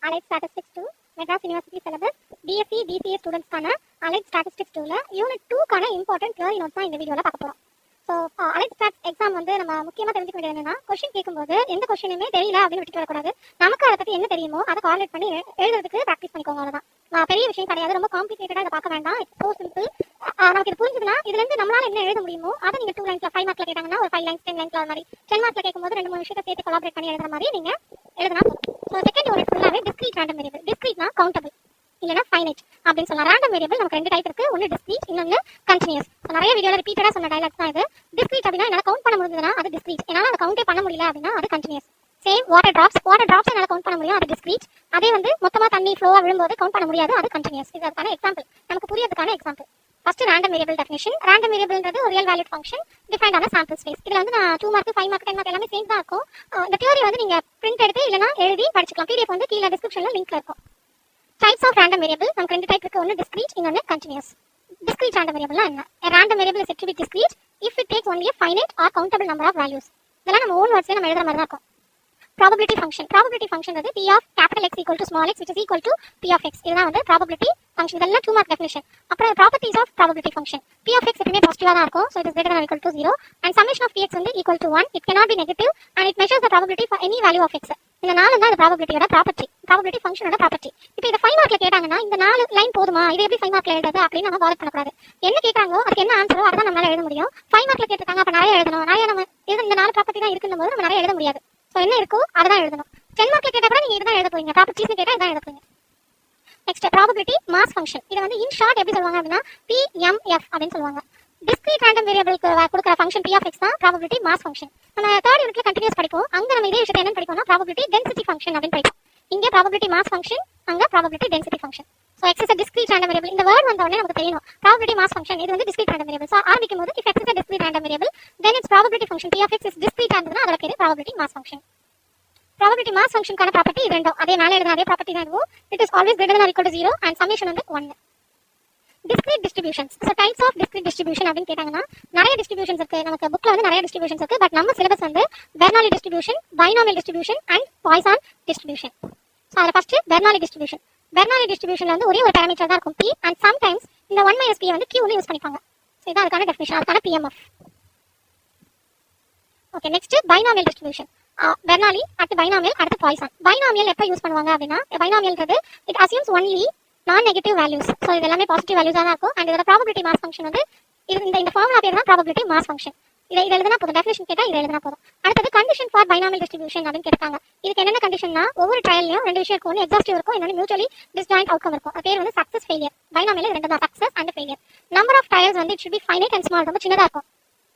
Allied Statistics 2 Madras University syllabus BSc BCA students கான Allied Statistics 2ல Unit 2 கான important theory notes தான் இந்த வீடியோல பார்க்க போறோம். ஸோ Allied Stats எக்ஸாம் வந்து நம்ம முக்கியமாக தெரிஞ்சுக்க வேண்டியது என்னன்னா, கொஸ்டின் கேட்கும்போது எந்த கொஸ்டினுமே தெரியல அப்படின்னு விட்டுட்டு வரக்கூடாது. நமக்கு அதை பற்றி என்ன தெரியுமோ அதை கார்லேட் பண்ணி எழுதுறதுக்கு ப்ராக்டிஸ் பண்ணிக்கோங்க. அவ்வளோதான், பெரிய விஷயம் கிடையாது. ரொம்ப காம்ப்ளிகேட்டடாக அதை பார்க்க வேண்டாம். It's so simple. நமக்கு இது புரிஞ்சுதுன்னா இதுலேருந்து நம்மளால என்ன எழுத முடியுமோ அதை நீங்கள் 2 லைன்ஸ்ல 5 மார்க்ல கேட்டாங்கன்னா ஒரு 5 லைன்ஸ் 10 லைன்ஸ்ல அது மாதிரி 10 மார்க்ல கேட்கும்போது 2-3 விஷயத்தை சேர்த்து கொலாபரேட் பண்ணி எழுதுற மாதிரி நீங்க எழுதுனா போதும். ஸோ செகண்ட் யூனிட் ஃபுல்லாவே டிஸ்கிரீட் ரேண்டம் வேரியபிள். டிஸ்கிரீட்னா கவுண்டபிள் இல்லைனா ஃபைனைட் அப்படின்னு சொல்லலாம். ரேண்டம் வேரியபிள் நமக்கு 2 டைப் இருக்கு. ஒன்று டிஸ்கிரீட், இன்னொன்று கண்டினியூஸ். நிறைய வீடியோல ரிப்பீட்டடா சொன்ன டைலாக்ஸ் தான் இது. டிஸ்கிரீட் அப்படின்னா என்னால கவுண்ட் பண்ண முடியுதுன்னா அது டிஸ்கிரீட், என்னால அதை கவுண்டே பண்ண முடியல அப்படின்னா அது கண்டினியூஸ். சேம் வாட்டர் டிராப்ஸ் என்னால கவுண்ட் பண்ண முடியும், அது டிஸ்கிரீட். அதே வந்து மொத்தமா தண்ணி ஃப்ளோவா விழும்போது கவுண்ட் பண்ண முடியாது, அது கண்டினியூஸ். இது அதுக்கான எக்ஸாம்பிள், நமக்கு புரியறதுக்கான example. First random variable definition. Random வேரியபிள்ன்றது ஒரு ரியல் வேல்யூட் ஃபங்க்ஷன் டிஃபைன்ட் ஆன சாம்பிள் ஸ்பேஸ். இதுல வந்து நான் 2 மார்க் 5 மார்க் 10 மார்க் எல்லாமே சேம் தான் இருக்கும். இந்த தியரி வந்து நீங்க பிரிண்ட் எடுத்து இல்லனா எழுதி படிச்சுக்கலாம். PDF வந்து கீழ டிஸ்கிரிப்ஷன்ல லிங்க்ல இருக்கும். டைப்ஸ் ஆஃப் ரேண்டம் வேரியபிள் நமக்கு 2 டைப் இருக்கு. ஒன்னு டிஸ்கிரீட், இன்னொன்னு கண்டினியூஸ். Discrete random variable என்ன? A random variable is said to be discrete if it takes only a finite or countable number of values. இதெல்லாம் நம்ம own words நம்ம எழுதுற மாதிரி தான் இருக்கும். Probability function வந்து P of capital X equal to small x which is equal to P of x. இதுதான் வந்து probability function. இதெல்லாம் 2 mark definition. அப்புறம் properties of probability function. P of x எப்பவுமே பாசிட்டிவா தான் இருக்கும். So it is greater than or equal to 0 and summation of Px வந்து equal to 1. It cannot be negative and it measures the probability for any value of x. இந்த 4 தான் இந்த probabilityயோட probability functionோட property. இப்போ இத 5 மார்க்ல கேட்டாங்கன்னா இந்த 4 லைன் போதுமா, இது எப்படி 5 மார்க்ல எழுதுறது அப்படின்னு நம்ம பாதர் பண்ணக்கூடாது. என்ன கேட்டாங்களோ அதுக்கு என்ன ஆன்சரோ அதான் நம்மளால எழுத முடியும். 5 மார்க்ல கேட்டிருக்காங்க அப்ப நிறைய எழுதணும். நிறைய நம்ம இந்த 4 ப்ராப்பர்ட்டி தான் இருக்குன்னு போது நம்ம நிறைய எழுத முடியாது. சோ என்ன இருக்கோ அதான் எழுதணும். 10 மார்க்ல கேட்டா கூட நீங்க இதுதான் எழுத போறீங்க. ப்ராப்பர்ட்டிஸ் கேட்டா இதான் எழுத போறீங்க. Next probability mass function. இத வந்து இன் ஷார்ட் எப்படி சொல்வாங்க அப்படினா PMF அப்படின்னு சொல்வாங்க. டிஸ்கிரீட் ரேண்டம் வேரியபிளுக்கு கொடுக்கிற ஃபங்க்ஷன் P of x தான் ப்ராபபிலிட்டி மாஸ் ஃபங்க்ஷன். நம்ம தேர்ட் யூனிட்ல கண்டினியூஸ் படிப்போம். அங்க நம்ம இதே விஷயத்தை என்ன படிப்போம்னா ப்ராபபிலிட்டி டென்சிட்டி ஃபங்க்ஷன் அப்படின்னு படிப்போம். இங்க ப்ராபபிலிட்டி மாஸ் ஃபங்க்ஷன், அங்க probability density function. So x is a discrete random variable. இந்த வேர்ட் வந்த உடனே நமக்கு தெரியணும் ப்ராபபிலிட்டி மாஸ் ஃபங்க்ஷன் இது வந்து discrete random variable. சோ ஆரம்பிக்கும்போது if x is a discrete random variable then its probability function P of x is discrete ஆனதுனா அதோட பேரு probability mass function. probability mass function கான ப்ராப்பர்ட்டி இது ரெண்டும் அதே மேல எழுதுன அதே ப்ராப்பர்ட்டி தான் இதுவும். It is always greater than or equal to 0 and summation வந்து 1. discrete distributions. So types of discrete distribution அப்படினு கேட்டாங்கன்னா நிறைய distributions இருக்கு. நமக்கு bookல வந்து நிறைய distributions இருக்கு. பட் நம்ம சிலபஸ் வந்து Bernoulli distribution, binomial distribution and Poisson distribution. So அதுல ஃபர்ஸ்ட் Bernoulli distribution. Bernoulli distributionல வந்து ஒரே ஒரு பாராமீட்டர் தான் இருக்கும் P and sometimes இந்த 1 - P வந்து Q னு யூஸ் பண்ணிப்பாங்க. சோ இதான் அதுக்கான டெஃபினிஷன், அதுக்கான PMF. Okay, next binomial distribution. Bernoulli அடுத்து binomial அடுத்து Poisson. binomial எப்ப யூஸ் பண்ணுவாங்க அப்படினா binomialன்றது it assumes only non negative values. So இது எல்லாமே பாசிட்டிவ் வேல்யூஸா தான் இருக்கும். and இதோட probability mass function வந்து இந்த ஃபார்முலா பேர் தான் probability mass function. இத எழுதுனா போதும். டெஃபினிஷன் கேட்டா இத எழுதுனா போதும். அடுத்து கண்டிஷன் ஃபார் binomial distribution அப்படினு கேட்டாங்க. இதுக்கு என்னென்ன கண்டிஷன்னா ஒவ்வொரு ட்ரையல்லையும் 2 விஷயம் இருக்கும். ஒன்னு எக்ஸாஸ்டிவ் இருக்கும், இன்னொன்னு மியூச்சுவலி டிஸ்ஜாயின்ட் அவுட்கம் இருக்கும். அது பேர் வந்து சக்சஸ் ஃபெயிலியர். binomial ரெண்டு தான், success and failure. Number of trials வந்து it should be finite and small, ரொம்ப சின்னதா இருக்கும்.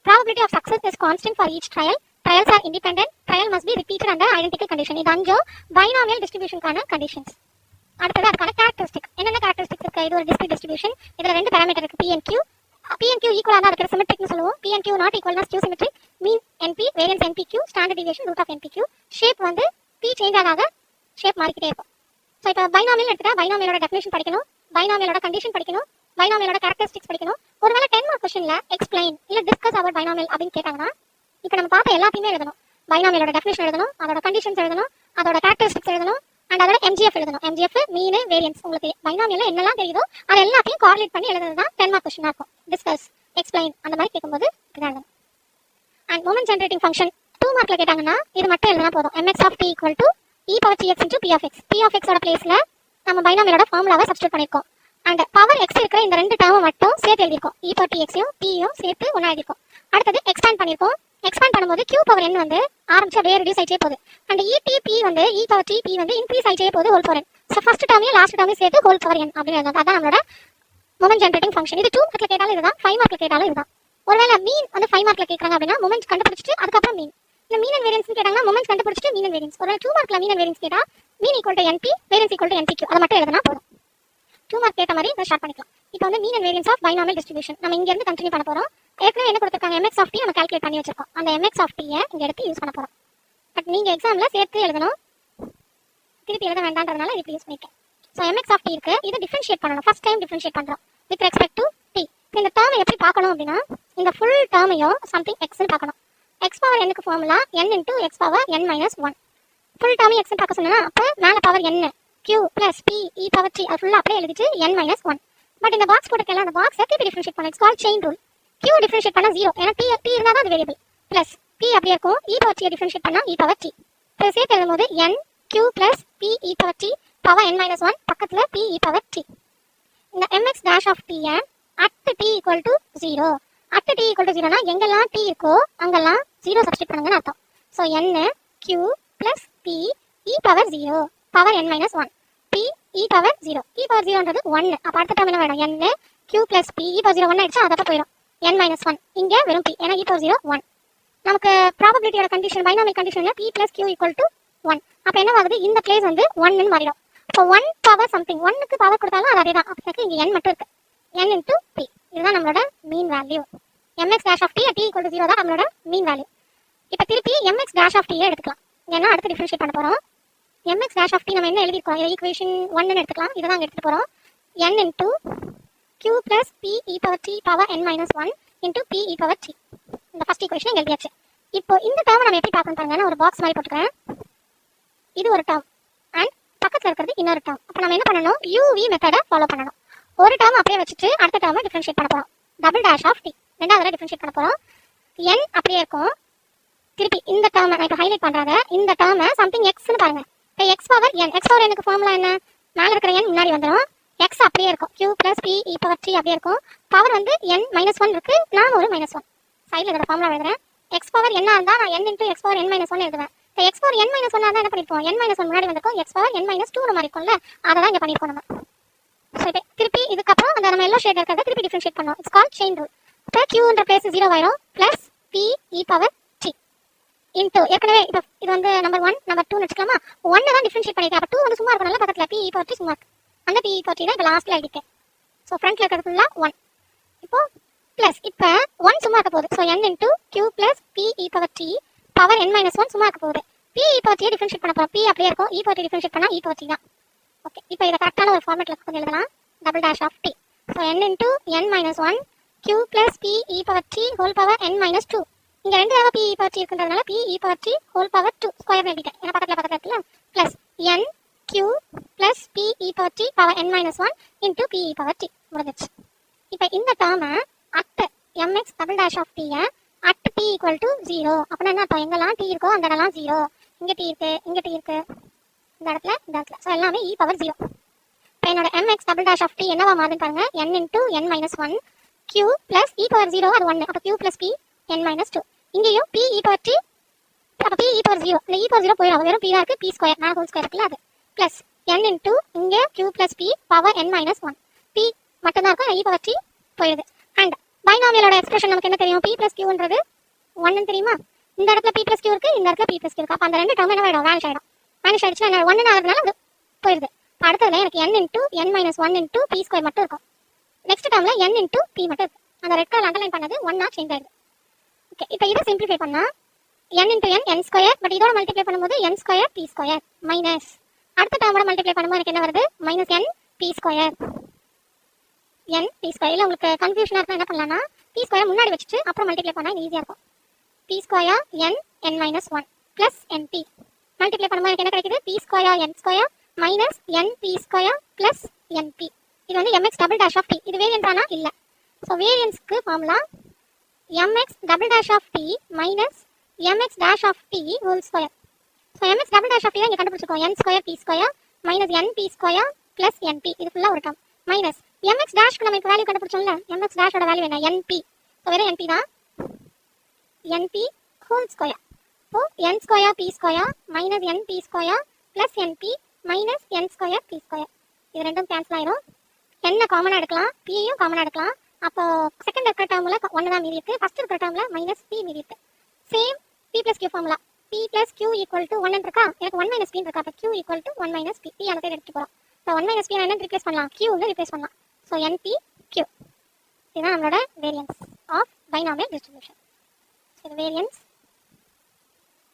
probability of success is constant for each trial. Trials are independent. Trial must be repeated under identical condition. இது 5 binomial distribution கான conditions. அடுத்து அதுக்கான characteristic. என்னென்ன characteristics இருக்கு? இது ஒரு discrete distribution. இதுல ரெண்டு பாராமீட்டர் இருக்கு P and Q. P and Q ஈக்குவலா தான் இருக்கு, symmetric னு சொல்லுவோம். P and Q not equal னா skew symmetric. mean NP, variance NPQ, standard deviation root of NPQ. shape வந்து P சேஞ்ச் ஆகாத shape மாறிக்கிட்டே இருக்கும். சோ இப்போ binomial எடுத்துட்டா binomialோட டெஃபினிஷன் படிக்கணும், binomialோட கண்டிஷன் படிக்கணும், binomialோட characteristics படிக்கணும். ஒருவேளை 10 மார்க் क्वेश्चनல explain இல்ல discuss about binomial அப்படினு கேட்டாங்கன்னா இப்போ நம்ம பார்த்த எல்லாத்தையுமே எழுதணும். binomialோட டெஃபினிஷன் எழுதணும், அதோட கண்டிஷன்ஸ் எழுதணும், அதோட characteristics எழுதணும், and அதோட MGF எழுதணும். MGF மீன், வேரியன்ஸ். உங்களுக்கு binomialல என்னெல்லாம் தெரியுதோ அது எல்லாத்தையும் கோரிலேட் பண்ணி எழுதுறது தான் 10 மார்க் क्वेश्चனா இருக்கும். டிஸ்கஸ், எக்ஸ்பிளைன் அந்த மாதிரி கேட்கும்போது எழுதணும். அண்ட் மொமெண்ட் ஜெனரேட்டிங் ஃபங்க்ஷன் 2 மார்க்ல கேட்டாங்கன்னா இது மட்டும் எழுதுனா போதும். mx of t equal to e power tx into p of x. p of x ஓட பிளேஸ்ல நம்ம binomialோட ஃபார்முலாவை சப்ஸ்டிட்யூட் பண்ணிருக்கோம். அண்ட் பவர் x இருக்கிற இந்த ரெண்டு டேர்ம் மட்டும் சேர்த்து எழுதிருக்கோம். e power tx யும் t யும் சேர்த்து ஒண்ணா எழுதிருக்கோம். அடுத்து எக்ஸ்பாண்ட் பண்ணிருக்கோம். எக்ஸ்பாண்ட் பண்ணும்போது q பவர் n வந்து ஆரம்பிச்சு அப்படியே ரெடியூஸ் ஆயிட்டே போகுது. அண்ட் etp வந்து e பவர் t p வந்து இன்க்ரீஸ் ஆயிட்டே போகுது whole power n. So first டேர்மையும் லாஸ்ட் டேர்மையும் சேர்த்து ஹோல் பவர் n அப்படி எழுதணும். அதான் நம்மளோட மொமெண்ட் ஜெனரேட்டிங் ஃபங்க்ஷன். இது 2 மார்க்ல கேட்டாலும் இதுதான், 5 மார்க்ல கேட்டாலும் இதுதான். ஒருவேளை மீன் வந்து 5 மார்க்ல கேக்குறாங்க அப்படினா மொமெண்ட் கண்டுபிடிச்சிட்டு அதுக்கு அப்புறம் மீன். இந்த மீன் அண்ட் வேரியன்ஸ் கேட்டாங்கன்னா மொமெண்ட் கண்டுபிடிச்சிட்டு மீன் அண்ட் வேரியன்ஸ். ஒருவேளை 2 மார்க்ல மீன் அண்ட் வேரியன்ஸ் கேட்டா மீன் equal to np, variance equal to npq. அத மட்டும் எழுதுனா போதும். 2 மார்க் கேட்ட மாதிரி இத ஸ்டார்ட் பண்ணிக்கலாம். இப்போ வந்து mean and variance of binomial distribution நம்ம இங்க இருந்து கண்டினியூ பண்ண போறோம். ஏற்கனவே என்ன கொடுத்திருக்காங்க, mx of t நம்ம கால்குலேட் பண்ணி வச்சிருக்கோம். அந்த mx of t இங்க எடுத்து யூஸ் பண்ண போறோம். பட் நீங்க எக்ஸாம்ல சேர்த்து எழுதணும், திருப்பி எழுத வேண்டாம்ன்றதனால இது யூஸ் பண்ணிருக்கேன். சோ mx of t இருக்கு, இது டிஃபரன்ஷியேட் பண்ணனும். ஃபர்ஸ்ட் டைம் டிஃபரன்ஷியேட் பண்றோம் with respect to t. இந்த டேர்மை எப்படி பார்க்கணும் அப்படினா இந்த ஃபுல் டேர்மையும் something x னு பார்க்கணும். x power n க்கு formula n into x power n minus 1. Full டேர்மை x னு பார்க்க சொன்னா அப்ப மேல power n q plus p e power t அது ஃபுல்லா அப்படியே எழுதிட்டு n minus 1. பட் இந்த பாக்ஸ் போட்டுக்கலாம், அந்த பாக்ஸை திருப்பி டிஃபரன்ஷியேட் பண்ணலாம். It's called chain rule. q differentiate பண்ணா 0, ஏன்னா t இருந்தால் தான் அது வேரியபிள். பிளஸ் p அப்படியே இருக்கும், e power t டிஃபரன்ஷியேட் பண்ணா e power t. இப்போ சேர்த்து எழுதும்போது n q plus p e power t power n minus 1 பக்கத்தில் p e power t. இந்த mx dash of t at t equal to 0. at t equal to 0 எங்கெல்லாம் t இருக்கோ அங்கெல்லாம் 0 substitute பண்ணுங்கன்னு அர்த்தம். So n q plus p e power 0 power n minus 1 p e power 0. e power 0ன்றது 1. அப்போ அடுத்த term என்ன வேணும்? n q plus p e power 0 1 ஆயிடுச்சு, அதோட போயிடும் n minus 1. இங்கே வெறும் p, ஏன்னா e power 0 1. நமக்கு ப்ராபபிலிட்டியோட கண்டிஷன் பைனாமியல் கண்டிஷனில் p plus q equal to 1. அப்போ என்ன ஆகுது? இந்த பிளேஸ் வந்து 1ன்னு மாறிடும். ஸோ 1 பவர் சம்திங், 1க்கு பவர் கொடுத்தாலும் அது அதே தான். அப்போ இங்கே n மட்டும் இருக்கு, n into p. இதுதான் நம்மளோட mean value. mx dash of t at t equal to 0 தான் நம்மளோட மீன் வேல்யூ. இப்போ திருப்பி mx dash of t எடுத்துக்கலாம், ஏன்னா அடுத்து டிஃபரன்ஷியேட் பண்ண போகிறோம். mx dash of t நம்ம என்ன எழுதிருக்கோம்? இதை ஈக்குவேஷன் 1ன்னு எடுத்துக்கலாம். இதை தான் அங்கே எடுத்துகிட்டு போகிறோம். n into q plus p e power t power n minus 1 into p e power t. இந்த ஃபர்ஸ்ட் ஈக்குவேஷன் இங்கே எழுதியாச்சு. இப்போ இந்த டேர்ம் நம்ம எப்படி பார்க்கணும் பாருங்க. நான் ஒரு பாக்ஸ் மாதிரி போட்டுக்கிறேன். இது ஒரு டேர்ம் அண்ட் பக்கத்தில் இருக்கிறது இன்னொரு டேர்ம். அப்போ நம்ம என்ன பண்ணணும்? uv மெத்தடை ஃபாலோ பண்ணணும். ஒரு டேர்ம் அப்படியே வச்சுட்டு அடுத்த டேர்மை டிஃபரன்ஷியேட் பண்ண போகிறோம். டபுள் டேஷ் ஆஃப் டி ரெண்டாவது டிஃபரன்ஷியேட் பண்ண போகிறோம். n அப்படியே இருக்கும். திருப்பி இந்த டேர்மை நான் இப்போ ஹைலைட் பண்ணுறாங்க. இந்த டேர்மை சம்திங் எக்ஸ்னு பாருங்க. இப்போ X power n, X power எனக்கு ஃபார்முலா என்ன? மேலே இருக்கிற n முன்னாடி வந்துடும். எக்ஸ் அப்படியே இருக்கும், q plus p e power t அப்படியே இருக்கும். பவர் வந்து n minus 1 இருக்கு, நான் ஒரு minus 1 சைடில் இதோட ஃபார்முலா எழுதுறேன். எக்ஸ் பவர் என்ன இருந்தால் நான் n into x power n minus 1 எழுதுவேன். இப்போ எக்ஸ் பவர் n minus 1 என்ன பண்ணிருப்போம்? n minus 1 முன்னாடி வந்திருக்கும், எக்ஸ் பவர் n minus 2 மாதிரி இருக்கும்ல, அதை தான் இங்கே பண்ணியிருக்கோம் நம்ம. ஸோ இப்போ திருப்பி இதுக்கப்புறம் அந்த நம்ம எல்லோ ஷேட் இருக்கிறத திருப்பி டிஃபரன்ஷியேட் பண்ணோம். It's called chain rule. இப்போ q பிளேஸ் 0 ஆயிரும், plus p e power t into ஏற்கனவே இப்போ இது வந்து நம்பர் 1 நம்பர் 2 வச்சுக்கலாமா? 1 தான் டிஃபரன்ஷியேட் பண்ணிருக்கேன். அப்போ 2 வந்து சும்மா இருக்கனால பக்கத்தில் p e power t சும்மா இருக்கு. அந்த p e power t தான் இப்போ லாஸ்ட்ல எழுதிட்டேன். ஸோ ஃப்ரண்ட்ல இருக்கிறது ஃபுல்லாக 1. இப்போ பிளஸ் இப்போ 1 சும்மா இருக்க போகுது. So n into q plus p e power t power n minus 1 சும்மா இருக்க போகுது. p e power t differentiate பண்ண போகிறோம். p அப்படியே இருக்கும், e power t டிஃபரன்ஷியேட் பண்ணால் e power t தான். ஓகே, இப்போ இதை கரெக்டான ஒரு ஃபார்மேட்டில் கொஞ்சம் எழுதலாம். Double dash of t. So n into n minus 1 q plus p e power t whole power n minus 2. இங்கே ரெண்டு தடவை p e power t இருக்குன்றதுனால p e power t whole power 2 square எழுதிட்டேன், ஏன்னா பக்கத்தில் இருக்குல்ல. Plus n q plus p e power t power n minus 1 into p e power t முடிஞ்சிச்சு. இப்போ இந்த டேர்மை at mx double dash of t at t equal to 0. அப்படின்னா என்ன அர்த்தம்? எங்கெல்லாம் t இருக்கோ அந்த இடம்லாம் 0. இங்கே t இருக்கு, இங்கே t இருக்கு, இந்த இடத்துல இந்த இடத்துல. ஸோ எல்லாமே e பவர் 0. இப்போ என்னோட mx double dash of t என்னவா மாறுதுன்னு பாருங்க. n into n minus 1 q plus e power 0 அது 1. அப்போ q plus p n minus 2. இங்கேயும் p e பவர் t, அப்போ p e பவர் 0. இந்த e பவர் 0 போயிடும், வெறும் p தான் இருக்கு, p ஸ்கொயர் மேலே ஹோல் ஸ்கொயர் இருக்குல்ல அது. பிளஸ் n இன்டூ இங்கே q plus p power n minus 1. p மட்டும்தான் இருக்கும், e பவர் t போயிடுது. அண்ட் பைனாமியலோட எக்ஸ்பிரஷன் நமக்கு என்ன தெரியும்? p plus qன்றது 1 தெரியுமா? இந்த இடத்துல p plus q இருக்கு, இந்த இடத்துல p plus q இருக்கு. அப்போ அந்த ரெண்டு டேர்ம் என்ன ஆயிடும்? வேனிஷ் ஆயிடும். வேனிஷ் ஆயிடுச்சுன்னா என்ன? 1 ஆகிறதுனால அது போயிடுது. அடுத்ததுல எனக்கு n into n minus 1 into p square மட்டும் இருக்கும். நெக்ஸ்ட் டேர்ம்ல n இன்டூ p மட்டும் இருக்கு. அந்த ரெட் கலர் அண்டர்லைன் பண்ணது 1 சேஞ்ச் ஆயிடுது. ஓகே, இப்போ இதை சிம்பிளிஃபை பண்ணா n into n square, but இதோட மல்டிப்ளை பண்ணும்போது n square p square minus அடுத்த டேர்மோட மல்டிப்ளை பண்ணும்போது எனக்கு என்ன வருது? Minus n p square n p square. இல்லை உங்களுக்கு கன்ஃபியூஷனாக இருந்தால் என்ன பண்ணலாம்னா p ஸ்கொயர் முன்னாடி வச்சுட்டு அப்புறம் மல்டிப்ளை பண்ணால் ஈஸியாக இருக்கும். p square n n minus 1 plus np multiply பண்ணும்போது எனக்கு என்ன கிடைக்குது? p square n square minus np square plus np. இது வந்து mx double dash of t. இது வேரியன்ஸ் ஆனால் இல்லை. ஸோ வேரியன்ஸ்க்கு formula mx double dash of t minus mx dash of t whole square. So mx double dash of t தான் இங்கே கண்டுபிடிச்சிருக்கோம். n square p square minus np square plus np. இது ஃபுல்லாக ஒரு டேர்ம் மைனஸ் mx டேஷ்க்கு நம்ம இப்போ value கண்டுபிடிச்சோம்ல. mx டேஷோட value என்ன? np. ஸோ வெறும் np தான், np ஹோல் ஸ்கொயர். இப்போ n square p square minus np square plus np minus n square p square. இது ரெண்டும் கேன்சல் ஆயிரும். n காமனாக எடுக்கலாம், pயும் காமனாக எடுக்கலாம். அப்போ செகண்ட் இருக்கிற டேர்மில் 1 தான் மீதி இருக்கு, ஃபர்ஸ்ட் இருக்கிற டேர்மில் மைனஸ் p மீதி இருக்கு. Same p plus q formula. p plus q equal to 1 இருக்கா? எனக்கு 1 மைனஸ் p இருக்கா? அப்போ q equal to 1 minus p. p அந்த சைடு எடுத்து போகிறோம். ஸோ 1 மைனஸ் p என்ன ரிப்ளேஸ் பண்ணலாம்? q வந்து ரிப்ளேஸ் பண்ணலாம். So np q. இதுதான் நம்மளோட வேரியன்ஸ் ஆஃப் பைனாமியல் டிஸ்ட்ரிபியூஷன். இது வேரியன்ஸ்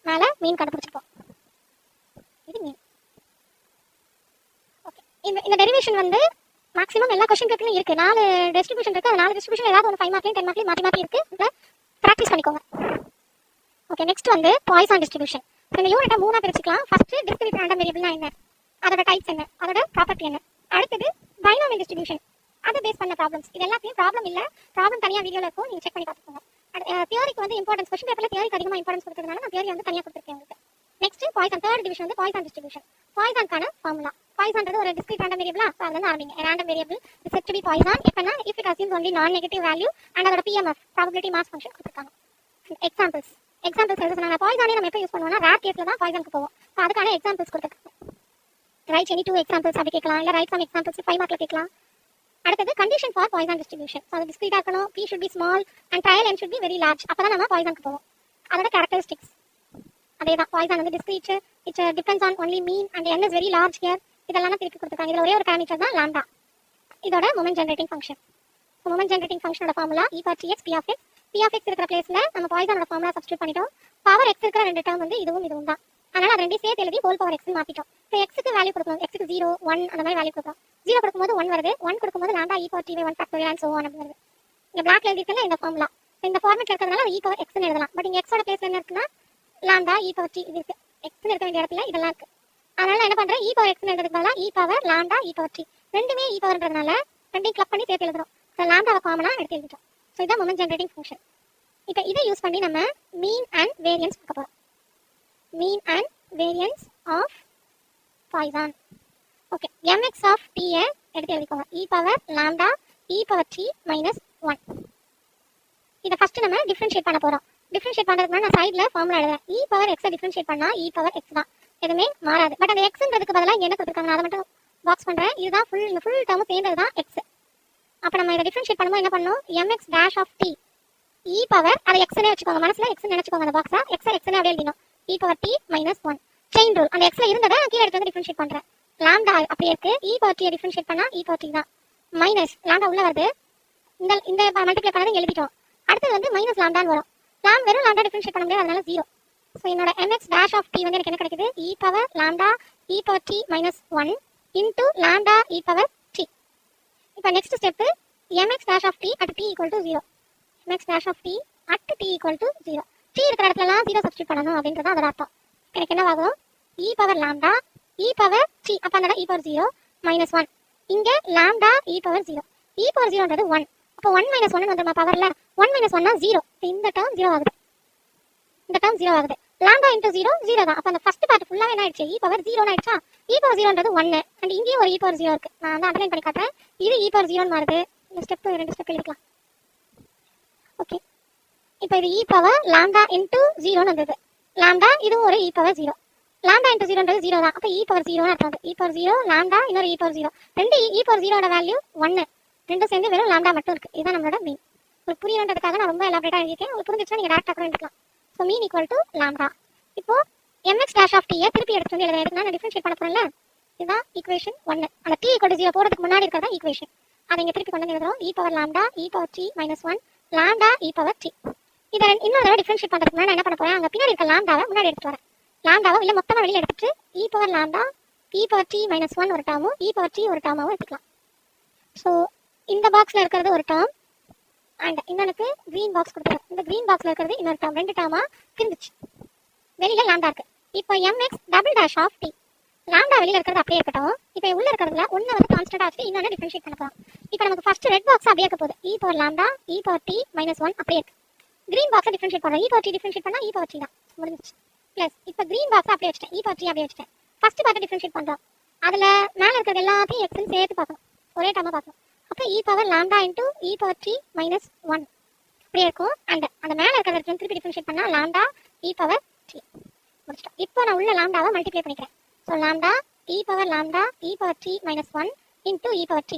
மேலே மீன் கண்டுபிடிச்சிருப்போம். இது மீன். ஓகே, இந்த டெரிவேஷன் வந்து மேக்ஸிமம் எல்லா கொஸ்டின் பேப்பர்லையும் இருக்கு. 4 டிஸ்ட்ரிபியூஷன் இருக்கு. அது 4 டிஸ்ட்ரிபியூஷன் ஏதாவது ஒன்று 5 மார்க்லையும் 10 மார்க்லையும் மாற்றி மாற்றி இருக்கு. இதில் ப்ராக்டிஸ் பண்ணிக்கோங்க. ஓகே, நெக்ஸ்ட் வந்து பாய்சான் டிஸ்ட்ரிபியூஷன். இந்த யூனிட்டை 3 பிரிச்சுக்கலாம். ஃபர்ஸ்ட் டிஸ்கிரீட் ரேண்டம் வேரியபிள்னா என்ன? அதோட டைப்ஸ் என்ன, அதோட ப்ராப்பர்ட்டி என்ன. அடுத்தது பைனாமியல் டிஸ்ட்ரிபியூஷன், அதை பேஸ் பண்ண ப்ராப்ளம்ஸ். இது எல்லாத்தையும் ப்ராப்ளம் இல்ல, ப்ராப்ளம் தனியா வீடியோல இருக்கும், நீங்க செக் பண்ணி பார்த்துக்கோங்க. தியரிக்கு வந்து இம்பார்ட்டன்ஸ், கொஸ்டின் பேப்பர்ல தியரிக்கு அதிகமா இம்பார்ட்டன்ஸ் கொடுத்ததுனால நான் தியரி வந்து தனியா கொடுத்துருக்கேன் உங்களுக்கு. நெக்ஸ்ட் பாய்சான், தேர்ட் டிவிஷன் வந்து பாய்சான் டிஸ்ட்ரிபியூஷன். பாய்சான்கான ஃபார்முலா. பாய்சான்றது ஒரு டிஸ்கிரீட் ரேண்டம் வேரியபிளா, சோ அதுல இருந்து ஆரம்பிங்க. Random variable is said to be Poisson எப்பனா if it assumes only non negative value and அதோட PMF ப்ராபபிலிட்டி மாஸ் ஃபங்க்ஷன் கொடுத்திருக்காங்க. எக்ஸாம்பிள்ஸ் எழுத சொன்னாங்க. பாய்சானே நம்ம எப்போ யூஸ் பண்ணுவோம்னா ரேர் கேஸ்ல தான் பாய்சானுக்கு போவோம். சோ அதுக்கான எக்ஸாம்பிள்ஸ் கொடுத்திருக்காங்க. ரைட் எனி 2 எக்ஸாம்பிள்ஸ் அப்படி கேட்கலாம், இல்ல ரைட் சம் எக்ஸாம்பிள்ஸ் 5 மார்க்ல கேட்கலாம். அடுத்தது condition for Poisson distribution. So அது டிஸ்கிரீட்டா இருக்கணும், p should be small and trial n should be very large. அப்பதான் நம்ம பாய்சானுக்கு போவோம். அதோட கேரக்டரிஸ்டிக்ஸ் அதேதான். பாய்சான் வந்து discrete, it depends on only mean and n is very large here. இதெல்லாம் திருப்பி கொடுத்திருக்காங்க. இதுல ஒரே ஒரு பாராமீட்டர் தான் லாம்டா. இதோட moment generating function. So moment generating ஃபங்க்ஷனோட formula e power tx p of x. p of x இருக்கிற பிளேஸ்ல நம்ம பாய்சானோட ஃபார்முலா சப்ஸ்டிட்யூட் பண்ணிட்டோம். பவர் x இருக்கிற ரெண்டு டேர்ம் வந்து இதுவும் தான். அதனால அது ரெண்டையும் சேர்த்து எழுதி ஹோல் பவர் x ன்னு மாத்திட்டோம். சோ x க்கு வேல்யூ கொடுக்கணும். x க்கு 0 1 அந்த மாதிரி வேல்யூ கொடுக்கணும். 0 கொடுக்கும்போது 1 வருது, 1 கொடுக்கும்போது lambda e power t by 1 factorial and so on அப்படி வருது. இங்க பிளாக்ல எழுதிருக்கல இந்த ஃபார்முலா. இந்த ஃபார்மட்ல இருக்கிறதுனால அது e power x ன்னு எழுதலாம். பட் இங்க x ஓட பிளேஸ்ல என்ன இருக்குன்னா lambda e power t இது இருக்கு. x ன்னு இருக்க வேண்டிய இடத்துல இதெல்லாம் இருக்கு. அதனால என்ன பண்றேன், e power x ன்னு எழுதுறதுக்கு பதிலா e power lambda e power t ரெண்டுமே e powerன்றதுனால ரெண்டையும் கிளப் பண்ணி சேர்த்து எழுதுறோம். சோ lambda காமனா எடுத்து எழுதிட்டோம். சோ இதான் மொமெண்ட் ஜெனரேட்டிங் ஃபங்க்ஷன். இப்போ இதை யூஸ் பண்ணி நம்ம மீன் அண்ட் வேரியன்ஸ் பார்க்க போறோம். Mean and variance of Poisson. Okay, mx of t எடுத்து எழுதிக்கோங்க. e power lambda e power t minus 1. இத ஃபர்ஸ்ட் நம்ம டிஃபரன்ஷியேட் பண்ண போறோம். டிஃபரன்ஷியேட் பண்றதுக்கு நான் சைடுல ஃபார்முலா எழுதுறேன். e power x டிஃபரன்ஷியேட் பண்ணா e power x தான். எதுமே மாறாது. பட் அந்த xன்றதுக்கு பதிலா இங்க என்ன கொடுத்திருக்காங்க நான் அதை மட்டும் பாக்ஸ் பண்றேன். இதுதான் ஃபுல் டேர்ம் சேர்ந்தது தான் x. அப்ப நம்ம இத டிஃபரன்ஷியேட் பண்ணும்போது என்ன பண்ணனும், mx dash of t e power அதை x னே வெச்சுக்கோங்க. மனசுல x னு நினைச்சுக்கோங்க. அந்த பாக்ஸா x னே அப்படியே எழுதினோம். e power t minus 1 chain rule. அந்த x ல இருந்ததை கீழ எடுத்து வந்து டிஃபரன்ஷியேட் பண்றேன். lambda அப்படியே இருக்கு. e power t டிஃபரன்ஷியேட் பண்ணா e power t தான். மைனஸ் lambda உள்ள வருது. இந்த மல்டிப்ளை பண்ணதை எழுதிட்டோம். அடுத்து வந்து மைனஸ் lambda ன்னு வரும். வெறும் lambda டிஃபரன்ஷியேட் பண்ண முடியாது, அதனால 0. சோ என்னோட mx dash of t வந்து எனக்கு என்ன கிடைக்குது, e power lambda e power t minus 1 into lambda e power t. இப்போ next step mx dash of t at t equal to 0. mx dash of t at t equal to 0. t இருக்கிற இடத்துலலாம் 0 substitute பண்ணனும் அப்படின்றது அதோட அர்த்தம். எனக்கு என்ன ஆகும், e power lambda e power t அப்ப அந்த e power 0 minus 1. இங்க lambda e power 0. e power 0ன்றது 1. அப்ப 1 minus 1 ன்னு வந்துமா பவர்ல. 1 minus 1 னா 0. இந்த டேர்ம் 0 ஆகுது. இந்த டேர்ம் 0 ஆகுது. lambda into 0 0 தான். அப்ப அந்த ஃபர்ஸ்ட் பார்ட் ஃபுல்லா என்ன ஆயிடுச்சு, e power 0 ன்னு ஆயிடுச்சா. e power 0ன்றது 1 and இங்கேயும் ஒரு e power 0 இருக்கு. நான் வந்து அண்டர்லைன் பண்ணி காட்டுறேன். இது e power 0 ன்னு மாறுது. இந்த ஸ்டெப் ரெண்டு ஸ்டெப் எழுதிக்கலாம். ஓகே, இப்போ இது e power lambda into 0 ன்னு வந்தது. lambda இது ஒரு e power 0. lambda into 0ன்றது 0 தான். அப்ப e power 0 ன்னு அர்த்தம். e power 0 lambda இன்னொரு e power 0. ரெண்டு e power 0 ஓட வேல்யூ 1. ரெண்டும் சேர்ந்து வெறும் lambda மட்டும் இருக்கு. இதுதான் நம்மளோட மீன். உங்களுக்கு புரியணும்ன்றதுக்காக நான் ரொம்ப எலாபரேட்டா எழுதிட்டேன். உங்களுக்கு புரிஞ்சிச்சுனா நீங்க டைரக்டா கூட எழுதிக்கலாம். So mean equal to lambda. இப்போ mx dash of t திருப்பி எடுத்து வந்து எழுதுறேன். நான் டிஃபரன்ஷியேட் பண்ண போறேன்ல, இதுதான் ஈக்குவேஷன் 1. அந்த t equal to 0 போறதுக்கு முன்னாடி இருக்கறதா ஈக்குவேஷன். அதை இங்க திருப்பி கொண்டு வந்து எழுதுறோம். e power lambda e power t minus 1 lambda e power t. இத இன்னொரு தடவை டிஃபரன்ஷியேட் பண்றதுக்கு முன்னாடி என்ன பண்ண போறேன், அங்க பின்னாடி இருக்க lambdaவை முன்னாடி எடுத்து வரேன். lambdaவை இல்ல மொத்தமா வெளிய எடுத்துட்டு e power lambda e power t minus 1 ஒரு டேர்மும் e power t ஒரு டேர்மாவும் எடுத்துக்கலாம். சோ இந்த பாக்ஸ்ல இருக்கிறது ஒரு டேர்ம் அண்ட் இன்னொருக்கு கிரீன் பாக்ஸ் கொடுத்துறேன். இந்த கிரீன் பாக்ஸ்ல இருக்கிறது இன்னொரு டேர்ம். ரெண்டு டேர்மா பிரிஞ்சிச்சு. வெளியில lambda இருக்கு. இப்போ mx double dash of t. lambda வெளியில இருக்கிறது அப்படியே இருக்கட்டும். இப்போ உள்ள இருக்கிறதுல ஒண்ணு வந்து கான்ஸ்டன்ட்டா வச்சு இன்னொன்னு டிஃபரன்ஷியேட் பண்ண போறோம். இப்போ நமக்கு ஃபர்ஸ்ட் ரெட் பாக்ஸ் அப்படியே இருக்க போகுது. e power lambda e power t minus 1 அப்படியே இருக்கு. கிரீன் பாக்ஸ் டிஃபரன்ஷியேட் பண்றோம். e power t டிஃபரன்ஷியேட் பண்ணா e power t தான். முடிஞ்சிச்சு. பிளஸ் இப்போ கிரீன் பாக்ஸ் அப்படியே வச்சிட்டேன். e power t அப்படியே வச்சிட்டேன். ஃபர்ஸ்ட் பார்ட் டிஃபரன்ஷியேட் பண்றோம். அதுல மேல இருக்கிறது எல்லாத்தையும் x ன்னு சேர்த்து பார்க்கணும். ஒரே டேர்மா பார்க்கணும். அப்ப e power lambda into e power t minus 1 அப்படியே இருக்கும். அண்ட் அந்த மேல இருக்கிறத திருப்பி டிஃபரன்ஷியேட் பண்ணா lambda e power t. முடிச்சிட்டோம். இப்போ நான் உள்ள lambdaவை மல்டிப்ளை பண்ணிக்கிறேன். So lambda e power lambda e power t minus 1 into e power t.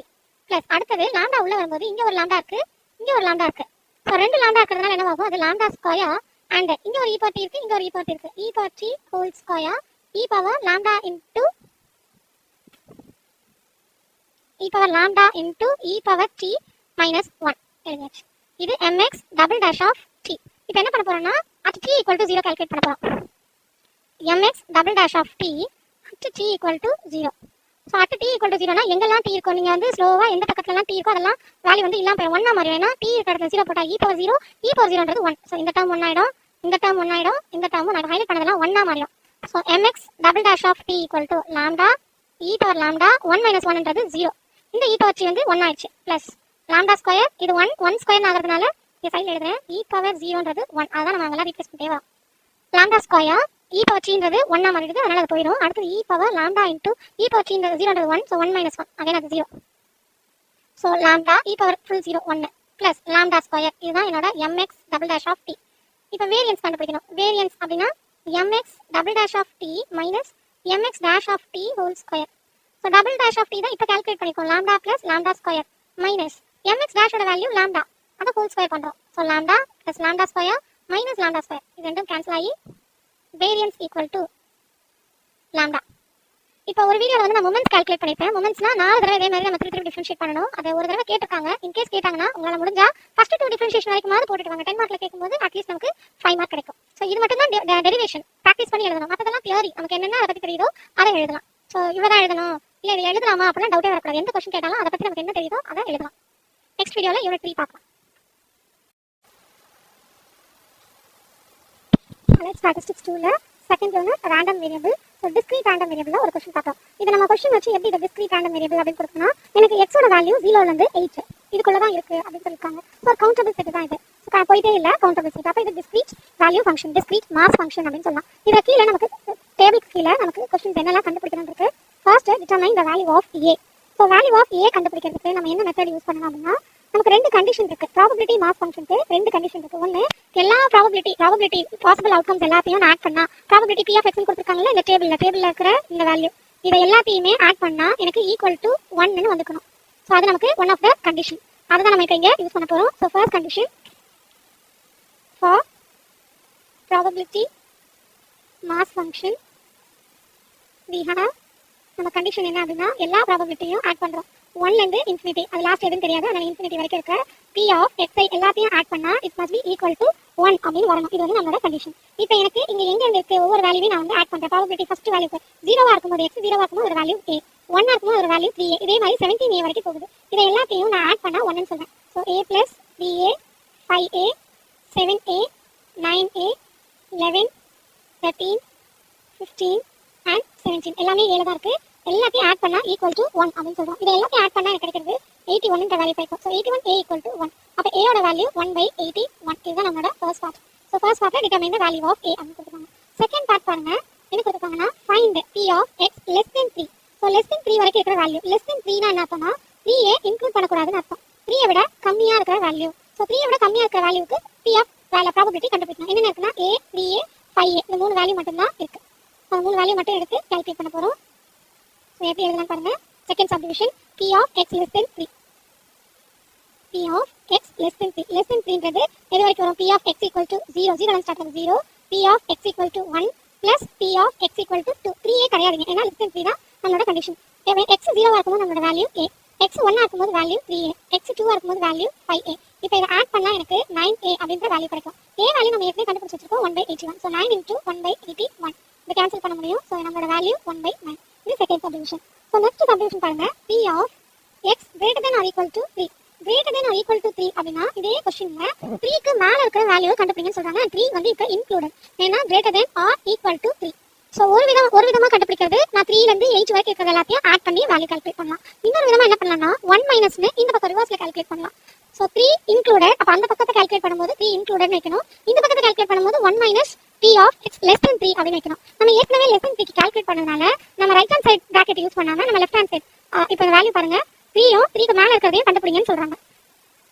Plus அடுத்தது lambda உள்ள வரும்போது இங்க ஒரு lambda இருக்கு, இங்க ஒரு lambda இருக்கு. சோ ரெண்டு lambda இருக்கிறதுனால என்ன ஆகும், அது lambda ஸ்கொயர் அண்ட் இங்க ஒரு e power t இருக்கு, இங்க ஒரு e power t இருக்கு. e power t whole square e power lambda into e power t minus 1 எழுதியாச்சு. இது mx double dash of t. இப்போ என்ன பண்ண போறோம்னா at t equal to 0 calculate பண்ண போறோம். mx double dash of t at t equal to 0. So at t equal to 0 னா எங்கெல்லாம் t இருக்கும், நீங்க வந்து ஸ்லோவா எந்த பக்கத்துலலாம் t இருக்கோ அதெல்லாம் வேல்யூ வந்து இல்லாம போயிடும். 1 ஆ மாறிடும். ஏன்னா t இருக்கிற இடத்துல 0 போட்டா e power 0ன்றது 1. சோ இந்த டேர்ம் 1 ஆயிடும், இந்த டேர்ம் 1 ஆயிடும், இந்த டேர்ம் நான் ஹைலைட் பண்ணதெல்லாம் 1 ஆ மாறிடும். சோ mx double dash of t equal to lambda e power lambda 1 minus 1ன்றது 0. இந்த இ பவர் டி வந்து 1 ஆயிடுச்சு ப்ளஸ் லாம்டா ஸ்கொயர் இது 1 ஸ்கொயர் ஆகிறதுனால இந்த சைடில் எழுதுறேன் இ பவர் 0ன்றது 1. அதான் நம்ம அதெல்லாம் ரீப்ளேஸ் பண்ணிட்டே வரோம். லாம்டா ஸ்கொயர் இ பவர் டின்றது 1 மாறிடுது, அதனால அது போயிடும். அடுத்து e power lambda into e power டின்றது 0ன்றது 1, ஸோ 1 மைனஸ் 1 அகைன் அது 0. ஸோ லாம்டா இ power full 0 1 plus lambda square இதுதான் என்னோட mx double dash of t. இப்போ வேரியன்ஸ் கண்டுபிடிக்கணும். வேரியன்ஸ் அப்படின்னா mx double dash of t minus mx dash of t whole square. So double dash of D தான் இப்போ calculate பண்ணிக்கோ. Lambda plus lambda square minus mx டேஷோட value lambda, அதை whole square பண்ணுறோம். So lambda plus lambda square minus lambda square இது ரெண்டும் cancel ஆகி variance equal to lambda. இப்போ ஒரு வீடியோவில் வந்து நான் மொமெண்ட்ஸ் கால்குலேட் பண்ணிருப்பேன். மொமெண்ட்ஸ்னா 4 தடவை இதே மாதிரி நம்ம திருப்பி டிஃபரன்ஷியேட் பண்ணணும். அதை ஒரு தடவை கேட்டிருக்காங்க. இன்கேஸ் கேட்டாங்கன்னா உங்களால் முடிஞ்சா ஃபர்ஸ்ட் 2 டிஃபரன்ஷியேஷன் வரைக்கும் போட்டுட்டு 10 மார்க்ல கேட்கும்போது அட்லீஸ்ட் நமக்கு 5 மார்க் கிடைக்கும். ஸோ இது மட்டும் தான் டெரிவேஷன் ப்ராக்டிஸ் பண்ணி எழுதணும். மற்றதெல்லாம் தியரி, நமக்கு என்னென்ன அதை பற்றி தெரியுதோ அதை எழுதலாம். ஸோ இவதான் எழுதணும், இல்லை இதை எழுதலாமா அப்படின்னா டவுட்டே வரக்கூடாது. எந்த கொஸ்டின் கேட்டாலும் அதை பற்றி நமக்கு என்ன தெரியுதோ அதை எழுதலாம். நெக்ஸ்ட் வீடியோவில் யூனிட் 3 பார்க்கலாம். ஸ்டாட்டிஸ்டிக்ஸ் 2ல second unit random variable. So discrete random variable ஒரு கொஸ்டின் பார்த்தோம். இதை நம்ம கொஸ்டின் வச்சு எப்படி இந்த டிஸ்கிரீட் ரேண்டம் வேரியபிள் அப்படின்னு கொடுக்கணும். எனக்கு எக்ஸோட வேல்யூ 0லேருந்து 8 இதுக்குள்ள தான் இருக்கு அப்படின்னு சொல்லியிருக்காங்க. ஸோ கவுண்டபிள் செட் தான் இது. போயிட்டே இல்லை கவுண்டபிள் செட். அப்போ இது discrete value function, discrete mass function அப்படின்னு சொல்லலாம். இதில் கீழே நமக்கு டேபிளுக்கு கீழே நமக்கு கொஸ்டின் என்னெல்லாம் கண்டுபிடிக்கணும் இருக்கு. First determine the value of a. So value of a கண்டுபிடிக்கிறதுக்கு நம்ம என்ன மெத்தட் யூஸ் பண்ணணும் அப்படின்னா நமக்கு 2 கண்டிஷன் இருக்கு. ப்ராபபிலிட்டி மாஸ் ஃபங்க்ஷனுக்கு 2 கண்டிஷன் இருக்கு. ஒன்று எல்லா ப்ராபபிலிட்டி பாசிபிள் அவுட்கம்ஸ் எல்லாத்தையும் ஆட் பண்ணா ப்ராபபிலிட்டி பி ஆஃப் எக்ஸ்னு கொடுத்துருக்காங்கல்ல இந்த டேபிளில் இருக்கிற இந்த வேல்யூ இதை எல்லாத்தையுமே ஆட் பண்ணா எனக்கு ஈக்குவல் டு 1ன்னு வந்துக்கணும். ஸோ அது நமக்கு ஒன் ஆஃப் த கண்டிஷன். அதை தான் நம்ம இப்போ இங்கே யூஸ் பண்ண போகிறோம். So first condition for probability mass function we have நம்ம கண்டிஷன் என்ன அப்படின்னா எல்லா ப்ராபபிலிட்டியும் ஆட் பண்ணுறோம் 1லேருந்து இன்ஃபினிட்டி. அது லாஸ்ட் எதுன்னு தெரியாது, அதனால் இன்ஃபினிட்டி வரைக்கும் இருக்க பி ஆஃப் எக்ஸை எல்லாத்தையும் ஆட் பண்ணால் it must be equal to 1 அப்படின்னு வரணும். இது வந்து நம்மளோட கண்டிஷன். இப்போ எனக்கு இங்கே எங்கே இருக்கு ஒவ்வொரு வேல்யூவையும் நான் வந்து ஆட் பண்ணுறேன். ப்ராபபிலிட்டி ஃபர்ஸ்ட் வேல்யூக்கு 0 இருக்கும்போது எக்ஸ் 0 இருக்கும்போது ஒரு வேல்யூ ஏ, 1 இருக்கும்போது ஒரு வேல்யூ 3a, இதே மாதிரி 17a வரைக்கும் போகுது. இதை எல்லாத்தையும் நான் ஆட் பண்ணால் 1ன்னு சொல்கிறேன். So a + 3a 5a 7a 9a 11 13 15 and 17 எல்லாமே 7 தான் இருக்கு. எல்லாத்தையும் ஆட் பண்ணா ஈக்குவல் டு 1 அப்படின்னு சொல்றோம். இதை எல்லாத்தையும் ஆட் பண்ணா எனக்கு கிடைக்கிறது 81ன்ற வேல்யூ கிடைக்கும். So 81a equal to 1. அப்போ ஏயோட வேல்யூ 1/81. இதுதான் நம்மளோட ஃபர்ஸ்ட் பார்ட். ஸோ ஃபர்ஸ்ட் பார்ட்ல determine the value of a அப்படின்னு கொடுத்துருக்காங்க. செகண்ட் பார்ட் பாருங்க என்ன கொடுத்துருக்காங்கன்னா find p of x less than 3. So less than 3 வரைக்கும் இருக்கிற வேல்யூ. less than 3 என்ன அர்த்தம்னா 3a இன்க்ளூட் பண்ணக்கூடாதுன்னு அர்த்தம். 3 விட கம்மியா இருக்கிற வேல்யூ. ஸோ 3 விட கம்மியா இருக்கிற வேல்யூக்கு p ஆஃப் ப்ராபபிலிட்டி கண்டுபிடிக்கணும். என்னென்ன இருக்குன்னா a 3a 5a இந்த 3 வேல்யூ மட்டும் தான் இருக்கு. அந்த 3 வேல்யூ மட்டும் எடுத்து கால்குலேட் பண்ண போறோம். ஸோ எப்படி எழுதலாம் பாருங்க. Second subdivision p of x less than 3. p of x less than 3. less than 3ன்றது எது வரைக்கும் வரும்? p of x equal to 0. 0 start ஆகும் 0. p of x equal to 1 plus p of x equal to 2. 3a கிடையாதுங்க. ஏன்னா less than 3 தான் நம்மளோட condition. x 0 இருக்கும்போது நம்மளோட வேல்யூ a, x 1 இருக்கும்போது வேல்யூ 3a, x 2 இருக்கும்போது வேல்யூ 5a. இப்போ இதை ஆட் பண்ணா எனக்கு 9a அப்படின்ற வேல்யூ கிடைக்கும். a வேல்யூ நம்ம ஏற்கனவே கண்டுபிடிச்சு வச்சிருக்கோம் 1/81. ஸோ 9 into 1/81 இதை கேன்சல் பண்ண முடியும். ஸோ நம்மளோட வேல்யூ 1/9. இது second subdivision. So next subdivision பாருங்க p of x greater than or equal to 3. greater than or equal to 3 அப்படின்னா இதே கொஸ்டின்ல 3க்கு மேல இருக்கிற வேல்யூவை கண்டுபிடிங்கன்னு சொல்றாங்க. 3 வந்து இப்போ இன்க்ளூடட். ஏன்னா greater than or equal to 3. So ஒரு விதமா கண்டுபிடிக்கிறது நான் 3லேருந்து 8 வரைக்கும் இருக்கிற எல்லாத்தையும் ஆட் பண்ணி வேல்யூ கால்குலேட் பண்ணலாம். இன்னொரு விதமா என்ன பண்ணலாம்னா 1 மைனஸ்னு இந்த பக்கம் ரிவர்ஸ்ல கால்குலேட் பண்ணலாம். So 3 included. அப்போ அந்த பக்கத்தை கால்குலேட் பண்ணும்போது 3 இன்க்ளூடட் வைக்கணும். இந்த பக்கத்தை கால்குலேட் பண்ணும்போது 1 minus p of x less than 3 அப்படின்னு வைக்கணும். நம்ம ஏற்கனவே less than 3 கால்குலேட் பண்ணதுனால நம்ம right hand side bracket use பண்ணாம நம்ம லெஃப்ட் ஹேண்ட் சைடு இப்போ இந்த வேல்யூ பாருங்க 3யும் 3க்கு மேல இருக்கிறதையும் கண்டுபிடிங்கன்னு சொல்றாங்க.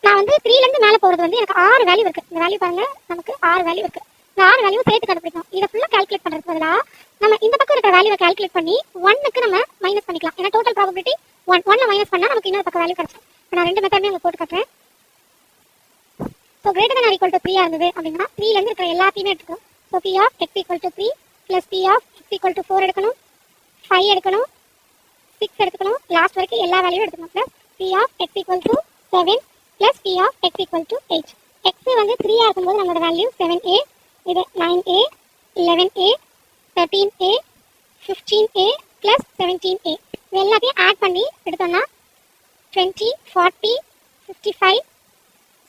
நான் வந்து 3லேருந்து மேலே போகிறது வந்து எனக்கு 6 வேல்யூ இருக்கு. இந்த வேல்யூ பாருங்க நமக்கு 6 வேல்யூ இருக்கு. இந்த 6 வேல்யூ சேர்த்து கண்டுபிடிக்கணும். இதை ஃபுல்லாக கால்குலேட் பண்ணுறதுக்கு பதிலாக நம்ம இந்த பக்கம் இருக்கிற வேல்யூவை கால்குலேட் பண்ணி 1க்கு நம்ம மைனஸ் பண்ணிக்கலாம். ஏன்னா டோட்டல் ப்ராபபிலிட்டி 1ல மைனஸ் பண்ணால் நமக்கு இன்னொரு பக்கம் வேல்யூ கிடைச்சிடும். நான் 2 மெத்தடுமே உங்களுக்கு போட்டு காட்டுறேன். So greater than or equal to 3 இருந்தது அப்படின்னா 3லேருந்து இருக்கிற எல்லாத்தையுமே எடுத்துக்கணும். So p of x equal to 3 plus p of x equal to 4 எடுக்கணும், 5 எடுக்கணும், 6 எடுத்துக்கணும், லாஸ்ட் வரைக்கும் எல்லா வேல்யூவும் எடுத்துக்கணும். Plus p of x equal to 7 plus p of x equal to 8. x வந்து 3 இருக்கும்போது நம்மளோட வேல்யூ 7a, இது 9a, 11a, 13a, 15a plus 17a. இது எல்லாத்தையும் ஆட் பண்ணி எடுத்தோம்னா 20, 40, 55,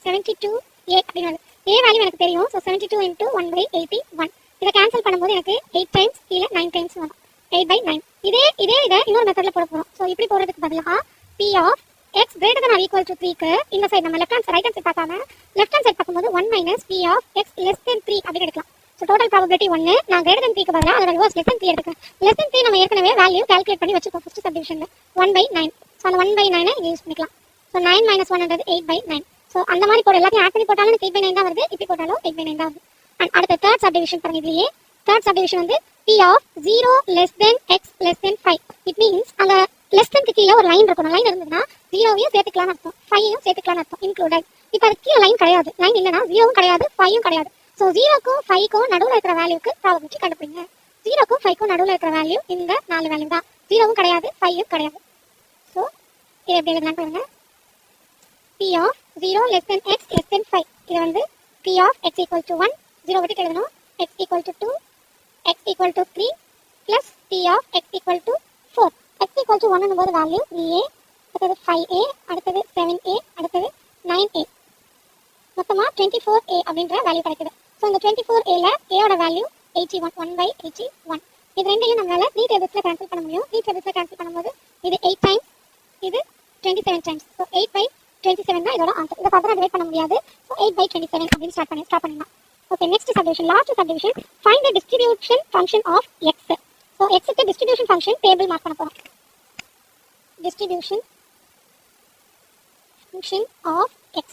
72a அப்படின்னு a வேல்யூ எனக்கு தெரியும். So 72 into 1/81. இதை கேன்சல் பண்ணும்போது எனக்கு 8 டைம்ஸ் கீழே 9 டைம்ஸ் வரும். 8/9. இதை இன்னொரு மெத்தட்ல போட போறோம். ஸோ இப்படி போடுறதுக்கு பதிலாக p of X greater than or equal to 3க்கு இந்த சைடு நம்ம left hand right hand side பார்க்காம லெஃப்ட் ஹேண்ட் சைடு பார்க்கும்போது 1 minus B of X less than 3 அப்படின்னு எடுக்கலாம். ஸோ டோட்டல் ப்ராபபிலிட்டி 1, நான் கிரேட்டர் than 3க்கு பதிலாக அதோட ரிவர்ஸ் லெஸ் தென் 3 எடுக்கிறேன். லெஸ் தென் 3 நம்ம ஏற்கனவே வேல்யூ கால்குலேட் பண்ணி வச்சிருக்கோம் ஃபர்ஸ்ட் சப்டிவிஷன்ல 1/9. ஸோ அந்த 1/9 இங்கே யூஸ் பண்ணிக்கலாம். So 9 minus 1 8/9. ஸோ அந்த மாதிரி போட எல்லாத்தையும் ஆட் பண்ணி போட்டாலும் எனக்கு 8/9 தான் வருது, இப்படி போட்டாலும் 8/9 தான் வருது. அண்ட் அடுத்த தேர்ட் சப்டிவிஷன் பாருங்க. இதுலயே தேர்ட் சப்டிவிஷன் வந்து P of 0 less than x less than 5. It means அந்த லெஸ் தென் கீழே ஒரு லைன் இருக்கணும். லைன் இருந்ததுன்னா 0வையும் சேர்த்துக்கலாம் அர்த்தம், 5யும் சேர்த்துக்கலாம் அர்த்தம், இன்க்ளூடட். இப்போ அது கீழே லைன் கிடையாது, லைன் இல்லைனா 0வும் கிடையாது 5யும் கிடையாது. ஸோ 0க்கும் 5க்கும் நடுவில் இருக்கிற வேல்யூக்கு ப்ராபபிலிட்டி கண்டுபிடிங்க. 0க்கும் 5க்கும் நடுவில் இருக்கிற வேல்யூ இந்த 4 வேல்யூ தான். 0வும் கிடையாது 5யும் கிடையாது. ஸோ இது எப்படி எழுதலாம் பாருங்க. P of 0 less than x less than 5. இது வந்து P of x equal to 1, 0 விட்டு எழுதணும், x equal to 2, x equal to 3 plus P of x equal to 4. x equal to 1 என்னும்போது வேல்யூ 3a, அடுத்தது 5a, அடுத்தது 7a, அடுத்தது 9a. மொத்தமா 24a அப்படின்ற வேல்யூ கிடைக்குது. ஸோ இந்த 24aல a ஓட வேல்யூ 81, 1/81. இது ரெண்டையும் நம்மளால 3 டேபிள்ஸ்ல கேன்சல் பண்ண முடியும். 3 டேபிள்ஸ்ல கேன்சல் பண்ணும்போது இது 8 டைம்ஸ், இது 27 டைம்ஸ். ஸோ 8/27 தான் இதோட ஆன்சர். இதை ஃபர்தரா டிவைட் பண்ண முடியாது. ஸோ 8/27 அப்படின்னு ஸ்டார்ட் பண்ணலாம். Okay, next subdivision, last subdivision. Find the distribution function of x. So xக்கு டிஸ்ட்ரிபியூஷன் ஃபங்க்ஷன் டேபிள் மார்க் பண்ண போறோம். Distribution function of x.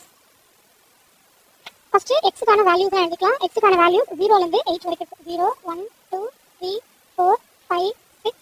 First xக்கான வேல்யூஸ் தான் எழுதிக்கலாம். xக்கான வேல்யூஸ் 0 ல இருந்து 8 வரைக்கும் இருக்கு. 0 1 2 3 4 5 6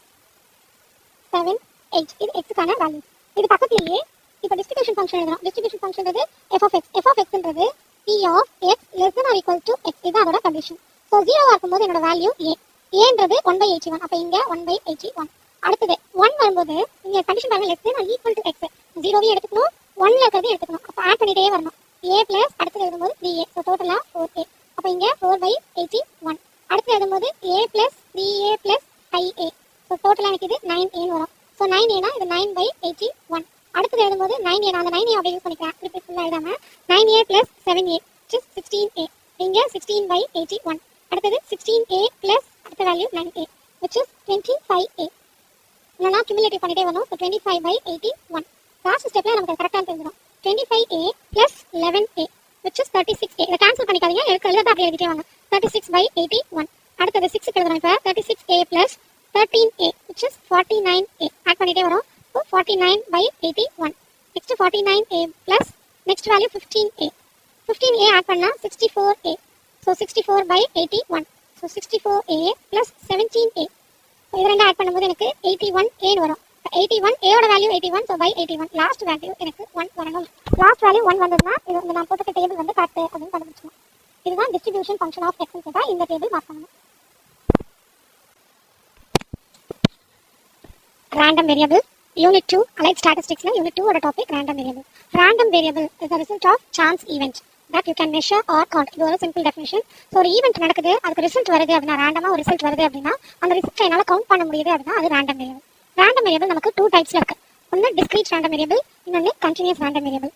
7 8. இது xக்கான வேல்யூஸ். இது பக்கத்துலயே இப்போ டிஸ்ட்ரிபியூஷன் ஃபங்க்ஷன் எழுதலாம். டிஸ்ட்ரிபியூஷன் ஃபங்க்ஷன்றது f of x. f of xன்றது p of x less than or equal to x. இது அதோட கண்டிஷன். ஸோ 0 இருக்கும்போது என்னோட வேல்யூ a. ஏன்றது 1/81. அப்போ இங்க 1/81. அடுத்தது 1 வரும்போது இங்க கண்டிஷன் பாருங்க, less than or equal to x. 0வையும் எடுத்துக்கணும், 1ல இருக்கிறதையும் எடுத்துக்கணும். அப்போ ஆட் பண்ணிட்டே வரணும். a plus அடுத்தது எழுதும்போது 3a. ஸோ டோட்டலா 4a. அப்போ இங்க 4/81. அடுத்து எழுதும்போது a plus 3a plus 5a. So டோட்டலா எனக்கு இது 9a வரும். ஸோ 9a இது 9/81. அடுத்தது எழுதும்போது 9a, நான் அந்த 9a அப்படியே யூஸ் பண்ணிக்கிறேன். இப்படி ஃபுல்லாக எழுதாம 9a plus 7a which is 16a. இங்க 16/81. அடுத்தது 16a plus அடுத்த value 9a which is 25a. இல்லைனா கியூமுலேட்டிவ் பண்ணிட்டே வரணும். ஸோ 25/81. லாஸ்ட் ஸ்டெப்ல நமக்கு கரெக்டாக தெரிஞ்சிடும். 25a plus 11a which is 36a. இதை கேன்சல் பண்ணிக்காதீங்க, எழுத அப்படியே எழுதிட்டே வாங்க. 36/81. அடுத்தது 6க்கு எழுதுறோம். இப்போ 36a plus 13a which is 49a. Add பண்ணிட்டே வரும். So 49/81. Next 49a plus next value 15a. 15a add பண்ணா 64a. So 64/81. So 64a plus 17a. So இது ரெண்டு ஆட் பண்ணும்போது எனக்கு 81a வரும். 81 a ஓட value 81. So by 81 last value எனக்கு 1 வரணும். லாஸ்ட் வேல்யூ 1 வந்ததுன்னா இது நான் போட்ட டேபிள் வந்து கரெக்ட் அப்படின்னு கண்டுபிடிச்சோம். இதுதான் டிஸ்ட்ரிபியூஷன் ஃபங்க்ஷன் ஆஃப் எக்ஸ் கேட்டா இந்த டேபிள் மார்க் பண்ணணும். ரேண்டம் வேரியபிள் யூனிட் 2 அலைட் ஸ்டாட்டிஸ்டிக்ஸ்ல யூனிட் 2 ஓட topic random variable. Random variable is the result of chance event that you can measure or count. இது ஒரு சிம்பிள் டெஃபினிஷன். ஸோ ஒரு event நடக்குது, அதுக்கு ரிசல்ட் வருது அப்படின்னா, ரேண்டமா ஒரு ரிசல்ட் வருது அப்படின்னா அந்த ரிசல்ட்டை என்னால் கவுண்ட் பண்ண முடியுது அப்படின்னா அது ரேண்டம் வேரியபிள். ரேண்டம் வேரியபிள் நமக்கு 2 டைப்ஸ்ல இருக்கு. ஒன்று டிஸ்கிரீட் ரேண்டம் வேரியபிள், இன்னொன்று continuous random variable.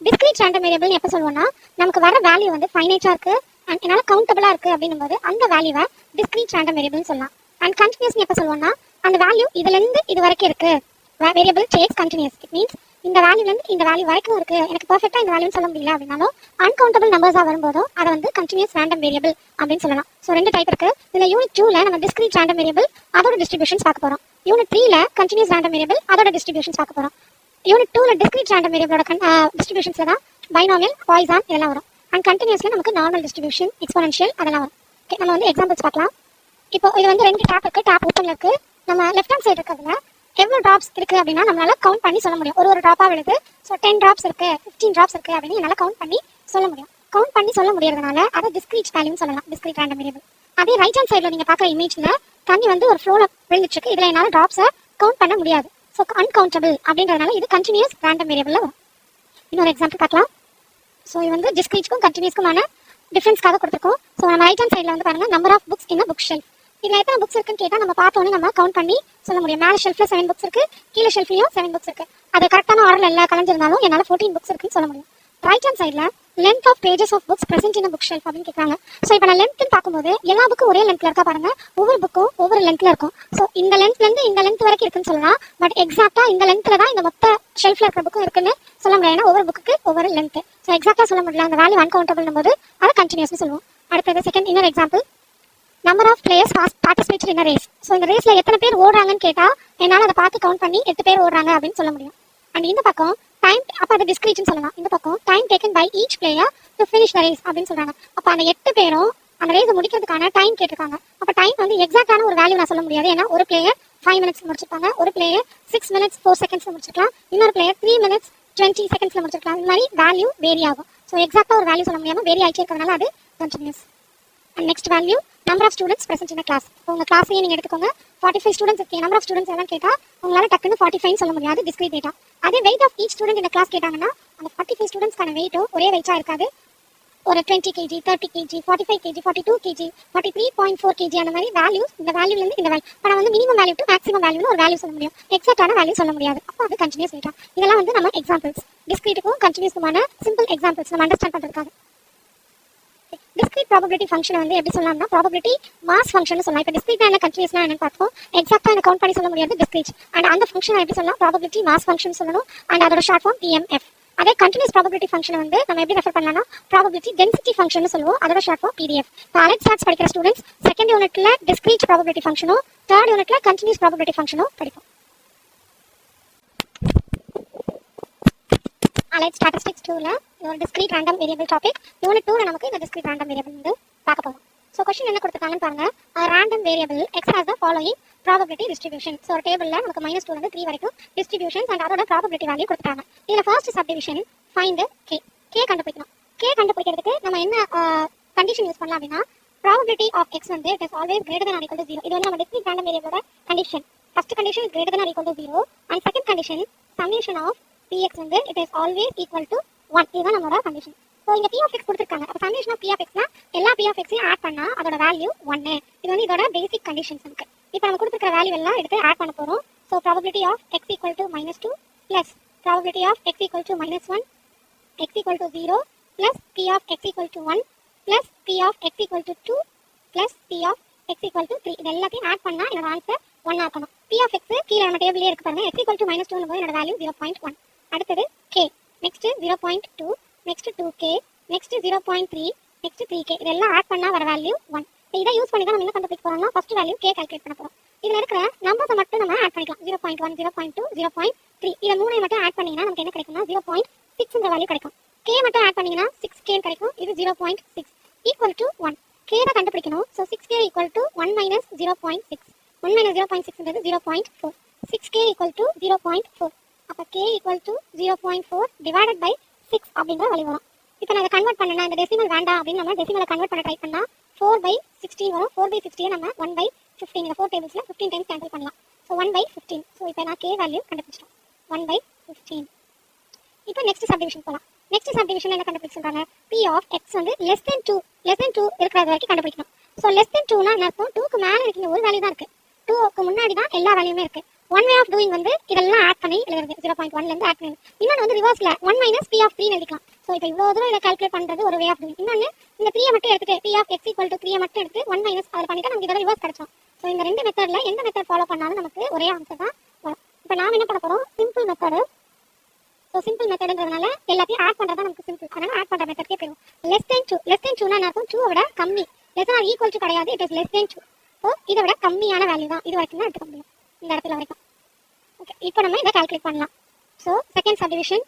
Discrete random variable எப்போ சொல்லுவோம்னா, நமக்கு வர வேல்யூ வந்து ஃபைனைட்டா இருக்கு அண்ட் என்னால் கவுண்டபிளா இருக்கு அப்படின்னும் போது அந்த வேல்யூவை டிஸ்கிரீட் ரேண்டம் வேரியபிள் சொல்லலாம். அண்ட் கண்டினியூஸ் எப்போ சொல்லுவோம்னா, அந்த வேல்யூ இதுல இருந்து இது வரைக்கும் இருக்கு, variable takes continuous. It means இந்த வேல்யூல இருந்து இந்த வேல்யூ வரைக்கும் இருக்கு, எனக்கு பெர்ஃபெக்ட்டா இந்த வேல்யூன்னு சொல்ல முடியல அப்படின்னாலும் அன்கவுண்டபிள் நம்பர்ஸா வரும்போதும் அதை வந்து கண்டினியூஸ் ரேண்டம் வேரியபிள் அப்படின்னு சொல்லலாம். ஸோ 2 டைப் இருக்கு. இதுல யூனிட் 2ல நம்ம டிஸ்கிரீட் ரேண்டம் வேரியபிள் அதோட டிஸ்ட்ரிபியூஷன்ஸ் பார்க்க போறோம். யூனிட் 3ல கண்டினியூஸ் ரேண்டம் வேரியபிள் அதோட டிஸ்ட்ரிபியூஷன்ஸ் பார்க்க போறோம். யூனிட் 2ல டிஸ்கிரீட் ரேண்டம் வேரியபிளோட டிஸ்ட்ரிபியூஷன்ஸ்ல தான் பைனாமியல், பாய்சான் இதெல்லாம் வரும். அண்ட் கண்டினியூஸ்ல நமக்கு நார்மல் டிஸ்ட்ரிபியூஷன், எக்ஸ்போனென்ஷியல் அதெல்லாம் வரும். ஓகே, நம்ம வந்து எக்ஸாம்பிள்ஸ் பார்க்கலாம். இப்போ இது வந்து 2 டேப் இருக்கு. டேப் ஓப்பன்ல இருக்கு. நம்ம லெஃப்ட் ஹேண்ட் சைடு இருக்கிறதுல எவ்வளோ ட்ராப்ஸ் இருக்கு அப்படின்னா நம்மளால கவுண்ட் பண்ணி சொல்ல முடியும். ஒரு ட்ராப்பா விழுது. ஸோ 10 ட்ராப்ஸ் இருக்கு, 15 ட்ராப்ஸ் இருக்கு அப்படின்னு என்னால் கவுண்ட் பண்ணி சொல்ல முடியும். கவுண்ட் பண்ணி சொல்ல முடியறதுனால அதை டிஸ்கிரீட் வேல்யூன்னு சொல்லலாம், டிஸ்கிரீட் ரேண்டம் வேரியபிள். அதே ரைட் ஹேண்ட் சைடில் நீங்கள் பார்க்குற இமேஜ்ல தண்ணி வந்து ஒரு ஃப்ளோல விழுந்துட்டு இருக்கு. இதில் என்னால் ட்ராப்ஸை கவுண்ட் பண்ண முடியாது. ஸோ அன்கவுண்டபிள் அப்படின்றதுனால இது கண்டினியூஸ் ரேண்டம் வேரியபிள்ல வரும். இன்னொரு எக்ஸாம்பிள் பார்க்கலாம். ஸோ இது வந்து டிஸ்கிரீட்க்கும் கண்டினியூஸ்க்குமான டிஃபரன்ஸ்க்காக கொடுத்துருக்கோம். ஸோ நம்ம ரைட் ஹேண்ட் சைடில் வந்து பாருங்க, number of books in book shelf. இதுல எத்தனை புக்ஸ் இருக்குன்னு கேட்டா நம்ம பார்த்தோன்னே நம்ம கவுண்ட் பண்ணி சொல்ல முடியும். மேல ஷெல்ஃப்ல 7 புக்ஸ் இருக்கு, கீழே ஷெல்ஃப்லயும் 7 புக்ஸ் இருக்கு. அது கரெக்டான ஆர்டர்ல எல்லாம் கலஞ்சிருந்தாலும் என்னால 14 புக்ஸ் இருக்குன்னு சொல்ல முடியும். ரைட் ஹேண்ட் சைட்ல length of pages of books present in book shelf அப்படின்னு கேட்குறாங்க. ஸோ இப்போ நான் லென்த்னு பார்க்கும்போது எல்லா புக்கும் ஒரே லென்த்ல இருக்கா பாருங்க, ஒவ்வொரு புக்கும் ஒவ்வொரு லென்த்ல இருக்கும். ஸோ இந்த லென்த்லேருந்து இந்த லென்த் வரைக்கும் இருக்குன்னு சொல்லலாம். பட் எக்ஸாக்டா இந்த லென்த்ல தான் இந்த மொத்த ஷெல்ஃப்ல இருக்கிற புக்கும் இருக்குன்னு சொல்ல முடியாது. ஏன்னா ஒவ்வொரு புக்கு ஒவ்வொரு லென்த். ஸோ எக்ஸாக்டா சொல்ல முடியல. அந்த வேல்யூ அன்கவுண்டபிள் போது அதை கண்டினியூஸ்னு சொல்லுவோம். அடுத்தது செகண்ட் இன்னொரு example, number of players participate in race. So இந்த ரேஸ்ல எத்தனை பேர் ஓடுறாங்கன்னு கேட்டா என்னால் அதை பார்த்து கவுண்ட் பண்ணி 8 பேர் ஓடுறாங்க அப்படின்னு சொல்ல முடியும். அண்ட் இந்த பக்கம் டைம், அப்போ அது டிஸ்கிரீட்னு சொல்லலாம். இந்த பக்கம் time taken by each player to finish the race அப்படின்னு சொல்றாங்க. அப்போ அந்த 8 பேரும் அந்த ரேஸை முடிக்கிறதுக்கான டைம் கேட்டிருக்காங்க. அப்போ டைம் வந்து எக்ஸாக்டான ஒரு வேல்யூ நான் சொல்ல முடியாது. ஏன்னா ஒரு பிளேயர் 5 minutes முடிச்சிருப்பாங்க, ஒரு பிளேயர் 6 minutes 4 seconds முடிச்சிருக்கலாம், இன்னொரு பிளேயர் 3 minutes 20 seconds முடிச்சிருக்கலாம். இந்த மாதிரி வேல்யூ வேரி ஆகும். ஸோ எக்ஸாக்டா ஒரு வேல்யூ சொல்ல முடியாம வேரி ஆயிட்டே இருக்கிறதுனால அது continuous. And next value number of students present in class. உங்க கிளாஸையே நீங்க எடுத்துக்கோங்க, 45 ஸ்டூடெண்ட்ஸ் இருக்கு. நம்பர் ஆஃப் ஸ்டூடெண்ட்ஸ் எல்லாம் கேட்டா உங்களால டக்குன்னு 45 சொல்ல முடியாது, டிஸ்கிரீட் டேட்டா. அதே வெயிட் ஆஃப் ஈச் ஸ்டூடெண்ட் இந்த கிளாஸ் கேட்டாங்கன்னா அந்த 45 ஸ்டூடெண்ட்ஸ்க்கான வெயிட்டும் ஒரே வெயிட்டா இருக்காது. ஒரு 20 kg, 30 kg, 45 kg, 42 kg, 43.4 kg அந்த மாதிரி வேல்யூஸ். இந்த வேல்யூல இருந்து இந்த வேல்யூ ஆனா வந்து மினிமம் வேல்யூ டு மேக்ஸிமம் வேல்யூல ஒரு வேல்யூ சொல்ல முடியும். எக்ஸாக்டான வேல்யூ சொல்ல முடியாது. அப்போ அது கண்டினியூஸ் டேட்டா. இதெல்லாம் வந்து நம்ம எக்ஸாம்பிள்ஸ், டிஸ்கிரீட்டுக்கும் கண்டினியூஸ்க்குமான சிம்பிள் எக்ஸாம்பிள்ஸ் நம்ம அண்டர்ஸ்டாண்ட் பண்றதுக்காக. டிஸ்கிரீட் ப்ராபபிலிட்டி ஃபங்க்ஷன் வந்து எப்படி சொல்லலாம்னா ப்ராபபிலிட்டி மாஸ் ஃபங்க்ஷன் சொல்லலாம். இப்போ டிஸ்கிரீட் என்ன கண்டினியூஸ்னா என்னன்னு பார்த்தோம். எக்ஸாக்டா என்ன கவுண்ட் பண்ணி சொல்ல முடியாது டிஸ்கிரீட். அண்ட் அந்த ஃபங்க்ஷன் எப்படி சொல்லலாம், ப்ராபபிலிட்டி மாஸ் ஃபங்க்ஷன் சொல்லணும். அண்ட் அதோட ஷார்ட் ஃபார்ம் PMF. அதே கண்டினியூஸ் ப்ராபபிலிட்டி ஃபங்க்ஷன் வந்து நம்ம எப்படி ரெஃபர் பண்ணலாம்னா ப்ராபபிலிட்டி டென்சிட்டி ஃபங்க்ஷன் சொல்லுவோம். அதோட short form PDF. Allied stats படிக்கிற ஸ்டூடெண்ட்ஸ் செகண்ட் யூனிட்ல டிஸ்கிரீட் ப்ராபபிலிட்டி ஃபங்க்ஷனும் தேர்ட் யூனிட்ல கண்டினியூஸ் ப்ராபபிலிட்டி ஃபங்க்ஷனும் படிப்போம். அலைட் ஸ்டாட்டிஸ்டிக்ஸ் 2ல ஒரு discrete random variable topic. Unit 2ல நமக்கு இந்த டிஸ்கிரீட் ரேண்டம் வேரியபிள் வந்து பார்க்க போறோம். ஸோ கொஸ்டின் என்ன கொடுத்துருக்காங்கன்னு பாருங்க. Random variable X has the following probability distribution. So ஒரு டேபிள்ல நமக்கு -2 ல 3 வரைக்கும் டிஸ்ட்ரிபியூஷன்ஸ் அண்ட் அதோட ப்ராபபிலிட்டி வேல்யூ கொடுத்துட்டாங்க. இதுல ஃபர்ஸ்ட் சப்டிவிஷன் ஃபைண்ட் K கண்டுபிடிக்கணும். K கண்டுபிடிக்கிறதுக்கு நம்ம என்ன கண்டிஷன் யூஸ் பண்ணலாம் அப்படின்னா probability of X வந்து it is always greater than or equal to 0. இது வந்து நம்ம டிஸ்கிரீட் ரேண்டம் வேரியபிளோட condition. First condition is greater than or equal to 0 and second condition summation of Px வந்து it is always equal to 1. இதுதான் நம்மளோட condition. So இங்க P of X கொடுத்துருக்காங்க. அப்போ சம்மேஷன் ஆஃப் P of Xனா எல்லா P of Xையும் add பண்ணா அதோட value 1. இது வந்து இதோட பேசிக் கண்டிஷன்ஸ் நமக்கு. இப்போ நம்ம கொடுத்துருக்கிற வேல்யூ எல்லாம் எடுத்து ஆட் பண்ண போறோம். So probability of X equal to -2 plus probability of X equal to -1, X equal to 0 plus P of X equal to 1 plus P of X equal to 2 plus P of X equal to 3. இது எல்லாத்தையும் add பண்ணா என்னோட answer 1 ஆக்கணும். P of X கீழே நம்ம டேபிள்லயே இருக்கு பாருங்க. X equal to -2 போது என்னோட வேல்யூ 0.1. அடுத்தது K, next 0.2, next 2K, next 0.3, next 3K. இதெல்லாம் ஆட் பண்ணா வர வேல்யூ 1. இதை யூஸ் பண்ணி தான் நம்ம என்ன கண்டுபிடிக்க போறோம்னா ஃபர்ஸ்ட் வேல்யூ K கால்குலேட் பண்ண போறோம். இதுல இருக்கிற நம்பர்ஸை மட்டும் நம்ம ஆட் பண்ணிக்கலாம். 0.1, 0.2, 0.3 இத மூணையும் மட்டும் ஆட் பண்ணீங்கன்னா நமக்கு என்ன கிடைக்கும்னா 0.6ன்ற வேல்யூ கிடைக்கும். K மட்டும் ஆட் பண்ணீங்கன்னா 6K கிடைக்கும். இது 0.6 ஈக்குவல் டு 1. K தான் கண்டுபிடிக்கணும். So 6K equal to 1 minus 0.6. 1 minus 0.6ன்றது 0.4. 6K equal to 0.4. அப்போ K equal to 0.4 divided by 6 அப்படின்ற வேல்யூ வரும். இப்போ நான் இதை கன்வெர்ட் பண்ணனா இந்த டெசிமல் வேண்டாம் அப்படின்னு நம்ம டெசிமலை கன்வெர்ட் பண்ண ட்ரை பண்ணா 4/16 வரும். 4/60 நம்ம 1/15 இந்த 4 டேபிள்ஸ்ல 15 டைம்ஸ் கேன்சல் பண்ணலாம். ஸோ 1/15. ஸோ இப்போ நான் K வேல்யூ கண்டுபிடிச்சிட்டோம் 1/15. இப்போ நெக்ஸ்ட் சப்டிவிஷன் போகலாம். நெக்ஸ்ட் சப்டிவிஷன் என்ன கண்டுபிடிக்க சொல்றாங்க, P of X வந்து லெஸ் தென் 2 இருக்கிறது வரைக்கும் கண்டுபிடிக்கணும். ஸோ லெஸ் தென் 2னா என்ன அர்த்தம், 2க்கு மேலே இருக்கிற ஒரு வேல்யூ தான் இருக்கு, 2க்கு முன்னாடி தான் எல்லா வேல்யூமே இருக்கு. ஒன் வே ஆஃப் டூயிங் வந்து இதெல்லாம் ஆட் பண்ணி எழுதுறது 0.1ல இருந்து ஆட் பண்ணி. இன்னொன்று வந்து ரிவர்ஸ்ல 1 minus P of 3 எழுதிக்கலாம். ஸோ இப்போ இவ்வளோ தூரம் இதை கால்குலேட் பண்றது ஒரு வே ஆஃப் டூயிங். இன்னொன்று இந்த 3 மட்டும் எடுத்துட்டு P of X equal to 3 மட்டும் எடுத்து 1 minus அதை பண்ணிட்டு நமக்கு இதோட ரிவர்ஸ் கிடைச்சோம். ஸோ இந்த ரெண்டு மெத்தட்ல எந்த மெத்தட் ஃபாலோ பண்ணாலும் நமக்கு ஒரே ஆன்சர் தான் வரும். இப்போ நாம என்ன பண்ண போறோம், சிம்பிள் மெத்தடு. ஸோ சிம்பிள் மெத்தடுன்றதுனால எல்லாத்தையும் ஆட் பண்றதா நமக்கு சிம்பிள். அதனால ஆட் பண்ற மெத்தட்கே போயிடும். லெஸ் தென் 2னா என்ன அர்த்தம், 2 விட கம்மி. லெஸ் ஆர் ஈக்குவல் டு கிடையாது, it is less than 2. So இதை விட கம்மியான வேல்யூ தான் இது வரைக்கும் தான் எடுத்துக்க முடியும், இந்த இடத்துல வரைக்கும். ஓகே, இப்போ நம்ம இதை கால்குலேட் பண்ணலாம். So second subdivision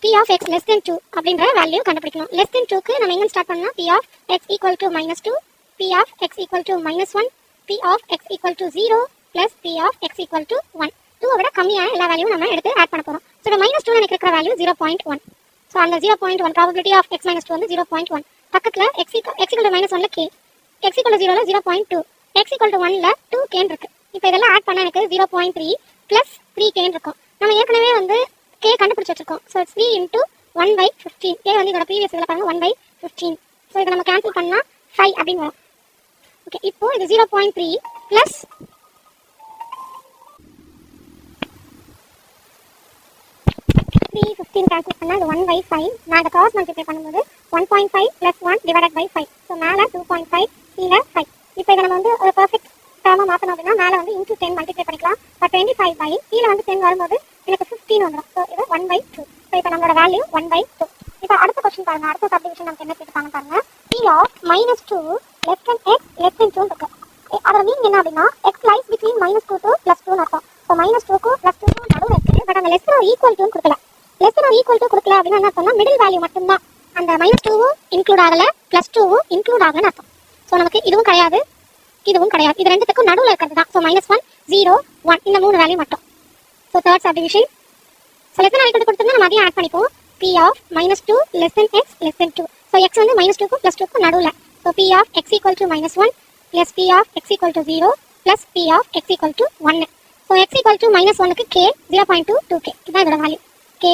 P of X less than 2 அப்படின்ற வேல்யூ கண்டுபிடிக்கணும். லெஸ் தென் 2க்கு நம்ம எங்க ஸ்டார்ட் பண்ணலாம், P of X equal to -2, P of X equal to -1, P of X equal to 0 plus P of X equal to 1. 2 விட கம்மியான எல்லா வேல்யூவும் நம்ம எடுத்து ஆட் பண்ண போறோம். ஸோ -2 எனக்கு இருக்கிற வேல்யூ 0.1. ஸோ அந்த 0.1 probability of X minus 2 வந்து 0.1. பக்கத்துல X equal to -1ல K, X equal to 0ல 0.2, X equal to 1ல 2K இருக்கு. இப்போ இதெல்லாம் ஆட் பண்ணா எனக்கு 0.3 plus 3K இருக்கும். நம்ம ஏற்கனவே வந்து K கண்டுபிடிச்சு வச்சிருக்கோம். So it's 3 into 1/15. K வந்து இதோட ப்ரீவியஸ் இதில் பாருங்க 1/15. ஸோ இதை நம்ம கேன்சல் பண்ணா 5 அப்படின்னு வரும். ஓகே, இப்போ இது 0.3 plus 3 15 கேன்சல் பண்ணால் இது 1/5. நான் இதை கிராஸ் மல்டிப்ளை பண்ணும்போது 1.5 + 1 டிவைடட் பை 5. ஸோ மேலே 2.5 கீழே 5. இப்போ இதை நம்ம வந்து ஒரு பர்ஃபெக்ட் டேர்மாக மாற்றணும் அப்படின்னா மேலே வந்து இன்டூ 10 மல்டிப்ளை பண்ணிக்கலாம். இப்போ 25 கீழே வந்து 10 வரும்போது எனக்கு 15 வந்துடும். ஸோ இது 1/2. ஸோ இப்போ நம்மளோட வேல்யூ 1/2. இப்போ அடுத்த கொஸ்டின் பாருங்க. அடுத்த சப்டிவிஷன் நமக்கு என்ன கேட்டுருக்காங்க பாருங்க. P of -2 less than x less than 2 இருக்கு. அதோட மீனிங் என்ன அப்படின்னா x lies between -2 to +2 அர்த்தம். ஸோ -2க்கும் +2க்கும் நடுவில் இருக்கு. பட் அந்த லெஸ் or ஈக்குவல் டு கொடுக்கல. லெஸ் or ஈக்குவல் டு கொடுக்கல அப்படின்னா என்ன அர்த்தம்னா மிடில் வேல்யூ மட்டும்தான். அந்த -2வும் இன்க்ளூட் ஆகல, +2வும் இன்க்ளூட் ஆகலன்னு அர்த்தம். ஸோ நமக்கு இதுவும் கிடையாது, இதுவும் கிடையாது. இது ரெண்டுத்துக்கும் நடுவில் இருக்கிறது தான். ஸோ -1 0 1 இந்த 3 வேல்யூ மட்டும். So third subdivision. So less than or equal to கொடுத்துருந்தா நம்ம அதையும் ஆட் பண்ணிப்போம். P of -2 less than x less than 2. So x வந்து -2க்கும் +2க்கும் நடுவில். So P of x equal to -1 plus P of x equal to 0 plus P of x equal to 1. So x equal to -1க்கு k 0.2 2k. இதுதான் இதோட value. k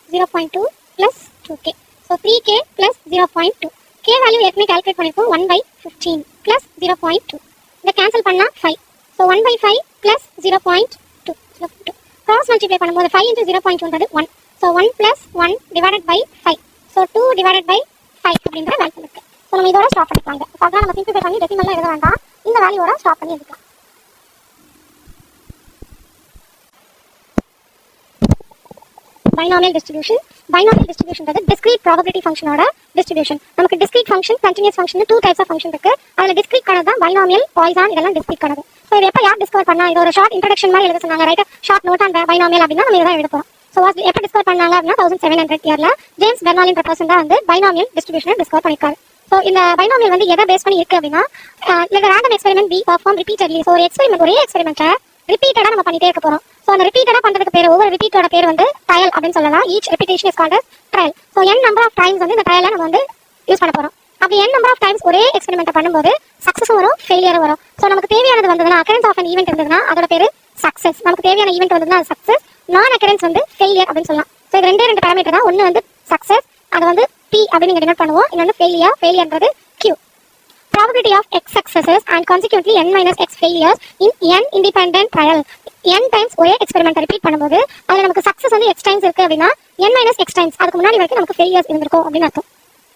0.2 plus 2k. So 3k plus 0.2. k value ஏற்கனவே calculate பண்ணிருக்கோம். 1/15 plus 0.2. இதை cancel பண்ணால் 5. So 1/5 plus 0.2. Cross multiply பண்ணும்போது 5 into 0.2ன்றது 1. So 1 plus 1 divided by 5. So 2 divided by 5 அப்படின்ற value இருக்கு. ஸோ நம்ம இதோட ஸ்டாப் பண்ணிக்கலாங்க. அதான் நம்ம சிம்பிளிஃபை பண்ணி டெசிமல்லாம் எழுத வேண்டாம். இந்த வேல்யூவோட ஸ்டாப் பண்ணி எடுக்கலாம். Binomial distribution. பைனாமியல் டிஸ்ட்ரிபியூஷன்றது டிஸ்கிரீட் ப்ராபபிலிட்டி ஃபங்க்ஷனோட டிஸ்ட்ரிபியூஷன். நமக்கு discrete function, continuous function 2 types of function இருக்கு. அதில் டிஸ்கிரீட் கணக்கு தான் பைனாமியல், பாய்சான் இதெல்லாம் டிஸ்கிரீட் கணக்கு. ஸோ இது எப்போ யார் டிஸ்கவர் பண்ணா, இது ஒரு ஷார்ட் இன்ட்ரடக்ஷன் மாதிரி எழுத சொன்னாங்க. ரைட், ஷார்ட் நோட் அந்த பைனாமியல் அப்படின்னா நம்ம இதான் எழுத போகிறோம். ஸோ எப்போ டிஸ்கவர் பண்ணாங்க அப்படின்னா 1700 இயர்ல ஜேம்ஸ் பெர்னாலின்ற பர்சன் தான் வந்து பைனாமியல் டிஸ்ட்ரிபியூஷனை டிஸ்கவர் பண்ணிருக்காரு. ஸோ இந்த பைனாமியல் வந்து எதை பேஸ் பண்ணி இருக்கு அப்படின்னா random experiment be perform repeatedly. So ஒரு எக்ஸ்பெரிமெண்ட், ஒரே எக்ஸ்பெரிமெண்ட்டை ரிப்பீட்டடாக நம்ம பண்ணிட்டே இருக்க போகிறோம். ஸோ அந்த ரிப்பீட்டடாக பண்ணுறதுக்கு பேர், ஒவ்வொரு ரிப்பீட்டோட பேர் வந்து ட்ரையல் அப்படின்னு சொல்லலாம். Each repetition is called as trial. So n number of times வந்து இந்த ட்ரையலை நம்ம வந்து யூஸ் பண்ண போகிறோம். அப்படி n நம்பர் ஆஃப் டைம்ஸ் ஒரே எக்ஸ்பெரிமெண்ட் பண்ணும்போது சக்ஸஸும் வரும், ஃபெயிலியரும் வரும். ஸோ நமக்கு தேவையானது வந்ததுன்னா, அக்கரன்ஸ் ஆஃப் அன் ஈவெண்ட் இருந்ததுன்னா அதோட பேர் சக்ஸஸ். நமக்கு தேவையான ஈவெண்ட் வந்ததுன்னா அது சக்ஸஸ். நான் அக்கரன்ஸ் வந்து ஃபெயிலியர் அப்படின்னு சொல்லலாம். ஸோ இது ரெண்டு பேராமீட்டர் தான். ஒன்று வந்து சக்ஸஸ், அதை வந்து P அப்படின்னு நீங்கள் டினோட் பண்ணுவோம். இன்னொன்று failure, ஃபெயிலியர்ன்றது Q. Probability of x successes and consequently n minus x failures in n independent trial. n times ஒரே எக்ஸ்பெரிமெண்ட் ரிப்பீட் பண்ணும்போது அதில் நமக்கு சக்ஸஸ் வந்து x டைம்ஸ் இருக்கு அப்படின்னா n minus x டைம்ஸ் அதுக்கு முன்னாடி வரைக்கும் நமக்கு ஃபெயிலியர்ஸ் இருந்திருக்கும் அப்படின்னு அர்த்தம்.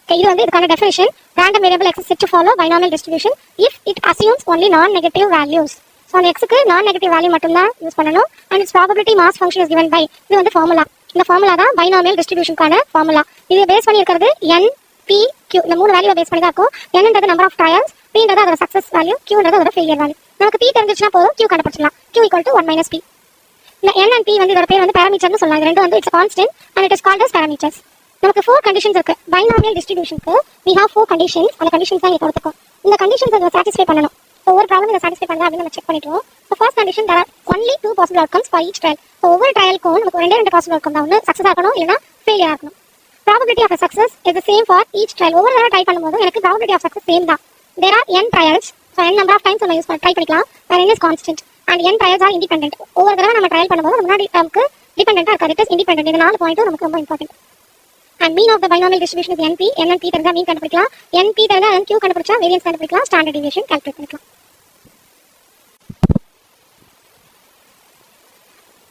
இது வந்து இதுக்கான definition. Random variable x is set to follow binomial distribution if it assumes only non-negative values. So அந்த எக்ஸுக்கு நான் நெகட்டிவ் வேல்யூ மட்டும்தான் யூஸ் பண்ணணும். And it's probability mass function is given by. இது வந்து ஃபார்முலா. இந்த ஃபார்முலா தான் பைனாமியல் டிஸ்ட்ரிபியூஷனுக்கான ஃபார்முலா. இது பேஸ் பண்ணி இருக்கிறது n p q. இந்த 3 வேல்யூவை பேஸ் பண்ணி தான் இருக்கும். n நம்பர் ஆஃப் ட்ரையல்ஸ், pன்றது அதோட சக்ஸஸ் வேல்யூ, qன்றது அதோட ஃபெயிலியர் வேல்யூ. நமக்கு p தெரிஞ்சிச்சுனா போதும், q கண்டுபிடிச்சிடலாம். q equal to 1 minus p. இந்த n and p வந்து இதோட பேர் வந்து பாராமீட்டர்னு சொல்லலாம். இது ரெண்டும் வந்து it's constant and it is called as parameters. நமக்கு 4 கண்டிஷன்ஸ் இருக்கு. பைனாமியல் டிஸ்ட்ரிபியூஷனுக்கு we have 4 conditions. அந்த கண்டிஷன்ஸ் தான் இங்க கொடுத்துருக்கோம். இந்த கண்டிஷன்ஸ் அதை சாட்டிஸ்ஃபை பண்ணணும். ஸோ ஒவ்வொரு ப்ராப்ளம் இதை சாட்டிஸ்ஃபை பண்ணலாம் அப்படின்னு நம்ம செக் பண்ணிடுவோம். So first condition there are only 2 possible outcomes for each trial. So ஒவ்வொரு ட்ரையலுக்கும் நமக்கு 2 பாசிபிள் அவுட்கம் தான். ஒன்று சக்ஸஸ் ஆகணும், இல்லைனா ஃபெயிலியர் ஆகணும். Probability of a success is the same for each trial. ஒவ்வொரு தடவை ட்ரை பண்ணும்போது எனக்கு probability of success சேம் தான். There are n trials. So n number of times நம்ம யூஸ் ட்ரை பண்ணிக்கலாம். Where n is constant and n trials are independent. ஒவ்வொரு தடவை நம்ம ட்ரையல் பண்ணும்போது முன்னாடி நமக்கு டிபெண்டன்ட்டா இருக்காது. It is independent. இந்த 4 பாயிண்ட்டும் நமக்கு ரொம்ப important. And mean of the binomial distribution is np. n and p தெரிஞ்சா மீன் கண்டுபிடிக்கலாம். np தெரிஞ்சா n q கண்டுபிடிச்சா வேரியன்ஸ் கண்டுபிடிக்கலாம். ஸ்டாண்டர்ட் டிவியேஷன் கால்குலேட் பண்ணிக்கலாம்.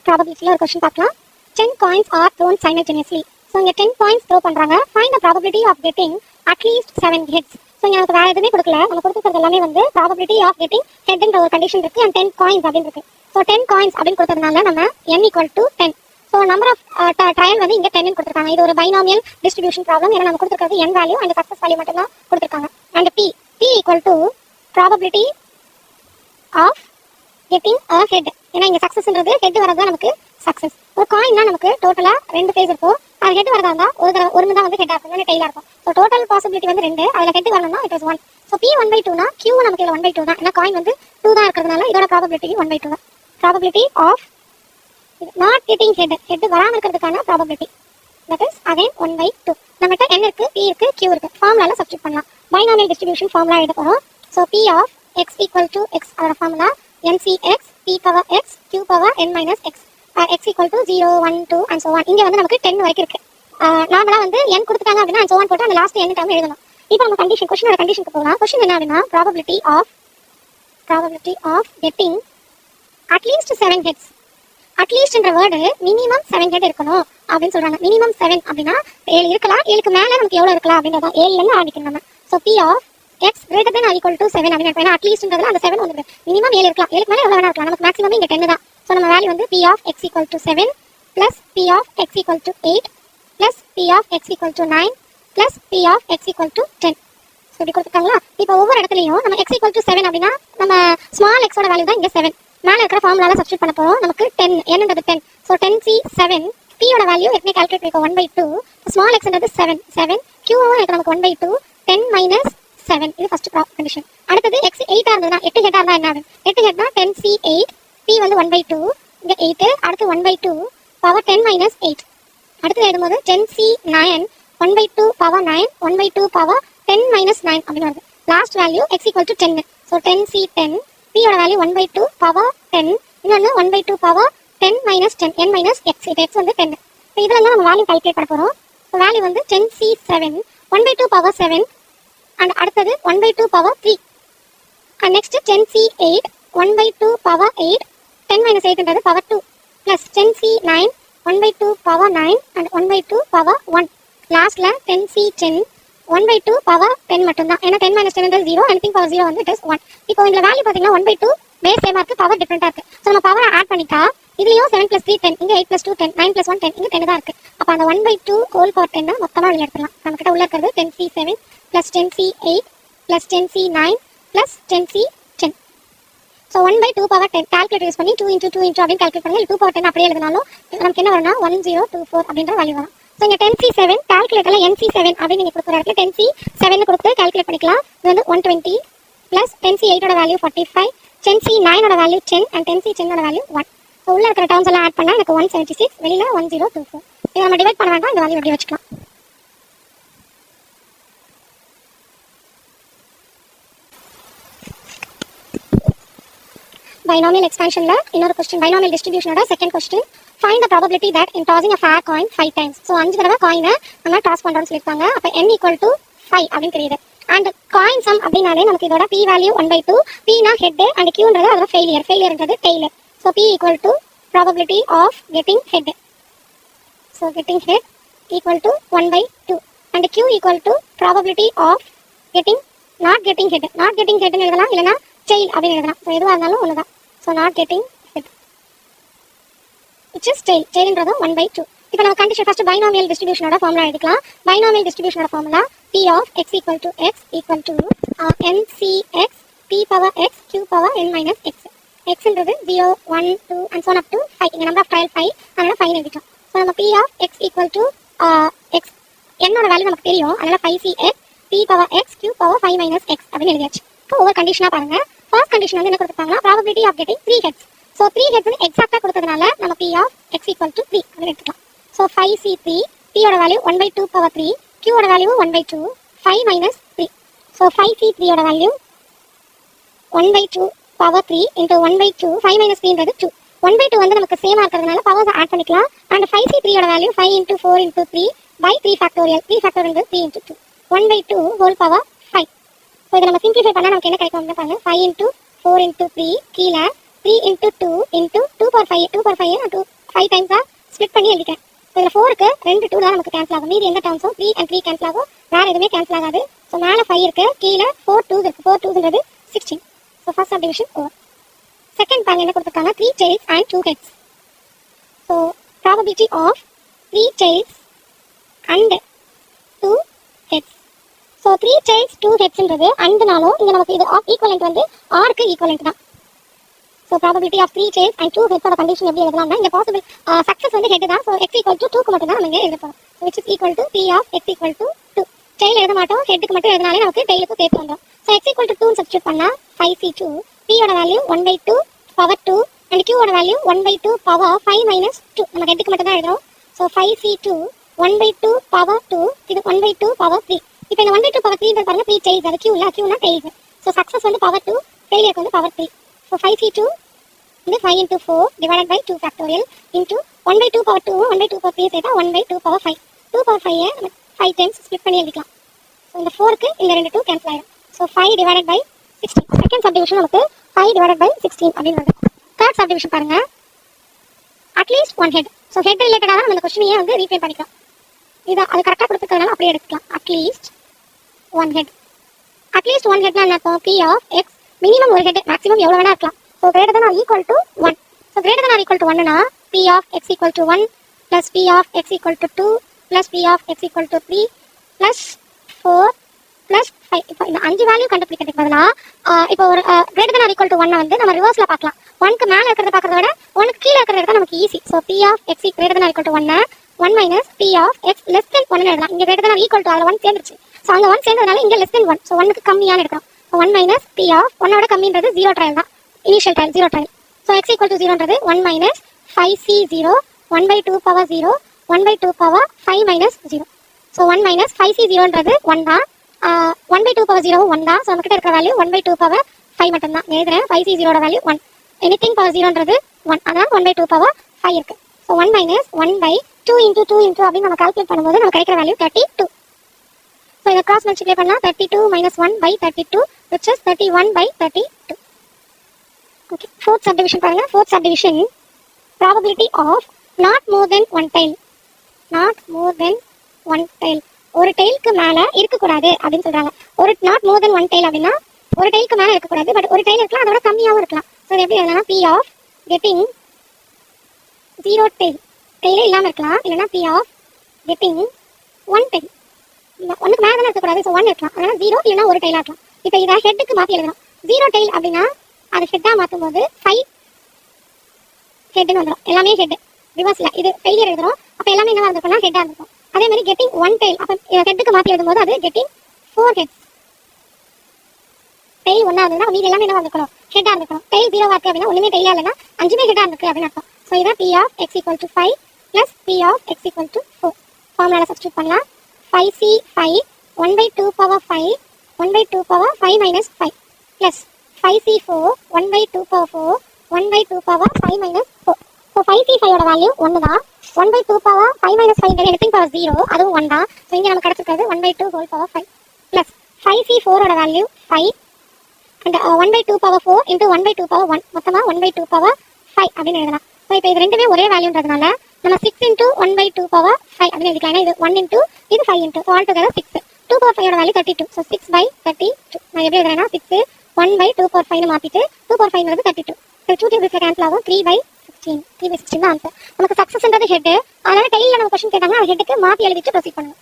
Probability ஒரு क्वेश्चन பார்க்கலாம். 10 coins are thrown simultaneously. So இங்க 10 coins throw பண்றாங்க. Find the probability of getting at least 7 heads. So இங்க நமக்கு வேற எதுவுமே கொடுக்கல. நம்ம கொடுத்துக்கிறது எல்லாமே வந்து probability of getting headன்ற ஒரு கண்டிஷன் இருக்கு and 10 coins அப்படின்னு இருக்கு. So 10 coins அப்படின்னு கொடுத்ததுனால நம்ம n equal to 10. So number of trial வந்து இங்க 10 ன்னு கொடுத்திருக்காங்க. இது ஒரு binomial distribution problem. ஏன்னா நம்ம கொடுத்துக்கிறது n value and success value மட்டும் தான் கொடுத்திருக்காங்க. And p equal to probability of getting a head. ஏன்னா இங்க சக்சஸ்ன்றது ஹெட் வரதா நமக்கு சக்சஸ். ஒரு காயின்னா நமக்கு டோட்டலா 2 ஃபேஸ் இருக்கும். அது ஹெட் வரதா இருந்தா ஒரு தான் வந்து ஹெட் ஆகும், இல்ல டெய்லா இருக்கும். சோ டோட்டல் பாசிபிலிட்டி வந்து 2. அதுல ஹெட் வரணும்னா இட் இஸ் 1. சோ p 1/2 னா q நமக்கு இதுல 1/2 தான். ஏன்னா காயின் வந்து 2 தான் இருக்கிறதுனால இதோட ப்ராபபிலிட்டி 1/2 தான். Probability of not getting head வராம இருக்கிறதுக்கான ப்ராபபிலிட்டி தட் இஸ் அகைன் 1/2. நம்மகிட்ட n இருக்கு, p இருக்கு, q இருக்கு. ஃபார்முலால சப்ஸ்டிட்யூட் பண்ணலாம். பைனாமியல் டிஸ்ட்ரிபியூஷன் ஃபார்முலா எழுத போறோம். So p of x equal to x அதோட formula ncx p power x q power n minus x x equal to 0 1 2 and so on. இங்க வந்து நமக்கு 10 வரைக்கும் இருக்கு. நார்மலா வந்து n கொடுத்துட்டாங்க அப்படினா and so on போட்டு அந்த லாஸ்ட் n டேர்ம் எழுதணும். இப்போ நம்ம क्वेश्चनோட கண்டிஷனுக்கு போலாம். क्वेश्चन என்ன அப்படினா probability of getting at least 7 heads. at least என்ற வேர்ட் மினிமம் 7 ஹெட் இருக்கணும் அப்படின்னு சொல்றாங்க. மினிமம் 7 அப்படின்னா 7 இருக்கலாம், 7க்கு மேல நமக்கு எவ்வளவு இருக்கலாம் அப்படின்றத 7ல இருந்து ஆரம்பிக்கணும் நம்ம. So P of x greater than or equal to 7 அப்படின்னு எடுப்போம். அட்லீஸ்ட்ன்றதுல அந்த 7 வந்துருக்கு. மினிமம் 7 இருக்கலாம், 7க்கு மேல எவ்வளவு வேணா இருக்கலாம். நமக்கு மேக்ஸிமம் இங்க 10 தான். சோ நம்ம வேல்யூ வந்து P of x equal to 7 plus P of x equal to 8 plus P of x equal to 9 plus P of x equal to 10. So இப்படி கொடுத்துட்டாங்களா? இப்போ ஒவ்வொரு இடத்துலயும் நம்ம x equal to 7 அப்படின்னா நம்ம ஸ்மால் x ஓட வேல்யூ தான் இங்க 7. மேல இருக்கிற ஃபார்முலால சப்ஸ்டிட்யூட் பண்ண போறோம். நமக்கு 10 என்னன்றது 10. சோ 10c7 p ஓட வேல்யூ எப்படி கால்குலேட் பண்ணிக்கோ 1/2. ஸ்மால் x ன்றது 7 7 q எனக்கு நமக்கு 1/2 10 minus 7. இது ஃபர்ஸ்ட் கண்டிஷன். அடுத்தது x 8 ஆ இருந்ததுனா 8 ஹெட் இருந்தா என்ன ஆகும்? 8 ஹெட்னா 10c8 p வந்து 1/2 இங்க 8 அடுத்து 1/2 பவர் 10 minus 8. அடுத்து எழுதும்போது 10c9 1/2 பவர் 9 1/2 பவர் 10 minus 9 அப்படி வருது. Last value x equal to 10. So 10c10 p ஓட வேல்யூ 1/2 பவர் 10 இன்னொன்னு 1/2 power 10 minus 10 n minus x. இது x வந்து 10. இப்போ இதுல தான் நம்ம வேல்யூ கால்குலேட் பண்ண போறோம். சோ வேல்யூ வந்து 10c7 1/2 பவர் 7 and அடுத்தது 1/2 power 3 and next 10c8 1/2 power 8 10 minus 8 ன்றது power 2 plus 10c9 1/2 power 9 and 1/2 power 1. லாஸ்ட்ல 10c10 1/2 பவர் 10 மட்டும் தான். ஏன்னா 10 minus 10 ன்றது 0, anything power 0 வந்து it is 1. இப்போ இந்த வேல்யூ பாத்தீங்கன்னா 1/2 பேஸ் சேமா இருக்கு, பவர் டிஃபரெண்டா இருக்கு. சோ நம்ம பவரை ஆட் பண்ணிட்டா இதுலயும் 7 plus 3 10 இங்க 8 plus 2 10 9 plus 1 10 இங்க 10 தான் இருக்கு. அப்ப அந்த 1/2 ஹோல் பவர் 10 மொத்தமா வெளிய எடுத்துறலாம். நம்ம கிட்ட உள்ள இருக்கிறது 10c7 plus 10c8 plus 10c9 plus 10c10. So 1/2 power 10 calculator use பண்ணி 2 into 2 into அப்படினு கால்குலேட் பண்ணுங்க. 2 பவர் 10 அப்படியே எழுதினாலும் நமக்கு என்ன வரும்னா 1024 அப்படிங்கற வேல்யூ வரும். சோ இங்க 10c7 கால்குலேட்டர்ல nc7 அப்படி நீங்க கொடுக்கிற இடத்துல 10c7 னு கொடுத்து கால்குலேட் பண்ணிக்கலாம். இது வந்து 120 plus 10c8 ஓட வேல்யூ 45 10c9 ஓட வேல்யூ 10 and 10c10 ஓட வேல்யூ 1. சோ உள்ள இருக்கிற டர்ம்ஸ் எல்லாம் ஆட் பண்ணா எனக்கு 176 வெளியில 1024. இத நம்ம டிவைட் பண்ண வேண்டாம், இந்த வேல்யூ அப்படியே வச்சுக்கலாம். Binomial expansion la இன்னொரு क्वेश्चन binomial distribution ஓட second question. Find the probability that in tossing a fair coin 5 times. So 5 தடவை காயினை நம்ம டாஸ் பண்றோம்னு சொல்லிருக்காங்க. அப்ப n equal to 5 அப்படினு தெரியுது. And coin sum அப்படினாலே நமக்கு இதோட p value 1/2 p னா head and q ன்றது அதோட ஃபெயிலியர்ன்றது tail. So p equal to probability of getting head. So getting head equal to 1/2 and q equal to probability of getting not getting head. Not getting head னு எழுதலாம், இல்லனா tail அப்படினு எழுதலாம். So எதுவா இருந்தாலும் ஒண்ணுதான். So not getting head which is tail. tail ன்றது 1/2. இப்போ நம்ம கண்டிஷன் ஃபர்ஸ்ட் பைனாமியல் டிஸ்ட்ரிபியூஷனோட ஃபார்முலா எடுக்கலாம். பைனாமியல் டிஸ்ட்ரிபியூஷனோட formula p of x equal to ncx p power x q power n minus x. x ன்றது 0 1 2 and so on up to 5. இங்க number of trial 5, அதனால 5 எழுதிட்டோம். சோ நம்ம p of x equal to x n ஓட value நமக்கு தெரியும், அதனால 5cx p power x q power 5 minus x அப்படி எழுதியாச்சு. இப்போ ஒவ்வொரு கண்டிஷனா பாருங்க. ஃபர்ஸ்ட் கண்டிஷன் வந்து என்ன கொடுத்திருக்காங்க, probability of getting 3 heads. So 3 heads வந்து எக்ஸாக்ட்டா கொடுத்ததனால நம்ம p of x equal to 3 அப்படி எடுத்துக்கலாம். So 5c3 p ஓட வேல்யூ 1/2 power 3 q ஓட வேல்யூ 1/2 5 minus 3. So 5c3 ஓட வேல்யூ 1/2 power 3 into 1/2 5 minus 3 ன்றது 2. 1/2 வந்து நமக்கு சேமா இருக்கிறதுனால பவர்ஸ் ஆட் பண்ணிக்கலாம். and 5c3 ஓட value 5 into 4 into 3 by 3 factorial. 3 factorial ன்றது 3 into 2 1/2 whole power 5. So இத நம்ம சிம்பிளிஃபை பண்ணா நமக்கு என்ன கிடைக்கும்னு பாருங்க. 5 into 4 into 3 கீழ 3 into 2 into 2 power 5 2 power 5 நான் 5 டைம்ஸா ஸ்ப்ளிட் பண்ணி எழுதிட்டேன். இதுல 4க்கு 2 2 தான் நமக்கு கேன்சல் ஆகும். மீதி எந்த டர்ம்ஸும் 3 and 3 கேன்சல் ஆகும், வேற எதுவுமே கேன்சல் ஆகாது. சோ மேல 5 இருக்கு, கீழ 4 2s இருக்கு. 4 2s ன்றது 16. So first subdivision over. Second பாருங்க என்ன கொடுத்திருக்காங்க, 3 tails and 2 heads. So probability of 3 tails and 2 heads. So 3 tails 2 heads ன்றது andனாலும் இங்க நமக்கு இது ஈக்குவலன்ட் வந்து r க்கு ஈக்குவலன்ட் தான். So probability of 3 tails and 2 heads ஓட கண்டிஷன் எப்படி எழுதலாம்னா இந்த பாசிபிள் சக்சஸ் வந்து ஹெட் தான். சோ x equal to 2 க்கு மட்டும் தான் நம்ம இங்க எழுத போறோம். So which is equal to p of x equal to 2. tail எழுத மாட்டோம், ஹெட்க்கு மட்டும் எழுதினாலே நமக்கு tailக்கு சேர்த்து வந்துரும். So x equal to 2 ன்னு சப்ஸ்டிட்யூட் பண்ணா 5c2 p ஓட வேல்யூ 1/2 power 2 and q ஓட வேல்யூ 1/2 power 5 minus 2. நம்ம ஹெட்க்கு மட்டும் தான் எழுதுறோம். So 5c2 1/2 power 2 இது 1/2 power 3. இப்போ இந்த 1/2 power 3 பாருங்க 3 tails, அது q இல்ல, q னா tails. So success வந்து power 2, failure வந்து power 3. So 5c2 இது 5 into 4 divided by 2 factorial into 1/2 power 2 1/2 power 3 சேர்த்தா 1/2 power 5. 2 power 5 நம்ம 5 times ஸ்ப்ளிட் பண்ணி எழுதிக்கலாம். சோ இந்த 4க்கு இந்த ரெண்டு 2 கேன்சல் ஆயிடும். So 5 divided by 16. Second subdivision நமக்கு 5 divided by 16 அப்படி வருது. தேர்ட் சப்டிவிஷன் பாருங்க. At least one head. So head ரிலேட்டடாக நம்ம இந்த கொஸ்டினையே வந்து ரீஃப்ரேம் பண்ணிக்கலாம். இதை அது கரெக்டாக கொடுத்துருக்கறதுனால அப்படியே எடுத்துக்கலாம். At least one head. At least one ஹெட்னா என்ன இருக்கும்? பி ஆஃப் எக்ஸ் மினிமம் ஒரு ஹெட், மேக்ஸிமம் எவ்வளோ வேணா இருக்கலாம். So greater than or equal to 1. So greater than or equal to 1னா p of x equal to 1 plus p of x equal to 2 plus p of x equal to 3 plus 4 plus 5. இப்போ இந்த 5 value கண்டுபிடிக்கிறதுக்கு பதிலாக இப்போ ஒரு greater than or equal to 1 வந்து நம்ம ரிவர்ஸில் பார்க்கலாம். 1க்கு மேலே இருக்கிறத பார்க்கறத விட 1க்கு கீழே இருக்கிறது தான் நமக்கு easy. So P of X greater than or equal to 1 1 minus B of X less than 1 எழுதலாம். இங்கே greater than or equal to அதில் 1 சேர்ந்துருச்சு. ஸோ அங்கே 1 சேர்ந்ததுனால இங்கே லெஸ் தென் 1. ஸோ 1க்கு கம்மியான எடுக்கிறோம். 1 மைனஸ் பி ஆஃப் 1ஓட கம்மின்றது 0 ட்ரையல் தான், initial trial 0 trial. So x equal to 0ன்றது 1 minus 5c0 1/2 power 0 1/2 power 5 minus 0. So 1 minus 5c0ன்றது 1 தான், 1/2 பவர் 0 1 தான். ஸோ நம்மகிட்ட இருக்கிற வேல்யூ 1/2 பவர் 5 மட்டும் தான். எழுதுறேன் 5c0ஓட வேல்யூ 1. எனிதிங் பவர் 0ன்றது 1, அதான் 1/2 பவர் 5 இருக்கு. ஸோ 1 மைனஸ் 1/2 இன்டூ 2 இன்டூ அப்படின்னு நம்ம கால்குலேட் பண்ணும்போது நமக்கு கிடைக்கிற வேல்யூ 32. ஸோ இதை கிராஸ் மல்டிப்ளை பண்ணால் 32 minus 1/32 which is 31/32. Okay, fourth subdivision பாருங்க. Fourth subdivision probability of not more than one tail. Not more than one tail, ஒரு டெய்லுக்கு மேலே இருக்கக்கூடாது அப்படின்னு சொல்றாங்க. ஒரு not more than one tail அப்படின்னா ஒரு டெய்லுக்கு மேலே இருக்கக்கூடாது, பட் ஒரு டெய்ல் இருக்கலாம், அதோட கம்மியாகவும் இருக்கலாம். ஸோ இது எப்படி எழுதலாம்? பி ஆஃப் கெட்டிங் 0 டெய்ல், டெய்லே இல்லாமல் இருக்கலாம். இல்லைன்னா பி ஆஃப் கெட்டிங் 1 டெய்ல், ஒன்றுக்கு மேலே தானே இருக்கக்கூடாது. ஸோ 1 இருக்கலாம், அதனால் 0 இல்லைன்னா ஒரு டெய்லாக இருக்கலாம். இப்போ இதை ஹெட்டுக்கு மாற்றி எழுதணும். 0 டெய்ல் அப்படின்னா அது ஹெட்டாக மாற்றும் போது 5 ஹெட்னு வந்துடும். எல்லாமே ஹெட் ரிவர்ஸில் இது ஃபெயிலியர் எழுதுறோம். அப்போ எல்லாமே என்ன இருந்திருக்கும்னா ஹெட்டாக இருந்திருக்கும். அதே மாதிரி கெட்டிங் 1 டெய்ல், அப்போ ஹெட்டுக்கு மாற்றி எழுதும் போது அது கெட்டிங் 4 ஹெட்ஸ். டெய்ல் 1 இருந்தா மீதி எல்லாமே என்ன வந்துக்கணும்? ஹெட்டாக இருந்திருக்கணும். டெய்ல் 0 இருக்கு அப்படின்னா ஒன்றுமே டெய்லாக இல்லைன்னா 5மே ஹெட்டாக இருக்கு அப்படின்னு அர்த்தம். ஸோ இதான் p of x equal to 5 plus p of x equal to 4. ஃபார்முலாவில் சப்ஸ்டியூட் பண்ணலாம். 5c5 1/2 power 5 1/2 power 5 minus 5 plus 5c4 1/2 power 4 1/2 power 5 minus 4. So 5c5ஓட வேல்யூ 1 தான். 1/2 பவர் 5 மைனஸ் 5 எனிதிங் பவர் 0, அதுவும் 1 தான். ஸோ இங்கே நமக்கு கிடச்சிருக்கிறது 1/2 ஹோல் பவர் 5 ப்ளஸ் 5c4ஓட value 5 and 1/2 power 4 into 1/2 power 1, மொத்தமாக 1/2 பவர் 5 அப்படின்னு எழுதலாம். ஸோ இப்போ இது ரெண்டுமே ஒரே வேல்யூன்றதுனால நம்ம 6 இன்ட்டு 1/2 பவர் 5 அப்படின்னு எழுதிக்கலாம். இது 1 இன்ட்டு இது 5 இன்ட்டு ஆல் டுகெதர் 6. 2 பவர் 5ஓட வேல்யூ 32. ஸோ 6/32. நான் எப்படி எழுதுறேன்னா 6 1/2 பவர் 5 மாற்றிட்டு 2 பவர் 5 32. ஸோ 2 டேபிள்ஸில் கேன்சல் ஆகும். 3/16 3/16 தான் ஆன்சர். நமக்கு சக்ஸஸ்ன்றது ஹெட்டு, அதனால டெய்லியில் நம்ம கொஸ்டின் கேட்டாங்கன்னா அது ஹெட்டுக்கு மாற்றி எழுதிட்டு ப்ரொசீட் பண்ணுவோம்.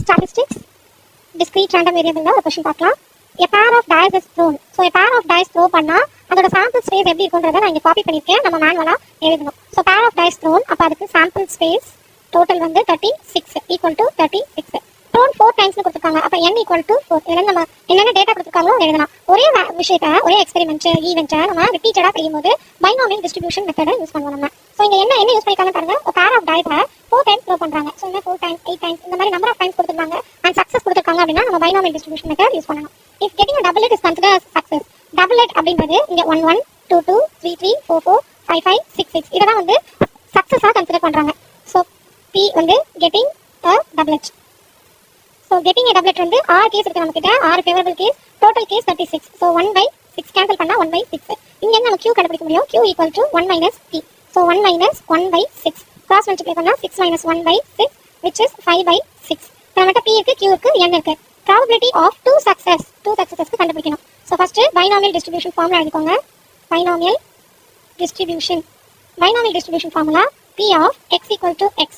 ஸ்டாட்டிஸ்டிக்ஸ் discrete random variable ஒரு क्वेश्चन பார்க்கலாம். a pair of dice is thrown. so a pair of dice throw பண்ணா அதோட sample space எப்படி இருக்கும்ன்றதை நான் இங்க காப்பி பண்ணிருக்கேன். நம்ம மேனுவலா எழுதணும். so pair of dice thrown, அப்ப அதுக்கு sample space total வந்து 36 equal to 36. thrown 4 times னு கொடுத்திருக்காங்க. அப்ப n equal to 4. இதெல்லாம் நம்ம என்னென்ன டேட்டா கொடுத்திருக்காங்களோ எழுதலாம். ஒரே விஷயத்தை ஒரே எக்ஸ்பெரிமெண்ட் ஈவென்ட்டை நம்ம ரிப்பீட்டடா செய்யும்போது பைனாமியல் டிஸ்ட்ரிபியூஷன் மெத்தடை யூஸ் பண்ணுவோம் நம்ம. ஸோ இங்க என்ன யூஸ் பண்ணிருக்காங்க பாருங்க. ஒரு பேர் ஆஃப் டைஸை 4 டைம்ஸ் த்ரோ பண்றாங்க. ஸோ இந்த 4 டைம்ஸ் 8 டைம்ஸ் இந்த மாதிரி நம்பர் ஆஃப் டைம்ஸ் கொடுத்துருக்காங்க அண்ட் சக்ஸஸ் கொடுத்துருக்காங்க அப்படின்னா நம்ம பைனாமியல் டிஸ்ட்ரிபியூஷன் மெத்தட் யூஸ் பண்ணணும். If getting double is consider as success. Double அப்படின்றது இங்க 1 1 2 2 3 3 4 4 5 5 6 6 இதெல்லாம் வந்து சக்ஸஸா கன்சிடர் பண்றாங்க. ஸோ பி வந்து getting a doublet. So getting a doublet வந்து 6 கேஸ் இருக்கு நம்ம கிட்ட, 6 favourable case, total case 36. So 1/6 cancel பண்ணா 1/6. இங்க நம்ம q கண்டுபிடிக்க முடியும். q equal to 1 minus p. So 1 minus 1/6. Cross multiply பண்ணா 6 minus 1/6 which is 5/6. நம்மட்ட p இருக்கு, q இருக்கு, n இருக்கு. Probability of 2 successes கண்டுபிடிக்கணும். So first binomial distribution formula எழுதிக்கோங்க. binomial distribution formula p of x equal to x.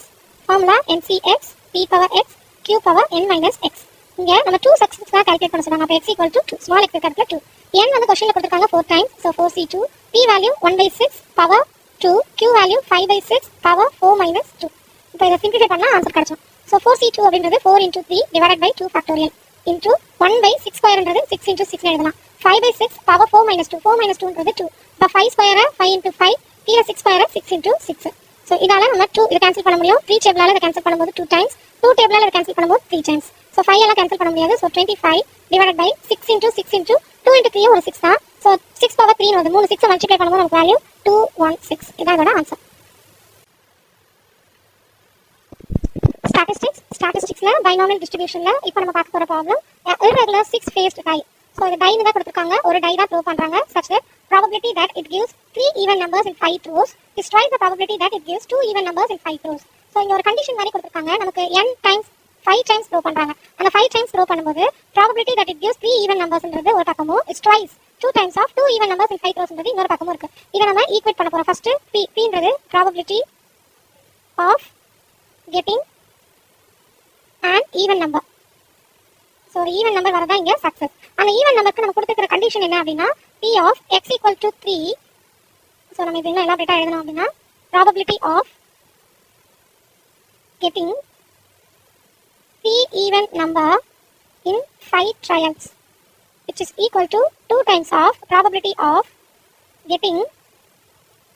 Formula NCX p power x q power n minus x. இங்க நம்ம 2 successes calculate பண்ண சொன்னாங்க. அப்ப x equal to 2, small x இருக்கிறதுல 2. n வந்து क्वेश्चनல கொடுத்திருக்காங்க 4 times. So 4c2, p value 1/6 power 2, q value 5/6 power 4 minus 2. இப்போ இத சிம்பிளிஃபை பண்ணா ஆன்சர் கிடைக்கும். So 4c2 அப்படின்றது 4 into 3 divided by 2 factorial into 1/6 ஸ்கொயர்ன்றது 6 into 6 னு எழுதலாம். 5/6 power 4 minus 2. 4 minus 2ன்றது 2. அப்ப 5 ஸ்கொயர் 5 into 5, கீழ 6 ஸ்கொயர் 6 into 6. So இதால நம்ம 2 இத கேன்சல் பண்ண முடியும். 3 டேபிளால இத கேன்சல் பண்ணும்போது 2 times, 2 டேபிளால இத கேன்சல் பண்ணும்போது 3 times. So 5 எல்லாம் கேன்சல் பண்ண முடியாது. So 25 divided by 6 into 6 into 2 into 3 ஒரு 6 தான். So 6 power 3 னு வருது. 3 6 மல்டிப்ளை பண்ணும்போது நமக்கு வேல்யூ 216. இதான் இதோட ஆன்சர். ஸ்டாட்டிஸ்டிக்ஸ்ல பைனாமியல் டிஸ்ட்ரிபியூஷன்ல இப்போ நம்ம பார்க்க போற problem irregular 6 phased die. So இது டைன்னு தான் கொடுத்துருக்காங்க, ஒரு டை தான் த்ரோ பண்ணுறாங்க. such that probability that it gives 3 even numbers in 5 throws is twice the probability that it gives 2 even numbers in 5 throws. So இங்கே ஒரு கண்டிஷன் மாதிரி கொடுத்துருக்காங்க, நமக்கு n times 5 times த்ரோ பண்ணுறாங்க. அந்த 5 times த்ரோ பண்ணும்போது probability that it gives 3 even numbersன்றது ஒரு பக்கமும் is twice 2 times of 2 even numbers in 5 throwsன்றது இன்னொரு பக்கமும் இருக்குது. இதை நம்ம ஈக்குவேட் பண்ண போகிறோம். ஃபர்ஸ்ட் Pன்றது probability of getting an even number. So ஒரு ஈவன் நம்பர் வரதா இங்கே சக்ஸஸ். அந்த ஈவன் நம்பருக்கு நம்ம கொடுத்துருக்கிற கண்டிஷன் என்ன அப்படின்னா P of x equal to 3. So நம்ம இது என்ன எலாபரேட்டாக எழுதணும் அப்படின்னா probability of getting 3 even number in 5 trials which is equal to 2 times of probability of getting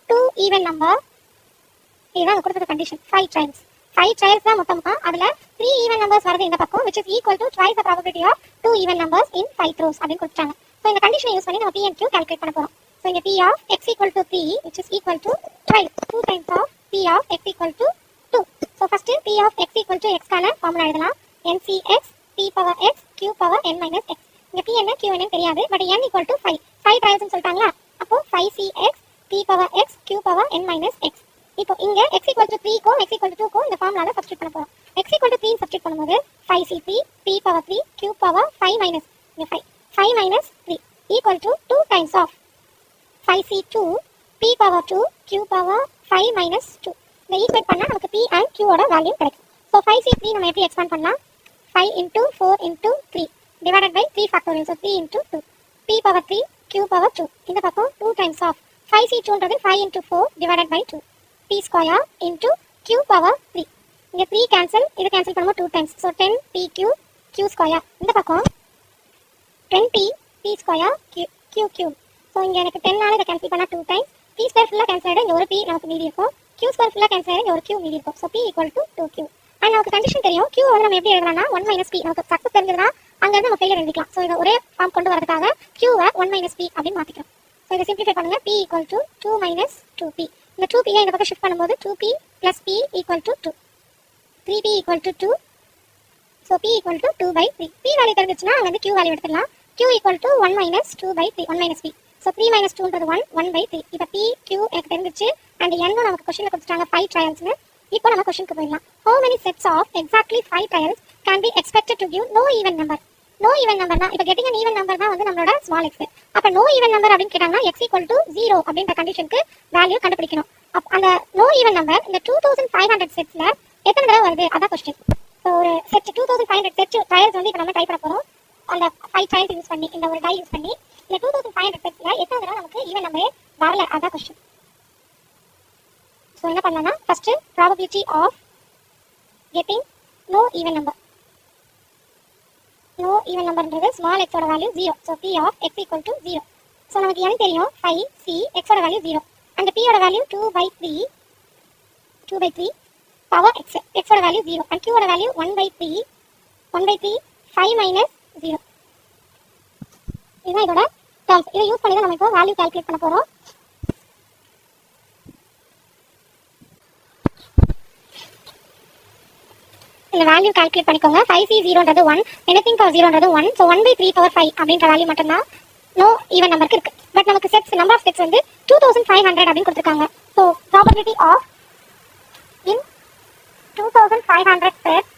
2 even number. இதுதான் கொடுத்துருக்க கண்டிஷன் 5 trials. 5 trials தான் மொத்தமா, அதில் 3 even numbers வருது இந்த பக்கம் which is equal to twice the probability of 2 even numbers in 5 throws அப்படின்னு கொடுத்துட்டாங்க. ஸோ இந்த கண்டிஷனை யூஸ் பண்ணி நம்ம P and Q கால்குலேட் பண்ண போகிறோம். ஸோ இங்கே P of x equal to 3 which is equal to twice 2 times of P of x equal to 2. So first P of x equal to x கான formula எழுதலாம். NCx P power x Q power n minus x. இங்கே P என்ன Q என்ன தெரியாது, but n equal to 5 trials சொல்லிட்டாங்களா, அப்போ 5Cx P power x Q power n minus x. இப்போ இங்க x equal to 3 க்கும் x equal to 2 க்கும் இந்த ஃபார்முலால சப்ஸ்டிட்யூட் பண்ண போறோம். x equal to 3 சப்ஸ்டிட்யூட் பண்ணும்போது 5c3 p power 3 q power 5 minus இங்க 5 minus 3 equal to 2 times of 5c2 p power 2 q power 5 minus 2. இந்த ஈக்குவேட் பண்ணா நமக்கு p and q ஓட வேல்யூ கிடைக்கும். சோ 5c3 நம்ம எப்படி எக்ஸ்பாண்ட் பண்ணலாம், 5 into 4 into 3 divided by 3 factorial. So 3 into 2 p power 3 q power 2. இந்த பக்கம் 2 times of 5c2ன்றது 5 into 4 divided by 2 p square into q power 3. இங்க 3 cancel, இது cancel பண்ணும்போது 2 times. So 10 pq q square. இந்த பக்கம் 20 p square q cube. So இங்க எனக்கு 10 நால இத cancel பண்ணா 2 times. p square ஃபுல்லா cancel ஆயிடும், இங்க ஒரு p நமக்கு மீதி இருக்கும். q square ஃபுல்லா cancel ஆயிடும், இங்க ஒரு q மீதி இருக்கும். So p equal to 2q. and நமக்கு கண்டிஷன் தெரியும், q வந்து நம்ம எப்படி எழுதலாம்னா 1 minus p. நமக்கு சக்சஸ் தெரிஞ்சதுனா அங்க இருந்து நம்ம ஃபெயிலியர் எழுதிக்கலாம். So இத ஒரே ஃபார்ம் கொண்டு வரதுக்காக q வை 1 minus p அப்படி மாத்திக்கிறோம். So இத சிம்பிளிஃபை பண்ணுங்க, p equal to 2 minus 2p. இந்த 2p இந்த பக்கம் ஷிஃப்ட் பண்ணும்போது 2p plus p equal to 2. 3p equal to 2. So p equal to 2 by 3. p value தெரிஞ்சிச்சுனா அங்க வந்து q வேல்யூ எடுத்துடலாம். q equal to 1 minus 2 by 3. 1 minus p. So 3 minus 2ன்றது 1 by 3. இப்போ p q எனக்கு தெரிஞ்சிச்சு and n நமக்கு क्वेश्चनல கொடுத்துட்டாங்க 5 trialsனு. இப்போ நம்ம क्वेश्चनக்கு போயிடலாம். How many sets of exactly 5 trials can be expected to give no even number? No even number னா இப்போ getting an even number தான் வந்து நம்மளோட small x. அப்ப no even number அப்படினு கேட்டாங்கன்னா x equal to 0 அப்படிங்கற கண்டிஷனுக்கு வேல்யூ கண்டுபிடிக்கணும். அந்த no even number இந்த 2500 செட்ஸ்ல எத்தனை தடவை வருது அதான் क्वेश्चन. சோ ஒரு செட் 2500 செட் ட்ரையல்ஸ் வந்து இப்போ நம்ம டைப் பண்ண போறோம். அந்த 5 ட்ரையல்ஸ் யூஸ் பண்ணி இந்த ஒரு டை யூஸ் பண்ணி இந்த 2500 செட்ஸ்ல எத்தனை தடவை நமக்கு ஈவன் நம்பரே வரல அதான் क्वेश्चन. சோ என்ன பண்ணலாம்னா first probability of getting no even number. No even number ன்றது small x ஓட value 0. So p of x equal to 0. So நமக்கு n தெரியும் 5c x ஓட வேல்யூ 0 and p ஓட value 2 by 3 power x. x ஓட value 0 and q ஓட value 1 by 3 5 minus 0. இதுதான் இதோட டர்ம்ஸ். இதை யூஸ் பண்ணி தான் நம்ம இப்போ வேல்யூ கால்குலேட் பண்ண போறோம். இந்த வேல்யூ கால்குலேட் பண்ணிக்கோங்க. 5c0ன்றது 1, anything for 0ன்றது 1. so 1 by 3 power 5 அப்படிங்கற வேல்யூ மட்டும் தான் நோ ஈவன் நம்பருக்கு இருக்கு. பட் நமக்கு செட்ஸ் நம்பர் ஆஃப் செட்ஸ் வந்து 2500 அப்படி கொடுத்திருக்காங்க. so probability of in 2500 sets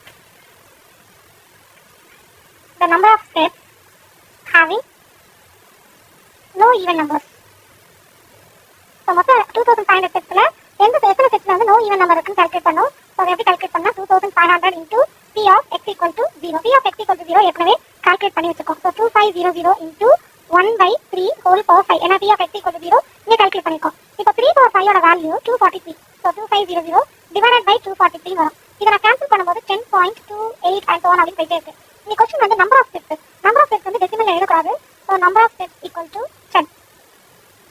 the number of sets having no even numbers. so மொத்த 2500 செட்ஸ்ல எத்தனை செட்ஸ்ல வந்து no even number இருக்குன்னு கால்குலேட் பண்ணோம். so அதை எப்படி கால்குலேட் பண்ணா 2500 into p of x equal to 0. p of x equal to 0 ஏற்கனவே calculate பண்ணி வச்சிருக்கோம். so 2500 into 1 by 3 whole power 5. ஏன்னா p of x equal to 0 இங்க கால்குலேட் பண்ணிருக்கோம். இப்போ 3 power 5 ஓட வேல்யூ 243. so 2500 divided by 243 வரும். இத நான் கேன்சல் பண்ணும்போது 10.28 and so on அப்படி போயிட்டே இருக்கு. இந்த क्वेश्चन வந்து number of sets. Number of sets வந்து டெசிமல்ல எழுத கூடாது. so number of sets equal to 10.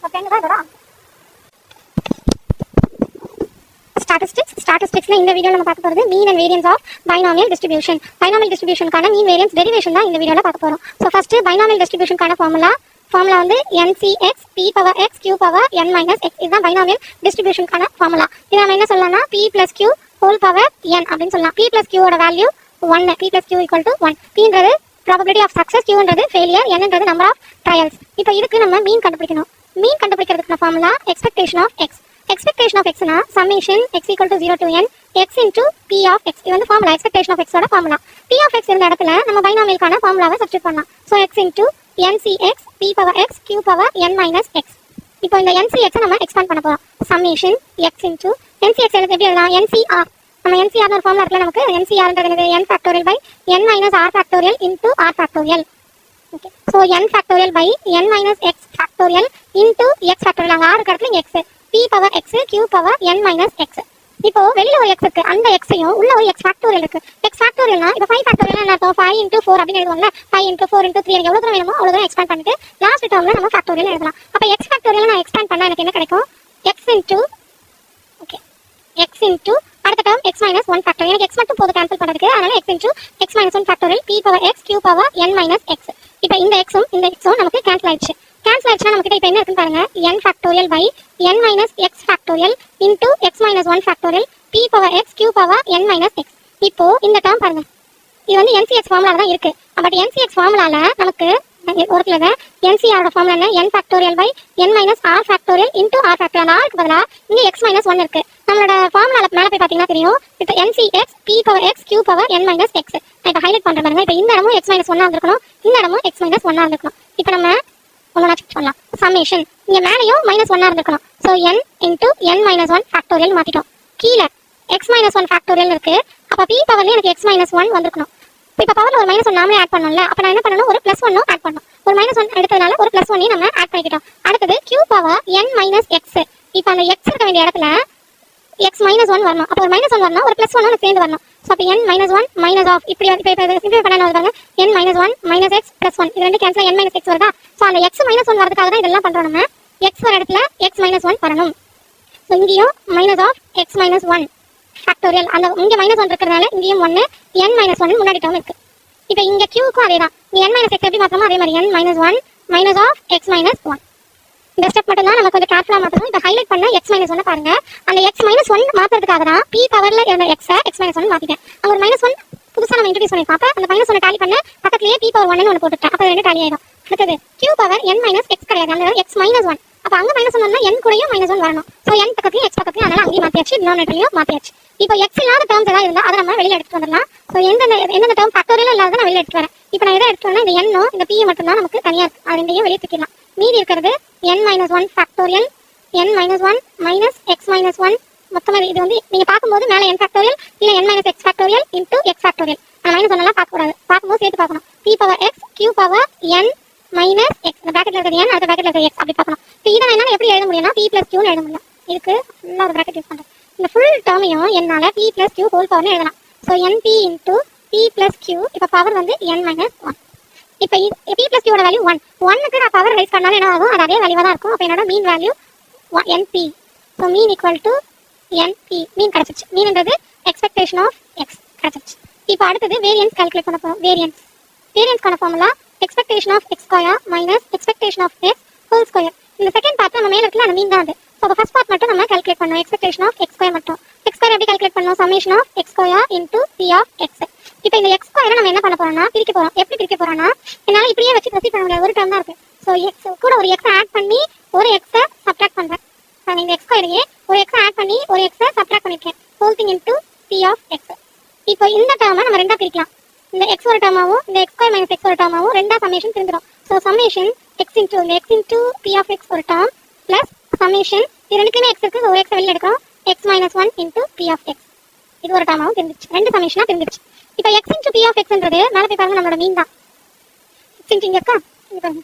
so 10 தான் இதோட ஆன்சர். ஸ்டாட்டிஸ்டிக்ஸ்ல இந்த வீடியோல நம்ம பார்க்க போறது mean and variance of binomial distribution. Binomial டிஸ்ட்ரிபியூஷனுக்கான மீன் வேரியன்ஸ் டெரிவேஷன் தான் இந்த வீடியோல பார்க்க போறோம். சோ ஃபர்ஸ்ட் பைனாமியல் டிஸ்ட்ரிபியூஷனுக்கான ஃபார்முலா வந்து NCx p power x q power n minus x. இதுதான் பைனாமியல் டிஸ்ட்ரிபியூஷனுக்கான ஃபார்முலா. இத நம்ம என்ன சொல்லலாம்னா p plus q whole power n அப்படினு சொல்லலாம். p plus q ஓட value 1. p plus q equal to 1. p ன்றது ப்ராபபிலிட்டி ஆஃப் சக்ஸஸ், Qன்றது ஃபெயிலியர், Nன்றது நம்பர் ஆஃப் ட்ரையல்ஸ். இப்போ இதுக்கு நம்ம மீன் கண்டுபிடிக்கணும். மீன் கண்டுபிடிக்கிறதுக்கு formula expectation of x. Expectation of எக்ஸ்னா summation x = 0 to n x into p of x. இது வந்து ஃபார்முலா எக்ஸ்பெக்டேஷன் ஆஃப் எக்ஸோட ஃபார்முலா. p of x இருந்த இடத்துல நம்ம பைனாமியலுக்கான ஃபார்முலாவை சப்ஸ்டிட்யூட் பண்ணலாம். So x into ncx p power x q power n minus x. இப்போ இந்த ncx நம்ம எக்ஸ்பாண்ட் பண்ண போறோம். சம்மேஷன் x into ncx எழுதி எப்படி எழுதலாம்? ncr. நம்ம ncr னு ஒரு ஃபார்முலா இருக்குல நமக்கு. ncrன்றது என்னது? n factorial by n minus r factorial into r factorial. Okay. So n factorial by n minus x factorial into x factorial. அங்க r இருக்கிறதுல இங்க x. p power x q power n minus x. இப்போ வெளியில ஒரு x இருக்கு, அந்த xையும் உள்ள ஒரு x factorial இருக்கு. x factorialனா இப்போ 5 factorial என்ன அர்த்தம்? 5 into 4 அப்படி எழுதுவாங்கல. 5 into 4 into 3 எனக்கு எவ்வளவு தூரம் வேணுமோ அவ்வளவு தூரம் எக்ஸ்பாண்ட் பண்ணிட்டு லாஸ்ட் டேர்ம்ல நம்ம factorial எழுதலாம். அப்ப x factorial நான் எக்ஸ்பாண்ட் பண்ணா எனக்கு என்ன கிடைக்கும்? x into okay x into அடுத்த டேர்ம் x minus 1 factorial. எனக்கு x மட்டும் போது கேன்சல் பண்றதுக்கு. அதனால x into x minus 1 factorial p power x q power n minus x. இப்போ இந்த xம் இந்த xம் நமக்கு கேன்சல் ஆயிடுச்சு. கேன்சல் ஆயிடுச்சுனா நமக்கு இப்போ என்ன இருக்குன்னு பாருங்க. n factorial by n minus x factorial into x minus 1 factorial p power x q power n minus x. இப்போ இந்த டேர்ம் பாருங்க, இது வந்து ncx ஃபார்முலால தான் இருக்கு. பட் ncx ஃபார்முலால நமக்கு ஒரு கிலோ ncr ஓட ஃபார்முலா என்ன? n factorial by n minus r factorial into r factorial. அந்த r க்கு பதிலா இங்க x minus 1 இருக்கு. நம்மளோட ஃபார்முலால மேல போய் பாத்தீங்கன்னா தெரியும். இப்போ ncx p power x q power n minus x. நான் இப்போ ஹைலைட் பண்றேன் பாருங்க. இப்போ இந்த இடமும் x minus 1 ஆ இருக்கணும், இந்த இடமும் x minus 1 ஆ இருக்கணும். இப்போ நம்ம ஒண்ணா செக் பண்ணலாம். சம்மேஷன் இங்க மேலயும் -1 ஆ இருக்கணும். So n into n minus 1 factorial மாத்திட்டோம். கீழ x minus 1 factorial இருக்கு. அப்ப p பவர்ல எனக்கு x minus 1 வந்திருக்கணும். இப்போ பவர்ல ஒரு -1 நாமளே ஆட் பண்ணனும்ல. அப்ப நான் என்ன பண்ணனும்? ஒரு +1 ஆட் பண்ணனும். ஒரு -1 எடுத்ததனால ஒரு +1 நம்ம ஆட் பண்ணிட்டோம். அடுத்து q power n minus x. இப்போ அந்த x இருக்க வேண்டிய இடத்துல x minus 1 வரணும். அப்ப ஒரு -1 வரணும், ஒரு +1 ஒன்னு சேர்ந்து வரணும். சோ அப்ப n minus 1 minus of இப்படி சிம்பிளை பண்ணனும் பாருங்க. n minus 1 minus x plus 1 இது ரெண்டு கேன்சல் n minus x வருதா? சோ அந்த x minus 1 வரதுக்காக தான் இதெல்லாம் பண்றோம் நம்ம. x வர இடத்துல x minus 1 வரணும். சோ இங்கேயும் minus of x minus 1 factorial. அந்த இங்க -1 இருக்கிறதுனால இங்கேயும் 1 n minus 1 முன்னாடி டேர்ம் இருக்கு. இப்போ இங்க q க்கும் அதேதான். நீ n minus x எப்படி மாத்தணுமோ அதே மாதிரி n minus 1 minus of x minus 1. இந்த ஸ்டெப் மட்டும் தான் நம்ம கொஞ்சம் கேர்ஃபுல்லா மாத்தணும். இப்போ ஹைலைட் பண்ண x minus 1 பாருங்க. அந்த x minus 1 மாத்துறதுக்காக தான் p பவர்ல இருந்த x x minus 1 மாத்திட்டேன். அங்க ஒரு -1 புதுசா நம்ம இன்ட்ரோ듀ஸ் பண்ணி பாப்ப அந்த -1 டாலி பண்ண பக்கத்துலயே p power 1 ன்னு ஒன்னு போட்டுட்டேன். அப்ப ரெண்டு டாலி ஆயிடும். அடுத்து q power n minus x கிடையாது, அந்த x minus 1. அப்ப அங்க -1 வந்தா n கூடயும் -1 வரணும். சோ n பக்கத்துலயும் x பக்கத்துலயும் அதனால அங்கேயும் மாத்தியாச்சு, டினாமினேட்டர்லயும் மாத்தியாச்சு. இப்போ x இல்லாத டேர்ம்ஸ் ஏதாவது இருந்தா அதை நம்ம வெளியில எடுத்துட்டு வந்துடலாம். சோ எந்த டேர்ம் ஃபேக்டோரியல் இல்லாத நான் வெளியில எடுத்துட்டு வரேன். இப்போ நான் எதை எடுத்துட்டு வரேன்னா இந்த n ம் இந்த p மட்டும் தான் நமக்கு தனியா இருக்கு. அது ரெண்டையும் வெளியே தூக்கிடலாம். மீதி இருக்கிறது n minus 1 factorial n minus 1 minus x minus 1. மொத்தமா இது வந்து நீங்க பாக்கும்போது மேல n factorial இல்ல n minus x factorial into x factorial. நான் மைனஸ் ஒன்னெல்லாம் பார்க்க கூடாது, பார்க்கும்போது சேர்த்து பார்க்கணும். p power x q power n minus x. இந்த பிராக்கெட்ல இருக்கிறது n, அடுத்த பிராக்கெட்ல இருக்கிறது x அப்படி பார்க்கணும். இப்போ இதை என்னால எப்படி எழுத முடியும்னா p plus q ன்னு எழுத முடியும். இதுக்கு ஃபுல்லா ஒரு பிராக்கெட் யூஸ் பண்றேன். இந்த ஃபுல் டேர்மையும் என்னால p plus q ஹோல் பவர்னு எழுதலாம். So np into p plus q. இப்போ பவர் வந்து n minus 1. இப்போ p plus q ஓட வேல்யூ 1. 1க்கு நான் பவர் ரைஸ் பண்ணாலும் என்ன ஆகும்? அது அதே வேல்யூவா தான் இருக்கும். அப்போ என்னோட mean value np. So mean equal to np. மீன் கிடைச்சிச்சு. மீன்ன்றது எக்ஸ்பெக்டேஷன் ஆஃப் x கிடைச்சிச்சு. இப்போ அடுத்தது வேரியன்ஸ் கால்குலேட் பண்ண போறோம். வேரியன்ஸ்க்கான formula expectation of x square minus expectation of x whole square. இந்த செகண்ட் பார்ட் நம்ம மேல இருக்கல அந்த மீன் தான் அது. ஸோ ஃபர்ஸ்ட் பார்ட் மட்டும் நம்ம கால்குலேட் பண்ணோம். எக்ஸ்பெக்டேஷன் ஆஃப் x ஸ்கொயர் மட்டும். x ஸ்கொயர் எப்படி கால்குலேட் பண்ணோம்? Summation of x square into p of x. இப்போ இந்த x ஸ்கொயரை நம்ம என்ன பண்ண போறோம்னா பிரிக்க போறோம். எப்படி பிரிக்க போறோம்னா என்னால இப்படியே வச்சு ப்ரொசீட் பண்ண முடியாது, ஒரு டேர்ம் தான் இருக்கு. ஸோ x கூட ஒரு x ஆட் பண்ணி ஒரு x சப்ட்ராக்ட் பண்றேன். நான் இந்த x ஸ்கொயரையே ஒரு x ஆட் பண்ணி ஒரு x சப்ட்ராக்ட் பண்ணிருக்கேன். Whole thing into p of x. இப்போ இந்த டேர்மை நம்ம ரெண்டா பிரிக்கலாம். இந்த x ஒரு டேர்மாவும் இந்த x ஸ்கொயர் மைனஸ் x ஒரு டேர்மாவும் ரெண்டா சம்மேஷன் பிரிந்துரும். ஸோ சம்மேஷன் x இன்டு இந்த x into p of x ஒரு டேர்ம் பிளஸ் சம்மேஷன் இது ரெண்டுக்குமே x இருக்கு. ஒரு x வெளியில எடுக்கிறோம். x minus 1 into p of x. இது ஒரு டேர்மாவும் பிரிந்துச்சு, ரெண்டு சம்மேஷனா பிரிந்துச்சு. இப்போ x into p of xன்றது மேல போய் பாருங்க நம்மளோட மீன் தான். x into இங்க இருக்கா, இங்க பாருங்க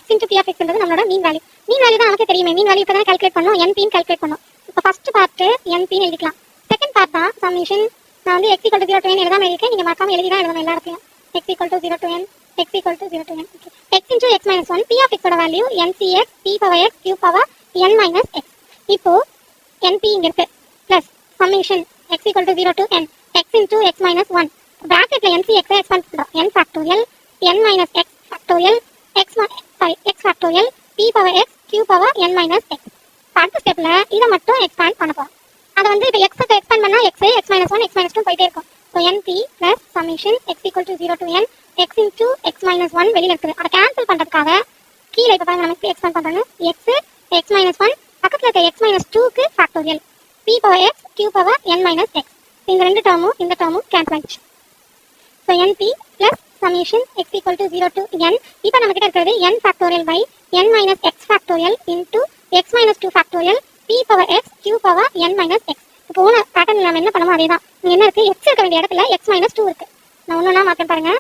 x into p of xன்றது நம்மளோட மீன் வேல்யூ. மீன் வேல்யூ தான் நமக்கு தெரியுமே. மீன் வேல்யூ இப்போ தான் கால்குலேட் பண்ணோம், np ன்னு கால்குலேட் பண்ணோம். இப்போ ஃபர்ஸ்ட் பார்ட் np ன்னு எழுதிக்கலாம். செகண்ட் பார்ட் தான் சம்மேஷன். நான் வந்து x equal to 0 to n எழுதாம எழுதிருக்கேன். நீங்க மறக்காம எழுதி தான் எழுதணும் எல்லா இடத்துலயும். x equal to 0 to n x equal to 0 to n. Okay. x into x minus 1 p of x ஓட value ncx p power x q power n minus x. இப்போ np இங்க இருக்கு plus summation x equal to 0 to n x into x minus 1. பிராக்கெட்ல ncx expand பண்றோம். n factorial n minus x factorial x factorial p power x q power n minus x. அடுத்த ஸ்டெப்ல இத மட்டும் expand பண்ண போறோம். அத வந்து இப்ப x க்கு எக்ஸ்பாண்ட் பண்ணா x minus 1 x minus 2 போயிட்டே இருக்கும். So np plus summation x equal to 0 to n X into x minus one வெளியில் இருக்குது. அதை கேன்சல் பண்ணுறதுக்காக கீழே இப்போ பாருங்க நம்ம எக்ஸ்பேண்ட் பண்ணுறோன்னு எக்ஸ் எக்ஸ் மைனஸ் ஒன் பக்கத்தில் இருக்க எக்ஸ் மைனஸ் டூக்கு factorial B power x q power n minus x. இந்த ரெண்டு டேர்மும் இந்த டேர்மும் கேன்சல் ஆகிடுச்சு. So np plus summation x equal to 0 to n. இப்போ நம்ம கிட்ட இருக்கிறது n factorial by n minus x factorial into x minus two factorial B power x q power n minus x. இப்போ போன பேட்டர்ன் நம்ம என்ன பண்ணுமோ அதே தான். இங்கே என்ன இருக்குது, எக்ஸ் இருக்க வேண்டிய இடத்துல எக்ஸ் மைனஸ் டூ இருக்குது. நான் ஒன்றுனா மாற்றேன் பாருங்க.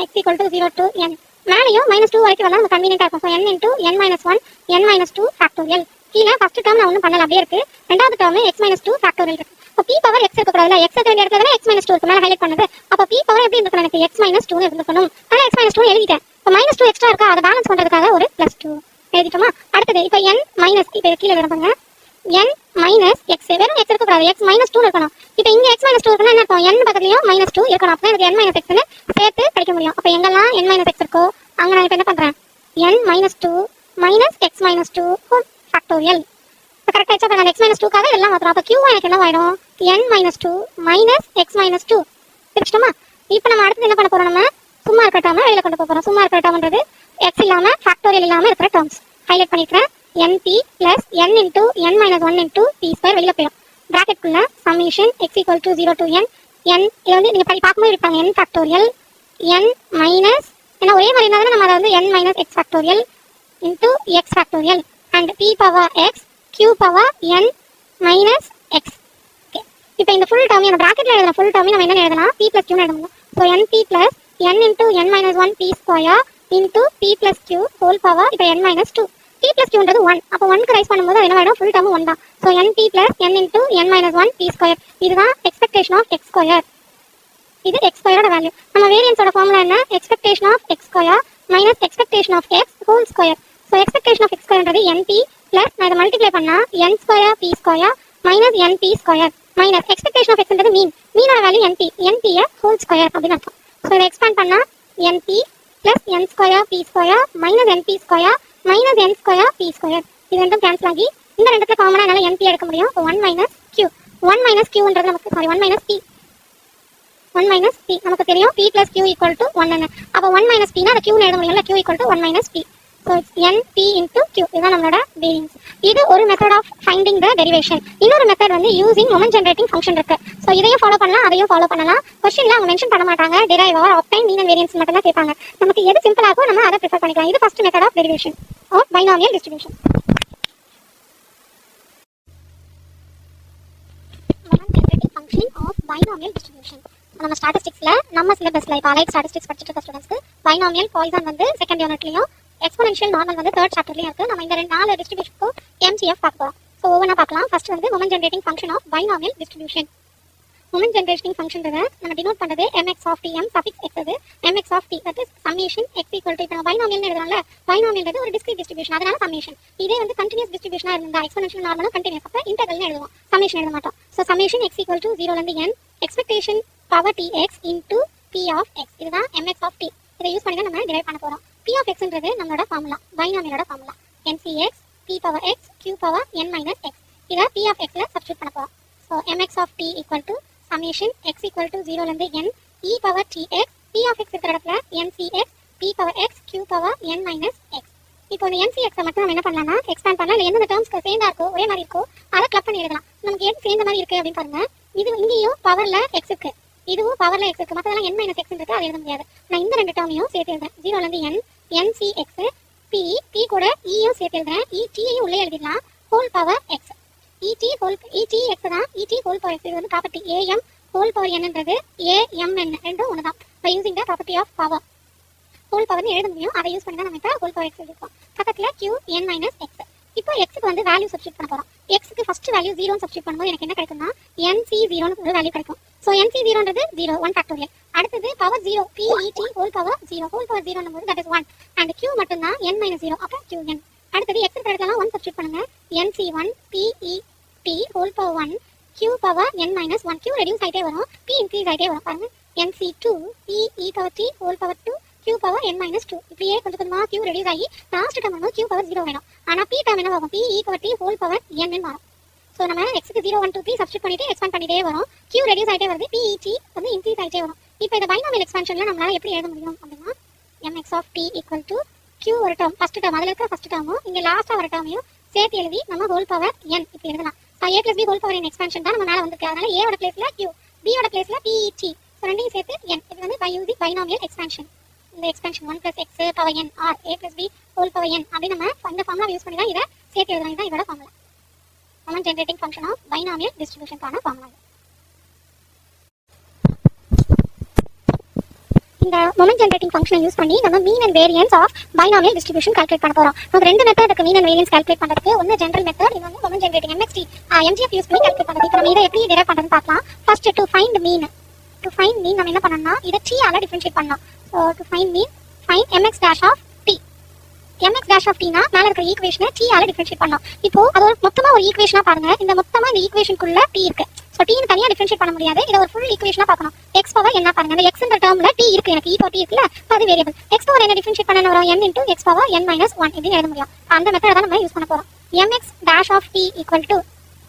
X equal to 0 to n. மேலேயும் மைனஸ் டூ வரைக்கும் வந்தால் நம்ம கன்வீனியன்ட்டாக இருக்கும். So n into n minus one n minus two factorial. கீழே ஃபர்ஸ்ட் டேர்ம் நான் ஒன்றும் பண்ணல அப்படியே இருக்குது. ரெண்டாவது term X minus two factorial இருக்குது. இப்போ பி பவர் எக்ஸ் இருக்கக்கூடாதுல, எக்ஸ் இருக்க வேண்டிய இடத்துல எக்ஸ் மைனஸ் டூ இருக்கு மேலே ஹைலைட் பண்ணுது. அப்போ பி பவர் எப்படி இருக்கணும், எனக்கு எக்ஸ் மைனஸ் டூ இருந்துக்கணும். ஆனால் எக்ஸ் மைனஸ் டூ எழுதிட்டேன். இப்போ மைனஸ் டூ எக்ஸ்ட்ரா இருக்கா, அதை பேலன்ஸ் பண்ணுறதுக்காக ஒரு ப்ளஸ் டூ எழுதிட்டோமா. அடுத்தது இப்போ n மைனஸ், இப்போ கீழே விரும்புங்க n மைனஸ் எக்ஸ், வெறும் எக்ஸ் இருக்கக்கூடாது, எக்ஸ் மைனஸ் டூ இருக்கணும். இப்போ இங்கே எக்ஸ் மைனஸ் டூ இருக்குன்னா என்ன அர்த்தம், n பக்கத்துலையும் மைனஸ் டூ இருக்கணும். அப்போ எனக்கு n மைனஸ் எக்ஸ்னு சேர்த்து கிடைக்க முடியும். அப்போ எங்கெல்லாம் n மைனஸ் எக்ஸ் இருக்கோ அங்கே நான் இப்போ என்ன பண்ணுறேன், n minus two minus X minus two whole factorial. இப்போ கரெக்டாக வச்சா நான் எக்ஸ் மைனஸ் டூக்காக எல்லாம் மாத்திரம். அப்போ கியூ எனக்கு என்ன ஆயிடும், n minus two minus X minus two பிரிச்சிட்டோமா. இப்போ நம்ம அடுத்து என்ன பண்ண போகிறோம், நம்ம சும்மா இருக்கிற டேர்மை வெளியில் கொண்டு போகிறோம். சும்மா இருக்கிற டேர்ம்ன்றது எக்ஸ் இல்லாமல் ஃபேக்டோரியல் இல்லாமல் இருக்கிற டேர்ம்ஸ் ஹைலைட் பண்ணிக்கிறேன். np plus n into n minus 1 into p square வெளியில போயிடும். பிராக்கெட்குள்ள summation x equal to 0 to n n. இது வந்து நீங்க பார்க்கும்போது இருப்பாங்க n ஃபேக்டோரியல் n மைனஸ், ஏன்னா ஒரே மாதிரி இருந்தாலும் நம்ம அதை வந்து n minus x factorial into X factorial and p power X q power n minus X. Okay, இப்போ இந்த ஃபுல் டேர்ம் அந்த பிராக்கெட்ல எழுதுற ஃபுல் டேர்ம் நம்ம என்ன எழுதலாம், p plus q னு எழுதணும். So np plus n into n minus 1 p square into p plus q whole power இப்போ n minus 2. p plus q ன்றது 1. அப்போ 1க்கு ரைஸ் பண்ணும்போது அது என்ன ஆயிடும், ஃபுல் டேர்ம் 1 தான். So np plus n into n minus 1 p square. இதுதான் எக்ஸ்பெக்டேஷன் ஆஃப் எக்ஸ் ஸ்கொயர். இது எக்ஸ் ஸ்கொயரோட வேல்யூ. நம்ம வேரியன்ஸோட ஃபார்முலா என்ன, expectation of x square minus expectation of x whole square. So expectation of x ஸ்கொயர்ன்றது np plus நான் இதை மல்டிப்ளை பண்ணா n square p square minus np square minus expectation of எக்ஸ்ன்றது மீனோட value np, np whole square அப்படின்னு அர்த்தம். So இதை expand பண்ணா np plus n square p square minus np square minus n square p square. இது ரெண்டும் cancel ஆகி இந்த ரெண்டுத்துல காமனா என்னால np எடுக்க முடியும். 1 மைனஸ் q, 1 மைனஸ் qன்றது நமக்கு 1 மைனஸ் p, 1 மைனஸ் p நமக்கு தெரியும் p plus q equal to 1 ன்னு. அப்போ 1 மைனஸ் p னா அதை q ன்னு எழுத முடியும்ல, q equal to 1 minus p. So it's np into q. இதுதான் நம்மளோட வேரியன்ஸ். இது ஒரு method of finding the derivation. இன்னொரு மெத்தட் வந்து யூசிங் மொமெண்ட் ஜெனரேட்டிங் ஃபங்க்ஷன் இருக்கு. ஸோ இதையும் ஃபாலோ பண்ணலாம், அதையும் ஃபாலோ பண்ணலாம். கொஸ்டின்ல அவங்க மென்ஷன் பண்ண மாட்டாங்க, derive or obtain mean and variance மட்டும் தான் கேட்பாங்க. நமக்கு எது சிம்பிளா இருக்கோ நம்ம அதை ப்ரிஃபர் பண்ணிக்கலாம். இது first method of derivation of binomial distribution. Moment generating function of binomial distribution. நம்ம ஸ்டாட்டிஸ்டிக்ஸ்ல நம்ம சிலபஸ்ல இப்போ அலைட் ஸ்டாட்டிஸ்டிக்ஸ் படிச்சிட்டு இருக்க ஸ்டூடெண்ட்ஸ்க்கு பைனாமியல் பாய்சன் வந்து செகண்ட் யூனிட்லயும் எக்ஸ்போனென்ஷியல் நார்மல் வந்து தேர்ட் சாப்டர்லயும் இருக்கு. நம்ம இந்த 4 டிஸ்ட்ரிபியூஷனுக்கும் MCF பார்க்க போறோம். ஸோ ஒவ்வொன்றா பார்க்கலாம். ஃபர்ஸ்ட் வந்து moment generating function of binomial distribution. Moment generating ஃபங்க்ஷன்றதை நம்ம டினோட் பண்றது mx of t, m suffix x அது mx of t, that is summation x equal to, இப்போ பைனாமியல் எழுதுறோம்ல, பைனாமியல்ன்றது ஒரு டிஸ்கிரீட் டிஸ்ட்ரிபியூஷன், அதனால சம்மேஷன். இதே வந்து கண்டினியூஸ் டிஸ்ட்ரிபியூஷனா இருந்தா எக்ஸ்போனென்ஷியல் நார்மலும் கண்டினியூஸ், அப்ப இன்டெகிரல்னு எழுதுவோம், சம்மேஷன் எழுத மாட்டோம். So summation x equal to 0 ல இருந்து n expectation power tx into p of x. இதுதான் mx of t. இதை யூஸ் பண்ணி தான் நம்ம டிரைவ் பண்ண போறோம். p of xன்றது நம்மளோட ஃபார்முலா, பைனாமியலோட formula ncx p power x q power n minus x. இதை p of x ல சப்ஸ்டிட்யூட் பண்ண போறோம். So mx of t equal to summation x equal to 0 ல இருந்து n e power tx, p of x இருக்கிற இடத்துல ncx p power x q power n minus x. இப்போ இந்த ncx மட்டும் நம்ம என்ன பண்ணலாம்னா எக்ஸ்பேண்ட் பண்ணலாம். இல்லை எந்த டேர்ம்ஸ்க்கு சேர்ந்தா இருக்கோ ஒரே மாதிரி இருக்கோ அதை கிளப் பண்ணி எழுதலாம். நமக்கு எது சேர்ந்த மாதிரி இருக்கு அப்படின்னு பாருங்க. இது இங்கேயும் பவர்ல x இருக்கு, இதுவும் பவர்ல x இருக்கு, மற்றதெல்லாம் n minus x இருக்கு, அதை எழுத முடியாது. நான் இந்த ரெண்டு டேர்மையும் சேர்த்து எழுதுறேன். 0 ல இருந்து n ncx p கூட e யும் சேர்த்து எழுதுறேன். et யும் உள்ளே எழுதிடலாம், whole power x. et x தான், et ஹோல் பவர் x. இது வந்து ப்ராப்பர்ட்டி am ஹோல் பவர் nன்றது amn ரெண்டும் ஒன்று தான். By using the property of power whole பவர்னு எழுத முடியும். அதை யூஸ் பண்ணி தான் நம்ம இப்போ ஹோல் பவர் x எழுதிருக்கோம். பக்கத்தில் q n மைனஸ் x. இப்போ எக்ஸுக்கு வந்து வேல்யூ சப்ஸ்டிட் பண்ண போறோம். எக்ஸுக்கு ஃபர்ஸ்ட் வேல்யூ 0 சப்ஸ்டிட் பண்ணும்போது எனக்கு என்ன கிடைக்கும்னா nc0 னு ஒரு வேல்யூ கிடைக்கும். ஸோ nc0ன்றது 0 1 ஃபேக்டோரியல். அடுத்தது power 0 pet whole power 0, whole power 0 னும்போது தட் இஸ் 1 அண்ட் q மட்டும் தான் n மைனஸ் 0, அப்போ qn. அடுத்தது x இருக்கிறதுலாம் 1 சப்ஸ்டிட் பண்ணுங்க, nc1 pet whole power 1 q power n minus 1. q reduce ஆகிட்டே வரும், p இன்க்ரீஸ் ஆகிட்டே வரும். பாருங்க nc2 pe power t whole power 2 q power n minus 2. இப்படியே கொஞ்சம் கொஞ்சமா q ரெடியூஸ் ஆகி லாஸ்ட் டேர்ம் வந்து q பவர் 0 வேணும். ஆனா p டேர்ம் என்ன ஆகும், p e power t whole power n ன்னு மாறும். சோ நம்ம x க்கு 0 1 2 3 சப்ஸ்டிட் பண்ணிட்டு எக்ஸ்பேண்ட் பண்ணிட்டே வரோம். q ரெடியூஸ் ஆயிட்டே வருது, p e t வந்து இன்க்ரீஸ் ஆயிட்டே வரும். இப்போ இந்த பைனாமியல் எக்ஸ்பான்ஷன்ல நம்மளால எப்படி எழுத முடியும் அப்படின்னா mx of t equal to q ஒரு டேர்ம் ஃபர்ஸ்ட் டேர்ம் அதுல இருக்க ஃபர்ஸ்ட் டேர்மும் இங்க லாஸ்டா வர டேர்மையும் சேர்த்து எழுதி நம்ம ஹோல் பவர் n இப்படி எழுதலாம். So a plus b whole power n expansion தான் நம்ம மேல வந்திருக்கு. அதனால a ஓட பிளேஸ்ல q, b ஓட பிளேஸ்ல pet. ஸோ ரெண்டையும் சேர்த்து n. இது வந்து by using binomial expansion. இந்த expansion 1 plus x power n or a plus b whole power n அப்படி நம்ம இந்த ஃபார்முலா யூஸ் பண்ணி தான் இதை சேர்த்து எழுதலாம். இதுதான் இதோட formula. Moment generating function of binomial டிஸ்ட்ரிபியூஷனுக்கான ஃபார்முலா. இந்த மொமெண்ட் ஜெனரேட்டிங் ஃபங்க்ஷனை யூஸ் பண்ணி நம்ம mean and variance of binomial distribution calculate பண்ண போறோம். நமக்கு ரெண்டு மெத்தட் இருக்கு மீன் அண்ட் வேரியன்ஸ் கால்குலேட் பண்றதுக்கு. ஒன்னு ஜெனரல் மெத்தட், இன்னொன்னு moment generating MXT MGF use பண்ணி கால்குலேட் பண்றது. இப்போ நம்ம இதை எப்படி டிரைவ் பண்றதுன்னு பார்க்கலாம். ஃபர்ஸ்ட் டு ஃபைண்ட் மீன் நம்ம என்ன பண்ணணும்னா இதை t ஆல டிஃபரன்ஷியேட் பண்ணலாம். So to find mean find mx dash of t. mx dash of t னா மேல இருக்கிற ஈக்குவேஷனை t ஆல டிஃபரன்ஷியேட் பண்ணலாம். இப்போ அது ஒரு மொத்தமா ஒரு ஈக்குவேஷனா பாருங்க. இந்த மொத்தமா இந்த ஈக்குவேஷனுக்குள்ள t இருக்கு. ஸோ t ன்னு தனியா டிஃபரன்ஷியேட் பண்ண முடியாது. இதை ஒரு ஃபுல் ஈக்குவேஷனா பார்க்கணும். x பவர் என்ன பாருங்க. இந்த x என்ற டேர்ம்ல t இருக்கு. எனக்கு e பவர் t இருக்குல்ல, அது வேரியபிள். x பவர் என்ன டிஃபரன்ஷியேட் பண்ண வரும் n into x power n minus 1 இப்படி எழுத முடியும். அந்த மெத்தட் தான் நம்ம யூஸ் பண்ண போறோம். mx dash of t equal to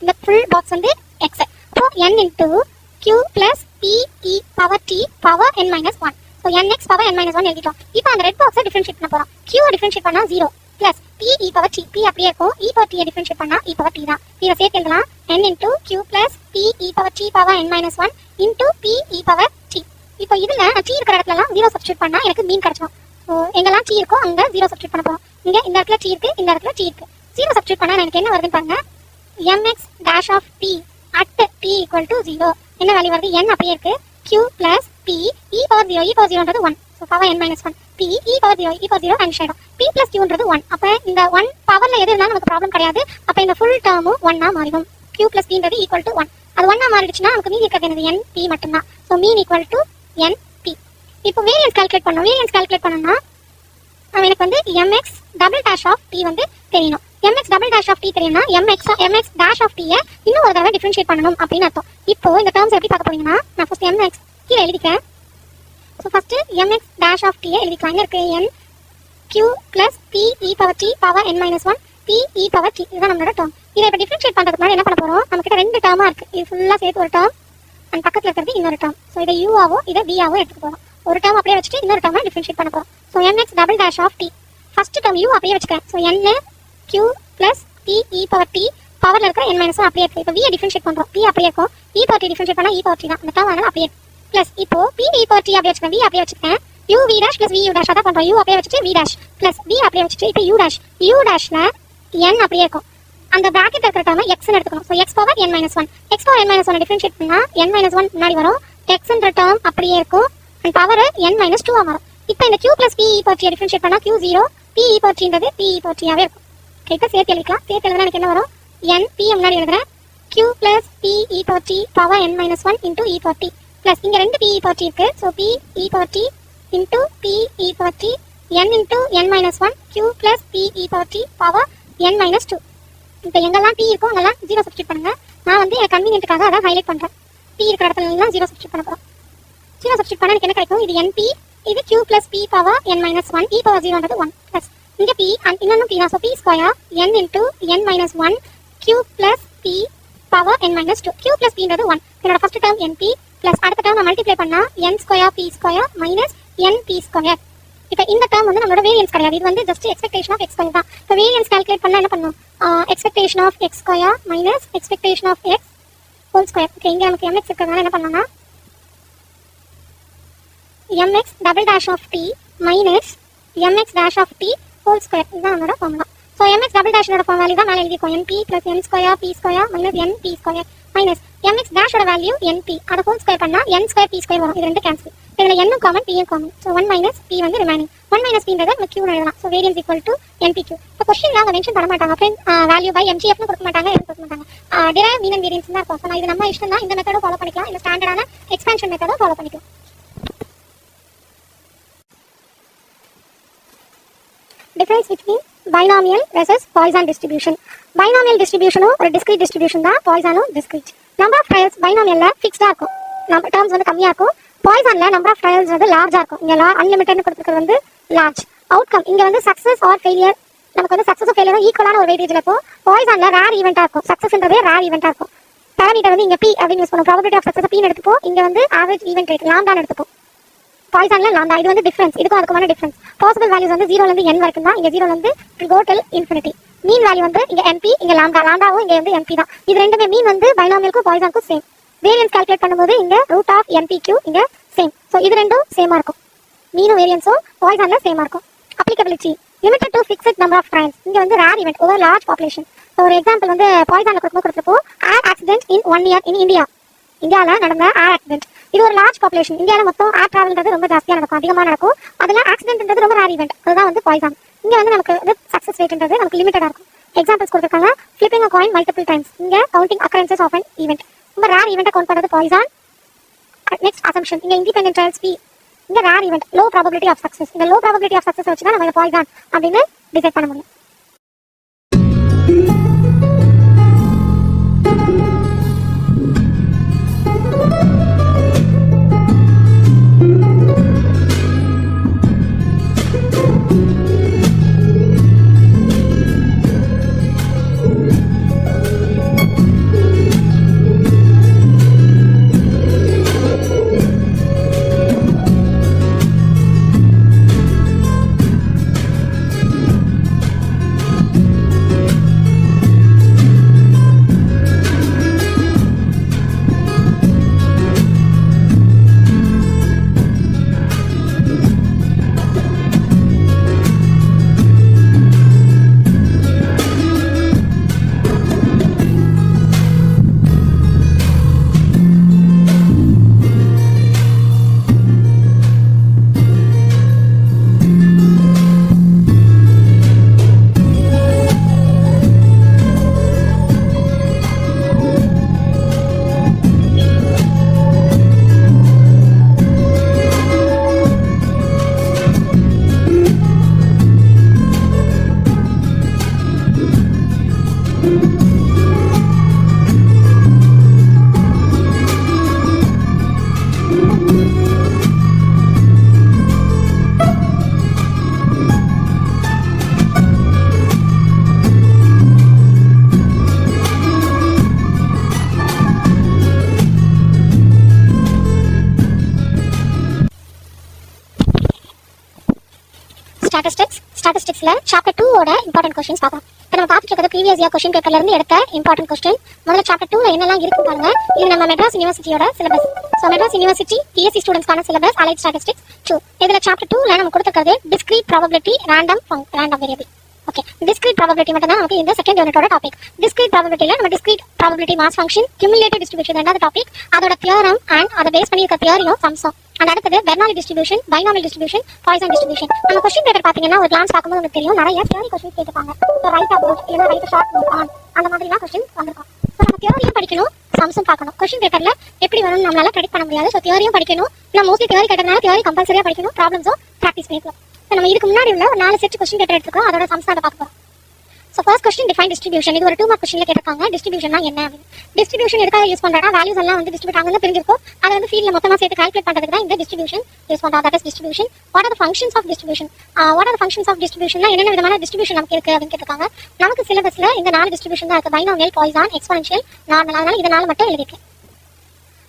இந்த ஃபுல் பாக்ஸ் வந்து x. So n into q plus p e power t power n minus 1. So nx power n minus 1 எழுதிட்டோம். இப்போ அந்த ரெட் பாக்ஸை டிஃபரன்ஷியேட் பண்ண போறோம். q டிஃபரன்ஷியேட் பண்ணா 0 plus p e power t, p அப்படியே இருக்கும். e power t டிஃபரன்ஷியேட் பண்ணா e power t தான். இத சேர்த்து எழுதலாம் n into q plus p e power t power n minus 1 into p e power t. இப்போ இதுல t இருக்கிற இடத்துலலாம் 0 சப்ஸ்டிட்யூட் பண்ணா எனக்கு மீன் கிடைச்சிடும். ஸோ எங்கெல்லாம் t இருக்கோ அங்க 0 சப்ஸ்டிட்யூட் பண்ண போறோம். இங்க இந்த இடத்துல t இருக்கு, இந்த இடத்துல t இருக்கு. 0 சப்ஸ்டிட்யூட் பண்ணா எனக்கு என்ன வருதுன்னு பாருங்க. mx dash of t at t equal to 0 என்ன வேல்யூ வருது? n அப்படியே இருக்கு. q plus p e power 0, e power 0 ன்றது 1. So power n minus 1 p e power 0, e power 0 cancel ஆயிடும். p plus q ன்றது 1. அப்ப இந்த 1 பவர்ல எது இருந்தாலும் நமக்கு ப்ராப்ளம் கிடையாது. அப்ப இந்த ஃபுல் டேர்மும் 1 ஆ மாறிடும். q plus p ன்றது equal to 1. அது 1 ஆ மாறிடுச்சுனா நமக்கு மீதி இருக்கிறது என்னது? n p மட்டும் தான். So mean equal to n p. இப்போ வேரியன்ஸ் கால்குலேட் பண்ணனும். வேரியன்ஸ் கால்குலேட் பண்ணனும்னா எனக்கு வந்து mx double dash of t வந்து தெரியணும். mx double dash of t தெரியும்னா mx dash of t ய இன்னும் ஒரு தடவை டிஃபரன்ஷியேட் பண்ணனும் அப்படினு அர்த்தம். இப்போ இந்த டேர்ம்ஸ் எப்படி பார்க்க போறீங்கன்னா நான் ஃபர்ஸ்ட் mx கீழ எழுதிக்கிறேன். So first mx dash of t ய எழுதிக்கலாம். இங்க இருக்கு n q plus p e power t power n minus 1 p e power t. இதுதான் நம்மளோட டேர்ம். இதை இப்போ டிஃபரன்ஷியேட் பண்றதுக்கு முன்னாடி என்ன பண்ண போறோம்? நம்ம கிட்ட ரெண்டு டேர்மா இருக்கு. இது ஃபுல்லா சேர்த்து ஒரு டேர்ம் அண்ட் பக்கத்துல இருக்கிறது இன்னொரு டேர்ம். ஸோ இதை u ஆவோ இதை v ஆவோ எடுத்துக்க போறோம். ஒரு டேர்ம் அப்படியே வச்சுட்டு இன்னொரு டேர்மை டிஃபரன்ஷியேட் பண்ண போறோம். So mx double dash of t first term u அப்படியே வச்சுக்கிறேன். So n q plus p e power t பவர்ல இருக்கிற n minus 1 அப்படியே இருக்கு. இப்போ v டிஃபரன்ஷியேட் பண்றோம். p அப்படியே இருக்கும். e power t டிஃபரன்ஷியேட் பண்ணா e power t தான். அந்த டேர்ம் அதனால அப்படியே பிளஸ் இப்போ p e power t அப்படியே வச்சுக்கிறேன். v அப்படியே வச்சுக்கிறேன். u v dash plus v u dash அத பண்றோம். u அப்படியே வச்சிட்டு v dash plus v அப்படியே வச்சிட்டு இப்போ u dashல n அப்படியே இருக்கும். அந்த பிராக்கெட் இருக்கிற டேர்மை x ன்னு எடுத்துக்கணும். So x power n minus 1. x power n minus 1 differentiate பண்ணா n minus 1 முன்னாடி வரும். x ன்ற டேர்ம் அப்படியே இருக்கும். and பவர் n minus 2 ஆ மாறும். இப்போ இந்த q plus p e power t differentiate பண்ணா q 0, p e power t ன்றது p e power t ஆவே இருக்கும். இப்போ சேர்த்து எழுதிக்கலாம். சேர்த்து எழுதுனா எனக்கு என்ன வரும்? n p முன்னாடி எழுதுறேன். q plus p e power t power n minus 1 into e power t plus இங்க ரெண்டு p e power t இருக்கு. So p e power t into p e power t n into n minus 1 q plus p e power t power n minus 2. இப்போ எங்கெல்லாம் t இருக்கோ அங்கெல்லாம் 0 substitute பண்ணுங்க. நான் வந்து எனக்கு கன்வீனியன்ட்காக அத ஹைலைட் பண்றேன். p இருக்கிற இடத்துல எல்லாம் 0 சப்ஸ்டிட்யூட் பண்ண போறோம். 0 சப்ஸ்டிட்யூட் பண்ணா எனக்கு என்ன கிடைக்கும்? இது np, இது q plus p power n minus 1 e power 0 ன்றது 1 plus இங்க p and இன்னொரு p தான். So p square n into n minus 1 q plus p power n minus 2. q plus p ன்றது 1. என்னோட ஃபர்ஸ்ட் டேர்ம் np plus அடுத்த term நான் multiply பண்ணா n square p square minus np square. இப்போ இந்த term வந்து நம்மளோட வேரியன்ஸ் கிடையாது. இது வந்து just expectation of x square தான். இப்போ வேரியன்ஸ் கால்குலேட் பண்ணா என்ன பண்ணனும்? Expectation of x square minus expectation of x whole square. Okay, இங்க நமக்கு mx இருக்கிறதுனால என்ன பண்ணனும்னா mx double dash of t minus mx dash of t whole square. இதுதான் நம்மளோட formula. So mx double dash ஓட ஃபார்முலா வேல்யூ தான் மேல எழுதிருக்கோம். np plus n square p square minus np square minus mx dash ஓட value np. அத whole square பண்ணா n square p square வரும். இது ரெண்டு கேன்சல். இதுல n ம் காமன் p ம் காமன். சோ 1 minus p வந்து ரிமைனிங். 1 minus p ன்றத நம்ம q ன்னு எழுதலாம். So variance equal to npq. இப்போ क्वेश्चनல அவங்க மென்ஷன் பண்ண மாட்டாங்க. ஃப்ரெண்ட் வேல்யூ பை mgf னு கொடுக்க மாட்டாங்க, எதுவும் கொடுக்க மாட்டாங்க. டிரைவ் மீன் அண்ட் வேரியன்ஸ் தான் இருக்கும். சோ நான் இது நம்ம இஷ்டம் தான். இந்த மெத்தட ஃபாலோ பண்ணிக்கலாம். இல்ல ஸ்டாண்டர்டான எக்ஸ்பான்ஷன் மெத்தட ஃபாலோ பண்ணிக்கலாம். Difference between binomial versus Poisson distribution. Binomial distribution ஒரு discrete distribution தான். Poisson discrete. Number of trials binomial ல fixed ஆ இருக்கும். நம்ம terms வந்து கம்மியா இருக்கும். Poisson ல number of trials வந்து large ஆ இருக்கும். இங்க unlimited னு கொடுத்திருக்கிறது வந்து large. Outcome இங்க வந்து success or failure நமக்கு வந்து success or failure ஈக்குவலான ஒரு weightage ல இருக்கும். Poisson ல rare event ஆ இருக்கும். success ன்றதே rare event ஆ இருக்கும். பாராமீட்டர் வந்து இங்க p அப்படி யூஸ் பண்ணுவோம். probability of success p ன்னு எடுத்துப்போம். இங்க வந்து average event rate lambda ன்னு எடுத்துப்போம். பாய்சான்ல லாம்டா இது வந்து டிஃபரன்ஸ், இதுக்கும் அதுக்குமான டிஃபரன்ஸ். பாசிபிள் வேல்யூஸ் வந்து 0 ல இருந்து n வரைக்கும் தான். இங்க 0 ல இருந்து go till infinity. Mean value வந்து இங்க mp, இங்க லாம்டா, லாம்டாவும் இங்க வந்து mp தான். இது ரெண்டுமே மீன் வந்து பைனாமியலுக்கும் பாய்சானுக்கும் சேம். வேரியன்ஸ் கால்குலேட் பண்ணும்போது இங்க √(mpq) இங்க சேம். சோ இது ரெண்டும் சேமா இருக்கும். மீனும் வேரியன்ஸும் பாய்சான்ல சேமா இருக்கும். Applicability limited to fixed number of times. இங்க வந்து rare event over large population. So ஒரு எக்ஸாம்பிள் வந்து பாய்சான்ல கொடுத்திருப்போ air accident in 1 year in India. இந்தியால நடந்த ஏர் ஆக்சிடென்ட், இது ஒரு லார்ஜ் பாப்புலேஷன். இந்தியால மொத்தம் ஏர் டிராவல்ன்றது ரொம்ப ஜாஸ்தியா நடக்கும், அதிகமா நடக்கும். அதுல ஆக்சிடென்ட்ன்றது ரொம்ப ரேர் ஈவென்ட், அதுதான் வந்து பாய்சான். இங்க வந்து நமக்கு சக்சஸ் ரேட்ன்றது நமக்கு லிமிட்டடா இருக்கும். எக்ஸாம்பிள்ஸ் கொடுத்திருக்காங்க. Flipping a coin multiple times, இங்க counting occurrences of an event. ரொம்ப ரேர் ஈவென்ட் கவுண்ட் பண்றது பாய்சான். நெக்ஸ்ட் அசம்ப்ஷன், இங்க இண்டிபெண்டன்ட் ட்ரையல்ஸ் பி, இங்க rare event, low probability of success. இந்த லோ ப்ராபபிலிட்டி ஆஃப் சக்சஸ் வச்சு தான் நம்ம பாய்சான் அப்படின்னு டிசைட் பண்ண முடியும். ஸ்டாட்டிஸ்டிக்ஸ்ல சாப்டர் 2 ஓட இம்பார்ட்டன்ட் क्वेश्चंस பார்க்கலாம். இப்போ நம்ம பார்த்துட்டு இருக்கிறது ப்ரீவியஸ் இயர் क्वेश्चन பேப்பர்ல இருந்து எடுத்த இம்பார்ட்டன்ட் क्वेश्चन. முதல்ல சாப்டர் 2ல என்னெல்லாம் இருக்கு பாருங்க. இது நம்ம மெட்ராஸ் யுனிவர்சிட்டியோட syllabus. So Madras university BSc ஸ்டூடண்ட்ஸ்க்கான சிலபஸ் அலைட் ஸ்டாட்டிஸ்டிக்ஸ் 2. இதுல சாப்டர் 2ல நம்ம கொடுத்திருக்கிறது discrete probability random variable. Okay, discrete probability மட்டும் தான் நமக்கு இந்த செகண்ட் யூனிட்டோட டாபிக். டிஸ்கிரீட் ப்ராபபிலிட்டில நம்ம discrete probability mass function, cumulative distribution ரெண்டாவது டாபிக், அதோட தியரம் அண்ட் அதை பேஸ் பண்ணி இருக்க தியரியும் சம்ஸும். அண்ட் அடுத்தது Bernoulli distribution, binomial distribution, Poisson distribution. நம்ம क्वेश्चन பேப்பர் பாத்தீங்கன்னா ஒரு கிளான்ஸ் பார்க்கும்போது உங்களுக்கு தெரியும் நிறைய தியரி क्वेश्चंस கேட்பாங்க. சோ ரைட் அபௌட் இல்ல ரைட் ஷார்ட் நோட் ஆன் அந்த மாதிரி தான் क्वेश्चंस வந்திருக்கும். சோ நம்ம தியரியும் படிக்கணும், சம்ஸும் பார்க்கணும். क्वेश्चन பேப்பர்ல எப்படி வரும் நம்மளால ப்ரெடிக்ட் பண்ண முடியாது. சோ தியரியும் படிக்கணும். நான் மோஸ்ட்லி தியரி கேட்டனால தியரி கம்பல்சரியா படிக்கணும், ப்ராப்ளம்ஸும் பிராக்டீஸ் பண்ணிக்கலாம். சோ நம்ம இதுக்கு முன்னாடி உள்ள ஒரு 4 செட் क्वेश्चन பேப்பர் எடுத்துக்கோம், அதோட சம்ஸ் தான் பார்க்க போறோம். So first question, define distribution. இது ஒரு 2 மார்க் क्वेश्चनல கேட்டிருக்காங்க. டிஸ்ட்ரிபியூஷன்னா என்ன? டிஸ்ட்ரிபியூஷன் எதுக்காக யூஸ் பண்றோம்னா வேல்யூஸ் எல்லாம் வந்து டிஸ்ட்ரிபியூட் ஆகுதுன்னு தெரிஞ்சிருக்கும். அத வந்து ஃபீல்ட்ல மொத்தமா சேர்த்து கால்குலேட் பண்றதுக்கு தான் இந்த டிஸ்ட்ரிபியூஷன் யூஸ் பண்றோம். That is distribution. What are the functions of distribution? What are the functions of டிஸ்ட்ரிபியூஷன்னா என்னென்ன விதமான டிஸ்ட்ரிபியூஷன் நமக்கு இருக்கு அப்படின்னு கேட்டிருக்காங்க. நமக்கு சிலபஸ்ல இந்த 4 டிஸ்ட்ரிபியூஷன் தான் இருக்கு. Binomial, Poisson, exponential, normal. அதனால இத 4 மட்டும் எழுதிருக்கேன்.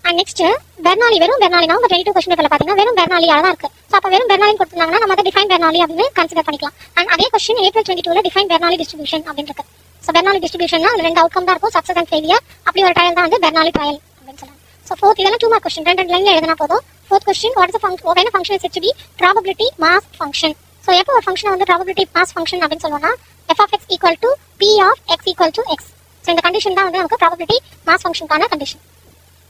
And next Bernoulli. வெறும் பெர்னாலி நம்ம 22 क्वेश्चन பேப்பர்ல பாத்தீங்கன்னா வெறும் பெர்னாலி அழகா இருக்கு. சோ அப்ப வெறும் பெர்னாலி கொடுத்தாங்கன்னா நம்ம அதை டிஃபைன் பெர்னாலி அப்படின்னு கன்சிடர் பண்ணிக்கலாம். அண்ட் அதே क्वेश्चन ஏப்ரல் 22ல டிஃபைன் பெர்னாலி டிஸ்ட்ரிபியூஷன் அப்படின்னு இருக்கு. சோ பெர்னாலி டிஸ்ட்ரிபியூஷன்னா அதுல 2 அவுட்கம் தான் இருக்கும், சக்சஸ் அண்ட் ஃபெயிலியர். அப்படி ஒரு ட்ரையல் தான் வந்து பெர்னாலி ட்ரையல் அப்படின்னு சொல்றாங்க. சோ ஃபோர்த் இதெல்லாம் 2 மார்க் क्वेश्चन, ரெண்டு லைன்ல எழுதினா போதும். Fourth question, what is a function is said to be probability mass function. So எப்போ ஒரு ஃபங்க்ஷன் வந்து probability mass function அப்படின்னு சொல்லுவோம்னா f of x equal to p of x equal to x. So இந்த கண்டிஷன் தான் வந்து நமக்கு probability mass functionக்கான condition.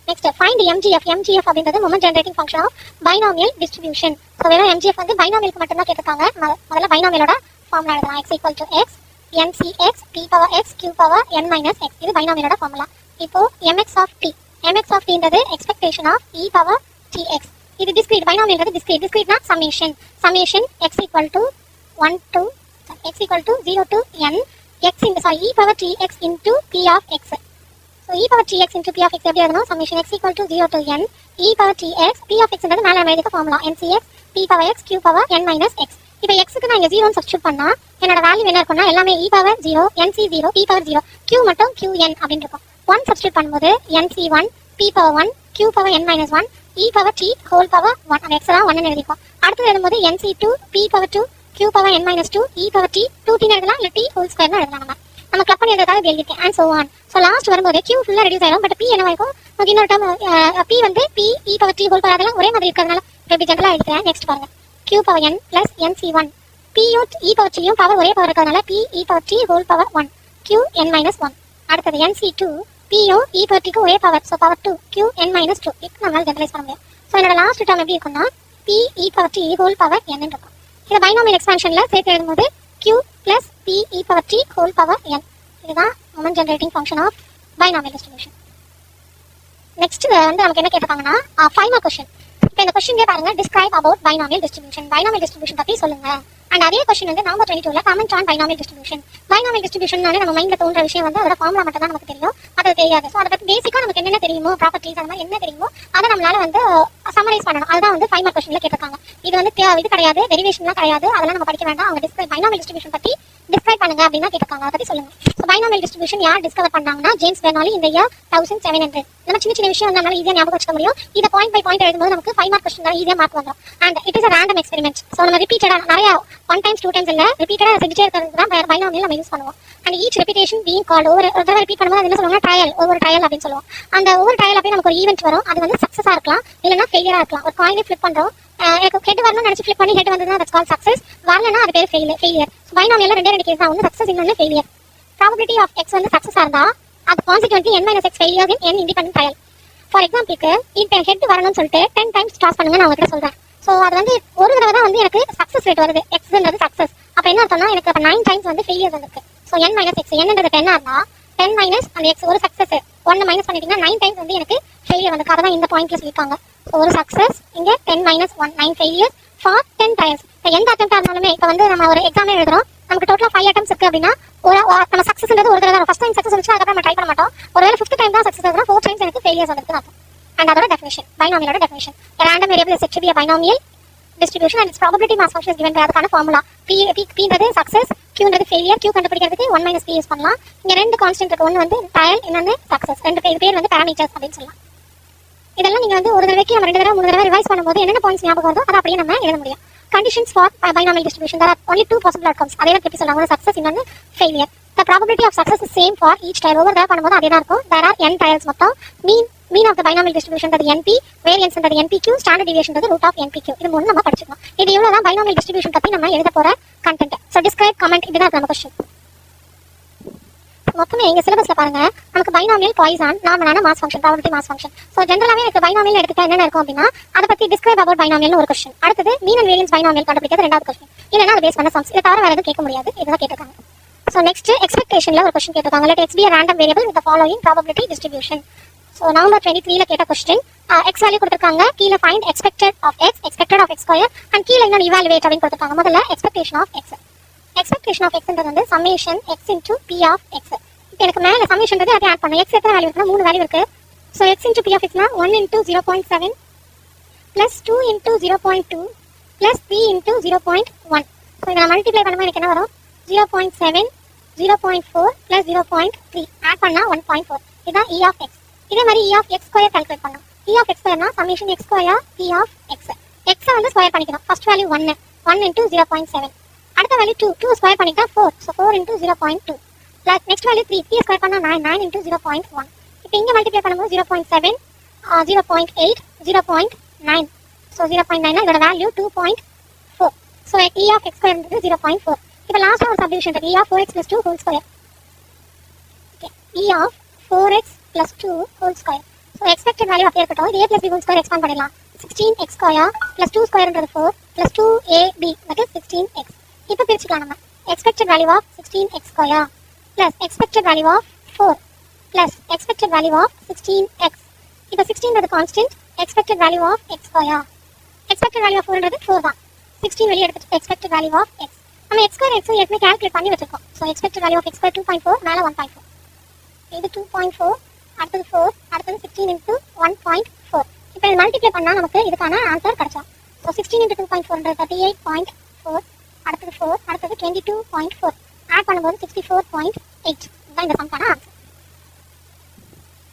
Next, find MGF. MGF அப்படின்றது moment generating function of binomial distribution. So வெறும் MGF வந்து binomialக்கு மட்டும் தான் கேட்டிருக்காங்க. முதல்ல binomialோட ஃபார்முலா எழுதலாம். x equal to x ncx p power x q power n minus x. இது binomialோட ஃபார்முலா. இப்போ mx of t. mx of t ன்றது expectation of e power tx. இது discrete. binomialன்றது discrete. discrete னா summation. summation x equal to 1 to x equal to 0 to n x into e power tx into p of x. So e power tx into p of x எப்படி எழுதணும்? summation x equal to 0 to n e power tx p of x ன்றது மேல நம்ம எழுதிக்க formula ncx p power x q power n minus x. இப்போ x க்கு நான் இங்க 0 ன்னு சப்ஸ்டிட்யூட் பண்ணா என்னோட வேல்யூ என்ன இருக்கும்னா எல்லாமே e power 0 nc 0 p power 0 q மட்டும் qn அப்படி இருக்கும். 1 சப்ஸ்டிட்யூட் பண்ணும்போது nc1 p power 1 q power n minus 1 e power t whole power 1 அந்த x தான் 1 ன்னு எழுதிருக்கோம். அடுத்து எழுதும்போது nc2 p power 2 q power n minus 2 e power t 2t ன்னு எழுதலாம் இல்ல t whole square ன்னு எழுதலாம். நம்ம கிளப் பண்ணி எழுதுறதால இப்படி எழுதிருக்கேன் and so on. So last வரும்போது q ஃபுல்லா ரெடியூஸ் ஆயிடும். பட் p என்னவா இருக்கும், நமக்கு இன்னொரு டேர்ம் p வந்து p e power t whole power அதெல்லாம் ஒரே மாதிரி இருக்கிறதுனால இப்படி ஜெனரலா எழுதிக்கிறேன். நெக்ஸ்ட் பாருங்க q power n plus nc1 p e power t யும் பவர் ஒரே பவர் இருக்கிறதுனால p e power t whole power 1 q n minus 1. அடுத்தது nc2 p யும் e power t க்கு ஒரே power so power 2 q n minus 2. இப்போ நம்மளால generalise பண்ண முடியும். ஸோ என்னோட லாஸ்ட் டேர்ம் எப்படி இருக்கும்னா p e power t whole power n இருக்கும். இதை பைனாமியல் எக்ஸ்பான்ஷன்ல சேர்த்து எழுதும்போது q plus p e power t whole power n. இதுதான் moment generating function of binomial distribution. Next வந்து நமக்கு என்ன கேட்டிருக்காங்கன்னா 5 மார்க் क्वेश्चन. இப்போ இந்த क्वेश्चनே பாருங்க, describe about binomial distribution. Binomial distribution பத்தி சொல்லுங்க. அண்ட் அதே क्वेश्चन வந்து நம்பர் 22ல comment on binomial distribution. Binomial டிஸ்ட்ரிபியூஷன்னாலே நம்ம மைண்ட்ல தோன்ற விஷயம் வந்து அதோட ஃபார்முலா மட்டும் தான் நமக்கு தெரியும், அது தெரியாது. ஸோ அதை பத்தி பேசிக்கா நமக்கு என்னென்ன தெரியுமோ, ப்ராப்பர்ட்டிஸ் அந்த மாதிரி என்ன தெரியுமோ அதை நம்மளால வந்து சம்மரைஸ் பண்ணணும். அதுதான் வந்து 5 மார்க் क्वेश्चनல கேட்டிருக்காங்க. இது வந்து இது கிடையாது, டெரிவேஷன்லாம் கிடையாது, அதெல்லாம் நம்ம படிக்க வேண்டாம். அவங்க டிஸ்கிரைப் பைனாமியல் டிஸ்ட்ரிபியூஷன் பத்தி டிஸ்கிரைப் பண்ணுங்க அப்படின்னா கேட்டிருக்காங்க. அதை பத்தி சொல்லுங்க. ஸோ பைனாமியல் டிஸ்ட்ரிபியூஷன் யார் டிஸ்கவர் பண்ணாங்கன்னா ஜேம்ஸ் பெர்னோலி இந்த இயர் 1700. நம்ம சின்ன சின்ன விஷயம் வந்து நம்மளால ஈஸியா ஞாபகம் வச்சுக்க முடியும். இதை பாயிண்ட் பை பாயிண்ட் எழுதும்போது நமக்கு 5 மார்க் क्वेश्चन தான் ஈஸியா மார்க் வந்துடும். And it is a random experiment. So நம்ம ரிப்பீட்டடா நிறைய 1 டைம்ஸ் 2 டைம்ஸ் இல்ல ரிப்பீட்டடா செஞ்சுட்டே இருக்கிறது தான் பைனாமியல் நம்ம யூஸ் பண்ணுவோம். And each reputation being called ஒரு தடவை ரிப்பீட் பண்ணும்போது அது என்ன சொல்லுவாங்க, ட்ரையல், ஒவ்வொரு ட்ரையல் அப்படின்னு சொல்லுவோம். அந்த ஒவ்வொரு ட்ரையல் அப்படி நமக்கு ஒரு ஈவென்ட் வரும். அது வந்து சக்சஸா இருக்கலாம் இல்லைன்னா ஃபெயிலியரா இருக்கலாம். ஒரு காயினை ஃபிளிப் பண்றோம், எனக்கு ஹெட் வரணும்னு நினைச்சு ஃபிளிப் பண்ணி ஹெட் வந்ததுன்னா தட்ஸ் கால்ட் சக்சஸ், வரலன்னா அது பேர் ஃபெயிலியர். ஸோ பைனாமியல்ல ரெண்டு கேஸ் தான், ஒன்று சக்சஸ் இன்னொன்று ஃபெயிலியர். ப்ராபபிலிட்டி ஆஃப் x வந்து சக்சஸா இருந்தா அது consequently n minus x failure in n independent trial. For எக்ஸாம்பிளுக்கு இப்போ ஹெட் வரணும்னு சொல்லிட்டு 10 டைம்ஸ் டாஸ் பண்ணுங்க நான் உங்ககிட்ட சொல்றேன். ஸோ அது வந்து ஒரு தடவை தான் வந்து எனக்கு சக்சஸ் ரேட் வருது, எக்ஸ்ன்றது சக்சஸ். அப்போ என்ன அர்த்தம்னா எனக்கு இப்போ 9 டைம்ஸ் வந்து ஃபெயிலியர் வந்துருக்கு. ஸோ n minus x என்னன்றது 10 இருந்தா 10 மைனஸ் அந்த x ஒரு சக்சஸ் 1 மைனஸ் பண்ணிட்டீங்கன்னா 9 டைம்ஸ் வந்து எனக்கு ஃபெயிலியர் வந்து. அதான் இந்த பாயிண்ட்ல சொல்லிருக்காங்க. ஸோ ஒரு சக்சஸ் இங்க 10 minus 1 9 ஃபெயிலியர் ஃபார் 10 ட்ரையல்ஸ். இப்போ எந்த அட்டெம்ப்டா இருந்தாலுமே இப்போ வந்து நம்ம ஒரு எக்ஸாமே எழுதுறோம், நமக்கு டோட்டலா 5 அட்டெம்ப்ட்ஸ் இருக்கு அப்படின்னா நம்ம சக்சஸ்ன்றது ஒரு தடவை ஃபர்ஸ்ட் டைம் சக்சஸ் வந்துச்சு, அதுக்கப்புறம் நம்ம ட்ரை பண்ண மாட்டோம். ஒருவேளை 5th டைம் தான் சக்சஸ் ஆகுதுன்னா 4 டைம்ஸ் எனக்கு ஃபெயிலியர்ஸ் வந்துருக்கு அர்த்தம். அண்ட் அதோட டெஃபினிஷன், பைனாமியலோட definition, random variable is said to be a binomial distribution and its probability mass function is given by அதுக்கான ஃபார்முலா p ன்றது சக்சஸ், q ன்றது ஃபெயிலியர். q கண்டுபிடிக்கிறதுக்கு 1 minus p யூஸ் பண்ணலாம். இங்க ரெண்டு கான்ஸ்டன்ட் இருக்கு, ஒன்னு வந்து ட்ரையல், இன்னொன்னு சக்சஸ். ரெண்டு பேர் வந்து பாராமீட்டர்ஸ் அப்படின்னு சொல்லலாம். இதெல்லாம் நீங்க வந்து ஒரு தடவைக்கு நம்ம 2 தடவை 3 தடவை ரிவைஸ் பண்ணும்போது என்னென்ன பாயிண்ட்ஸ் ஞாபகம் வருதோ அதை அப்படியே நம்ம எழுத முடியும். Conditions for binomial distribution, there are only 2 possible outcomes. அதே தான் எப்படி சொல்றாங்க, சக்சஸ் இன்னொன்னு failure. The probability of success is same for each trial. ஒவ்வொரு தடவை பண்ணும்போது அதே தான் இருக்கும். There are n trials மொத்தம். mean of the binomial distribution ன்றது np, variance ன்றது npq, standard deviation ன்றது root of npq. இது மூணு நம்ம படிச்சுக்கலாம். இது இவ்வளவு தான் binomial distribution பத்தி நம்ம எழுத போற content. So describe, comment, இதுதான் நம்ம question. மொத்தமே எங்க சிலபஸ்ல பாருங்க, நமக்கு பைனாமியல், பாய்சான், நார்மலான mass function, probability mass function. So ஜெனரலாவே எனக்கு பைனாமியல் எடுத்துட்டா என்னென்ன இருக்கும் அப்படின்னா அதை பத்தி டிஸ்கிரைப் அபௌட் பைனாமியல்னு ஒரு क्वेश्चन. அடுத்து மீன் அண்ட் வேரியன்ஸ் பைனாமியல் கண்டுபிடிக்கிறது ரெண்டாவது क्वेश्चन. இல்லனா அது பேஸ் பண்ண சம்ஸ். இத தவிர வேற எதுவும் கேட்க முடியாது. இதுதான் கேட்டிருக்காங்க. சோ நெக்ஸ்ட் எக்ஸ்பெக்டேஷன்ல ஒரு क्वेश्चन கேட்டிருக்காங்க. let x be a random variable with the following probability distribution. So November 23ல கேட்ட क्वेश्चन. x வேல்யூ கொடுத்திருக்காங்க, கீழ find expected of x square and கீழ இன்னொரு evaluate அப்படினு கொடுத்திருக்காங்க. முதல்ல expectation of x. expectation of x ன்றது வந்து summation x into p of x. எனக்கு மேல சம்மேஷன்றது அதை ஆட் பண்ணனும். x எத்தனை வேல்யூ இருக்குன்னா 3 வேல்யூ இருக்கு. So x into p of x னா 1 into 0.7 plus 2 into 0.2 plus 3 into 0.1. So இத நான் மல்டிப்ளை பண்ணும்போது எனக்கு என்ன வரும், 0.7 0.4 plus 0.3 ஆட் பண்ணா 1.4. இதான் e of x. இதே மாதிரி e of x square calculate பண்ணனும். e of x ஸ்கொயர்னா summation x square p of x. x வந்து ஸ்கொயர் பண்ணிக்கணும். First value 1 into 0.7. அடுத்த வேல்யூ 2 ஸ்கொயர் பண்ணிட்டா 4. So 4 into 0.2 plus next value 3 square பண்ணா 9 into 0.1. இப்போ இங்க மல்டிப்ளை பண்ணும்போது 0.7 0.8 0.9. சோ 0.9 னா இதோட value 2.4. So e of x square ன்றது 0.4. இப்போ லாஸ்டா ஒரு சப்டிவிஷன் இருக்கு, e of 4x plus 2 whole square. Okay, e of 4x plus 2 whole square. So expected value அப்படியே இருக்கட்டும். இது a plus b whole square expand பண்ணிடலாம். 16x square plus 2 square ன்றது 4 plus 2ab that is 16x. இப்போ பிரிச்சுக்கலாம் நம்ம. expected value of 16x square plus expected value of 4 plus expected value of 16x. இப்போ 16 ன்றது constant, expected value of x square. expected value of 4 ன்றது 4 தான். 16 வெளிய எடுத்துட்டு expected value of x. நம்ம x square x ஏற்கனவே கால்குலேட் பண்ணி வச்சிருக்கோம். So expected value of x square 2.4 மேல 1.4. இது 2.4 அடுத்து 4 அடுத்து 16 into 1.4. இப்போ இத மல்டிப்ளை பண்ணா நமக்கு இதுக்கான ஆன்சர் கிடைச்சிடும். சோ 16 into 2.4 ன்றது 38.4 அடுத்து 4 அடுத்து 22.4 ஆட் பண்ணும்போது 64.8. இதான் இந்த சம்க்கான ஆன்சர்.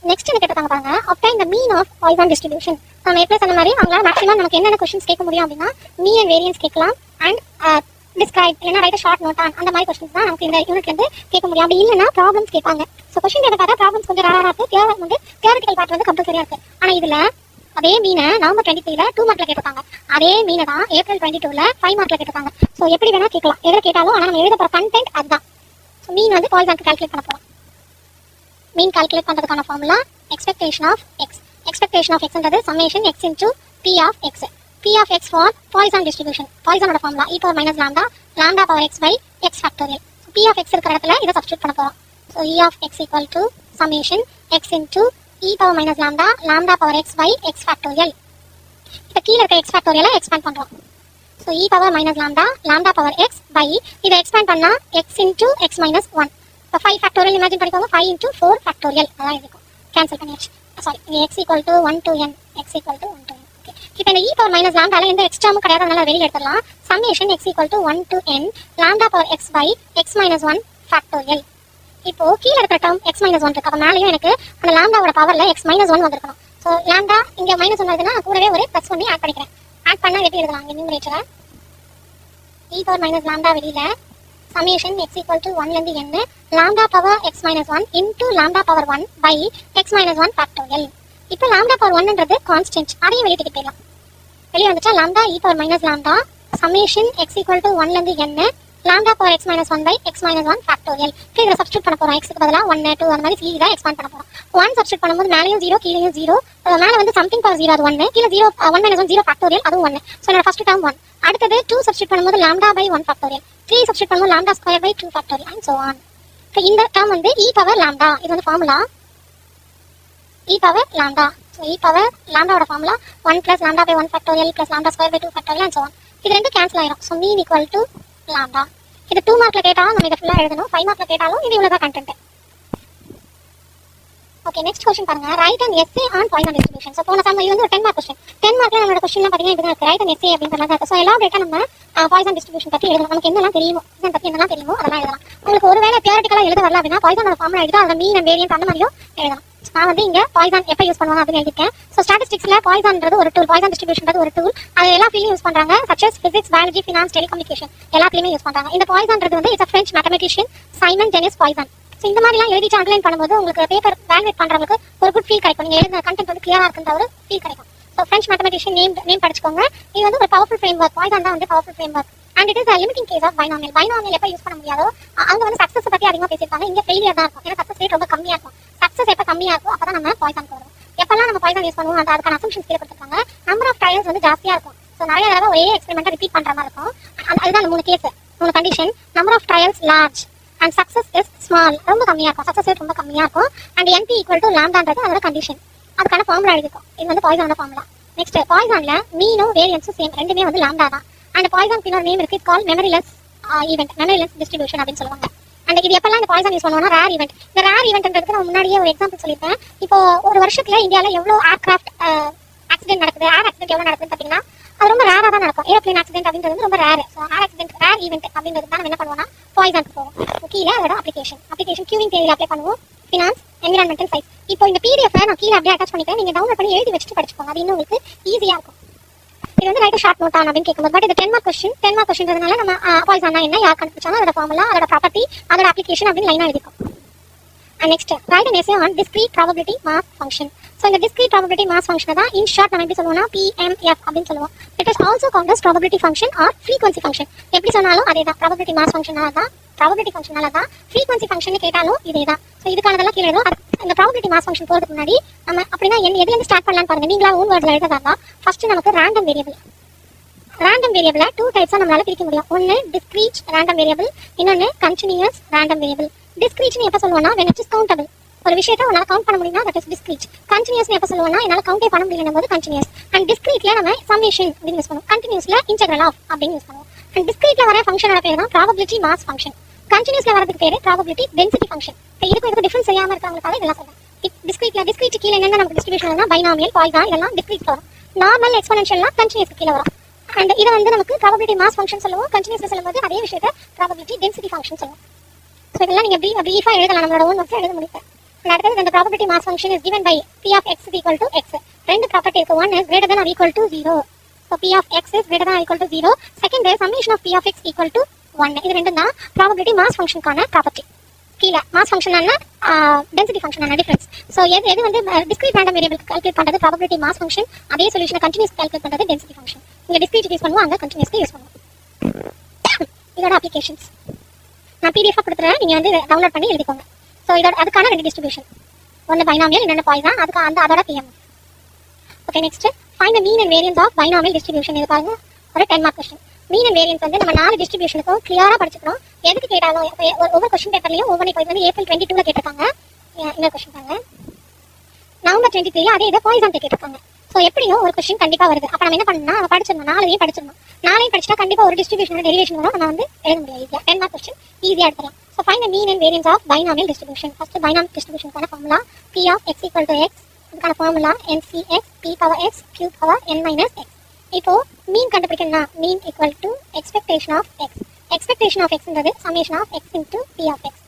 நெக்ஸ்ட் என்ன கேட்டிருக்காங்க பாருங்க, obtain the mean of Poisson distribution. நம்ம எப்படி சொன்ன மாதிரி அவங்களால மேக்ஸிமம் நமக்கு என்னென்ன கொஸ்டின்ஸ் கேட்க முடியும் அப்படின்னா மீன் அண்ட் வேரியன்ஸ் கேட்கலாம் அண்ட் டிஸ்கிரைப் இல்லைனா ரைட் ஷார்ட் நோட் அந்த மாதிரி கொஸ்டின்ஸ் தான் நமக்கு இந்த யூனிட்ல இருந்து கேட்க முடியும். அப்படி இல்லைன்னா ப்ராப்ளம்ஸ் கேட்பாங்க. ஸோ கொஸ்டின் பேப்பர் பார்த்தா ப்ராப்ளம்ஸ் கொஞ்சம் ரேராக இருக்கு, தியரிட்டிக்கல் பார்ட் வந்து கம்பல்சரியா இருக்கு. ஆனா இதுல அதே மீனை நவம்பர் 23 2 மார்க்ல கேட்டிருக்காங்க, அதே மீனை தான் ஏப்ரல் 22 5 மார்க்ல கேட்டிருக்காங்க. ஸோ எப்படி வேணா கேட்கலாம், எதில் கேட்டாலும். ஆனால் நம்ம எழுத போற கண்டென்ட் அதுதான். ஸோ மீன் வந்து பாய்சானுக்கு கால்குலேட் பண்ண போறோம். மீன் கால்குலேட் பண்றதுக்கான formula expectation of x. Expectation of எக்ஸ்ன்றது summation x into p of x. P of x for Poisson distribution. Poisson ஓட formula e power minus lambda lambda power x by x factorial. So P of x இருக்கிற இடத்துல இத substitute பண்ண போறோம். So E of x equal to summation x into e power minus lambda lambda power x by x factorial. இத கீழ இருக்க x factorial expand பண்றோம். So e power minus lambda lambda power x by இத expand பண்ணா x into x minus 1. So 5 factorial imagine பண்ணிக்கோங்க. 5 into 4 factorial அதான் இருக்கும். Cancel பண்ணியாச்சு. Sorry, x equal to 1 to n. x equal to 1 to n. இப்போ இந்த e power minus lambda எந்த x டேர்மும் கிடையாது, அதனால வெளிய எடுத்துடலாம். summation x equal to 1 to n lambda power x by x minus 1 factorial. இப்போ கீழ இருக்கிற டேர்ம் x minus 1 இருக்கு. அப்ப மேலயும் எனக்கு அந்த லாம்டாவோட பவர்ல x minus 1 வந்திருக்கணும். சோ லாம்டா இங்க -1 வருதுன்னா கூடவே ஒரு +1 ஆட் பண்ணிக்கிறேன். ஆட் பண்ணா எப்படி எழுதலாம் இங்க நியூமரேட்டரை e power minus lambda வெளியில summation x equal to 1 ல இருந்து n lambda power x minus 1 into lambda power 1 by x minus 1 factorial. இப்போ lambda power 1ன்றது கான்ஸ்டன்ட், அதையும் வெளிய தூக்கி போடலாம். வெளிய வந்துட்டா lambda e power minus lambda summation x equal to 1 ல இருந்து n lambda power x minus 1 by x minus 1 factorial. இத சப்ஸ்டிட்யூட் பண்ண போறோம். x க்கு பதிலா 1 2 அந்த மாதிரி சீரீஸா எக்ஸ்பாண்ட் பண்ண போறோம். 1 சப்ஸ்டிட்யூட் பண்ணும்போது மேலயும் 0 கீழயும் 0. மேல வந்து something power 0 அது 1, கீழ 0 1 minus 1 0 factorial அதுவும் 1. சோ என்னோட ஃபர்ஸ்ட் டேர்ம் 1. அடுத்து 2 சப்ஸ்டிட்யூட் பண்ணும்போது lambda by 1 factorial. 3 சப்ஸ்டிட்யூட் பண்ணும்போது lambda square by 2 factorial and so on. இப்போ இந்த டேர்ம் வந்து e power lambda, இது வந்து formula e power lambda. So e power lambda ஓட formula 1 plus lambda by 1 factorial plus lambda square by 2 factorial and so on. இது ரெண்டு cancel ஆயிடும். So mean equal to lambda. இது 2 மார்க்ல கேட்டாலும் நம்ம இத ஃபுல்லா எழுதணும். 5 மார்க்ல கேட்டாலும் இது இவ்வளவு தான் கண்டென்ட். ஓகே, நெக்ஸ்ட் क्वेश्चन பாருங்க. Right an essay on Poisson distribution. So போன சம் இது வந்து ஒரு 10 மார்க் क्वेश्चन. 10 மார்க்ல நம்மளோட क्वेश्चनலாம் பாத்தீங்கன்னா இதுதான் இருக்கு. ரைட் an essay அப்படிங்கறத இருக்கு. சோ எலாபரேட்டா நம்ம Poisson distribution பத்தி எழுதணும். நமக்கு என்னெல்லாம் தெரியுமோ, Poisson பத்தி என்னெல்லாம் தெரியுமோ அதெல்லாம் எழுதலாம். உங்களுக்கு ஒருவேளை தியரிட்டிக்கலா எழுத வரல அப்படினா Poissonோட ஃபார்முலா எடுத்து அத மீன் அண்ட் வேரியன்ஸ் அந்த மாதிரியும் எழுதலாம். நான் வந்து இங்க பாய்சான் எப்ப யூஸ் பண்ணுவாங்க அப்படின்னு எழுதிருக்கேன். சோ ஸ்டாட்டிஸ்டிக்ஸ்ல பாய்சான்ன்றது ஒரு டூல், பாய்சான் டிஸ்ட்ரிபியூஷன்றது ஒரு டூல். அது எல்லா ஃபீல்ட்லயும் யூஸ் பண்றாங்க. such as physics, biology, finance, telecommunication எல்லாத்துலயுமே யூஸ் பண்றாங்க. இந்த பாய்சான்ன்றது வந்து it's a French mathematician Simon Denis Poisson. So இந்த மாதிரி எல்லாம் எழுதிட்டு அண்டர்லைன் பண்ணும்போது உங்களுக்கு பேப்பர் வேலிடேட் பண்றவங்களுக்கு ஒரு குட் ஃபீல் கிடைக்கும். நீங்க எழுதின கண்டென்ட் வந்து கிளியரா இருக்குன்ற ஒரு ஃபீல் கிடைக்கும். சோ French mathematician நேம் படிச்சுக்கோங்க. இது வந்து ஒரு பவர்ஃபுல் ஃப்ரேம்வொர்க். பாய்சான் தான் வந்து powerful framework. and it is a limiting case of binomial. binomial எப்ப யூஸ் பண்ண முடியாதோ அங்க வந்து சக்சஸ் பத்தி அதிகமா பேசிருப்பாங்க. இங்க ஃபெயிலியர் தான் இருக்கும். ஏன்னா சக்சஸ் ரேட் ரொம்ப கம்மியா இருக்கும். சக்சஸ் எப்ப கம்மியா இருக்கும் அப்பதான் நம்ம பாய்சான் போடுவோம். எப்பெல்லாம் நம்ம பாய்சான் யூஸ் பண்ணுவோம் அதுக்கான அசம்ப்ஷன்ஸ் கீழ கொடுத்திருக்காங்க. நம்பர் ஆஃப் ட்ரையல்ஸ் வந்து ஜாஸ்தியா இருக்கும். சோ நிறைய தடவை ஒரே எக்ஸ்பெரிமெண்ட் ரிப்பீட் பண்ற மாதிரி இருக்கும். அதுதான் அந்த 3 case, 3 condition. Number of trials large and success is small, ரொம்ப கம்மியா இருக்கும். சக்சஸ் ரேட் ரொம்ப கம்மியா இருக்கும். and np equal to lambdaன்றது அதோட கண்டிஷன். அதுக்கான ஃபார்முலா எழுதிருக்கோம். இது வந்து பாய்சானோட ஃபார்முலா. நெக்ஸ்ட் பாய்சான்ல மீனும் வேரியன்ஸும் சேம், ரெண்டுமே வந்து லாம்டா தான். and பாய்சான் இன்னொரு நேம் இருக்கு, கால் மெமரிலெஸ் ஈவென்ட், மெமரிலெஸ் டிஸ்ட்ரிபியூஷன் அப்படின்னு சொல்லுவாங்க. and இது எப்பெல்லாம் இந்த பாய்சான் யூஸ் பண்ணுவோம்னா ரேர் ஈவென்ட். இந்த ரேர் ஈவென்ட்ன்றதுக்கு நான் முன்னாடியே ஒரு எக்ஸாம்பிள் சொல்லிருப்பேன். இப்போ ஒரு வருஷத்துல இந்தியால எவ்வளவு ஏர்கிராஃப்ட் ஆக்சிடென்ட் நடக்குது, ஏர் ஆக்சிடென்ட் எவ்வளவு நடக்குதுன்னு பாத்தீங்கன்னா அது ரொம்ப ரேரா தான் நடக்கும். ஏரோப்ளேன் ஆக்சிடென்ட் அப்படின்றது ரொம்ப ரேர். சோ ஏர் ஆக்சிடென்ட் ரேர் ஈவென்ட் அப்படின்றது தான் நம்ம என்ன பண்ணுவோம்னா பாய்சானுக்கு போவோம். கீழே அதோட அப்ளிகேஷன் கியூவிங் தியரியில அப்ளை பண்ணுவோம். Finance, environmental science. இப்போ இந்த பிடிஎஃப் நான் கீழே அப்படியே அட்டாச் பண்ணிக்கிறேன். நீங்க டவுன்லோட் பண்ணி எழுதி வச்சுட்டு படிச்சுக்கோங்க. அது இன்னும் உங்களுக்கு ஈஸியா இருக்கும். இது வந்து ரைட் ஷார்ட் நோட் அப்படின்னு கேட்கும்போது பட் இது 10 மார்க் கொஸ்டின்றதுனால நம்ம பாய்சான்னா என்ன, யார் கண்டுபிடிச்சாலும் அதோட ஃபார்முலா, அதோட ப்ராப்பர்ட்டி, அதோட அப்ளிகேஷன் அப்படின்னு லைனா எழுதிக்கும். Next write an essay on discrete probability mass function. So இந்த discrete probability mass function தான் in short நம்ம எப்படி சொல்லுவோம்னா PMF அப்படின்னு சொல்லுவோம். It is also called as probability function or frequency function. எப்படி சொன்னாலும் அதேதான். probability mass functionனால தான், probability functionனால தான், frequency function கேட்டாலும் இதேதான். சோ இதுக்கானதெல்லாம் கீழ எழுதுவோம். இந்த probability mass function போறதுக்கு முன்னாடி நம்ம அப்படினா எதுல இருந்து ஸ்டார்ட் பண்ணலாம்னு பாருங்க. நீங்களா ஓன் வேர்ட்ல எழுதறதா ஃபர்ஸ்ட் நமக்கு random variable. random variable 2 டைப்ஸா நம்மளால பிரிக்க முடியும். ஒன்னு discrete random variable, இன்னொன்னு continuous random variable. discrete னு எப்ப சொல்லுவோம்னா when it is countable. ஒரு விஷயத்தை உன்னால கவுண்ட் பண்ண முடியும்னா that is discrete. continuous னு எப்ப சொல்லுவோம்னா என்னால கவுண்டே பண்ண முடியலனும்போது continuous. and discreteல நம்ம summation அப்படின்னு யூஸ் பண்ணுவோம். continuousல integral of அப்படின்னு யூஸ் பண்ணுவோம். and discreteல வர ஃபங்க்ஷனோட பேரு தான் probability mass function. continuousல வரதுக்கு பேரு probability density function. இப்போ இதுக்கு டிஃபரன்ஸ் தெரியாம இருக்கவங்களுக்காக இதெல்லாம் சொல்றேன். discrete கீழ என்னென்ன நமக்கு டிஸ்ட்ரிபியூஷன் வரும்னா binomial, Poisson இதெல்லாம் discrete வரும். normal, exponentialலாம் continuous கீழ வரும். and இத வந்து நமக்கு probability mass function சொல்லுவோம். continuously சொல்லும்போது அதே விஷயத்தை probability density function சொல்லுவோம். சோ இதெல்லாம் நீங்க பிரீஃபா எழுதலாம். நம்மளோட ஓன் நோட்ஸ்ல எழுத முடியும். அடுத்தது இந்த probability mass function is given by p of x is equal to x. ரெண்டு ப்ராப்பர்ட்டி இருக்கு. One is greater than or equal to 0. So p of x is greater than or equal to 0. Second is summation of p of x equal to 1. இது ரெண்டும் தான் probability mass ஃபங்க்ஷனுக்கான property. கீழே mass function என்ன, density function என்ன difference. So எது வந்து discrete random variable calculate பண்ணுறது probability mass function, அதே சொல்யூஷனை கண்டினியூஸ் கால்குலேட் பண்ணுறது டென்சிட்டி ஃபங்க்ஷன். இங்கே டிஸ்கிரீட் யூஸ் பண்ணுவோம், அங்கே கண்டினியூஸ்க்கு யூஸ் பண்ணுவோம். இதோட அப்ளிகேஷன்ஸ் நான் PDF கொடுத்துறேன், நீங்கள் வந்து டவுன்லோட் பண்ணி எழுதிக்கோங்க. ஸோ இதோட அதுக்கான ரெண்டு டிஸ்ட்ரிபியூஷன், ஒன்று பைனாமியல், இன்னொன்று பாய்சான். அதுக்கு அதோட PM. Okay, next find the mean and variance of binomial distribution. இது பாருங்க, ஒரு 10 mark question. Mean and variance வந்து நம்ம 4 டிஸ்ட்ரிபியூஷனுக்கும் கிளியரா படிச்சுக்கணும். எதுக்கு கேட்டாலும் ஒவ்வொரு கொஸ்டின் பேப்பர்லயும் ஒவ்வொரு இப்போ வந்து April 22ல கேட்டிருக்காங்க. இந்த கொஸ்டின் பாருங்க, November 23 அதே இதை பாய்சான் கேட்டிருக்காங்க. ஸோ எப்படியும் ஒரு கொஸ்டின் கண்டிப்பா வருது. அப்ப நம்ம என்ன பண்ணணும்னா அதை படிச்சிடணும், 4 படிச்சிடணும். 4 படிச்சுட்டா கண்டிப்பா ஒரு டிஸ்ட்ரிபியூஷனோட டெரிவேஷன் வரும், நம்ம வந்து எழுத முடியும் ஈஸியா. 10 மார்க் கொஸ்டின் ஈஸியா எடுத்துக்கலாம். So find the mean and variance of binomial distribution. First binomial டிஸ்ட்ரிபியூஷனுக்கான formula p of x equal to x. இதுக்கான formula NCx p power x q power n minus x. இப்போ மீன் கண்டுபிடிக்கணும்னா mean equal to expectation of x. Expectation of எக்ஸ்ன்றது summation of x into p of x.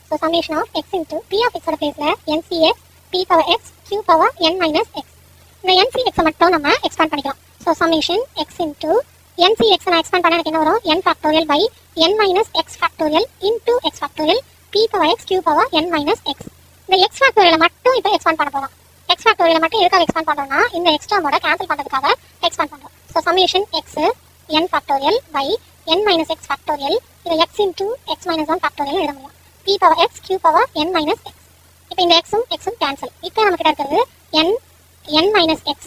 So summation of x into p of எக்ஸோட பிளேஸ்ல NCx p power x q power n minus x. இந்த NCx மட்டும் நம்ம expand பண்ணிக்கலாம். So summation X into NCx நான் expand பண்ண எனக்கு என்ன வரும், n factorial by n minus x factorial into x factorial p power x q power n minus x. இந்த x ஃபேக்டோரியலை மட்டும் இப்போ எக்ஸ்பேண்ட் பண்ண போகிறோம். எக்ஸ் ஃபேக்டோரியலை மட்டும் எதுக்காக எக்ஸ்பேண்ட் பண்ணுறோம்னா இந்த எக்ஸ்ட்ராமோட கேன்சல் பண்ணுறதுக்காக எக்ஸ்பேண்ட் பண்ணுறோம். So summation X n factorial by n minus x factorial, இதை x into x minus 1 factorial எழுத முடியும். p power x q power n minus x. இப்போ இந்த எக்ஸும் கேன்சல். இப்போ நம்ம கிட்ட இருக்கிறது n minus x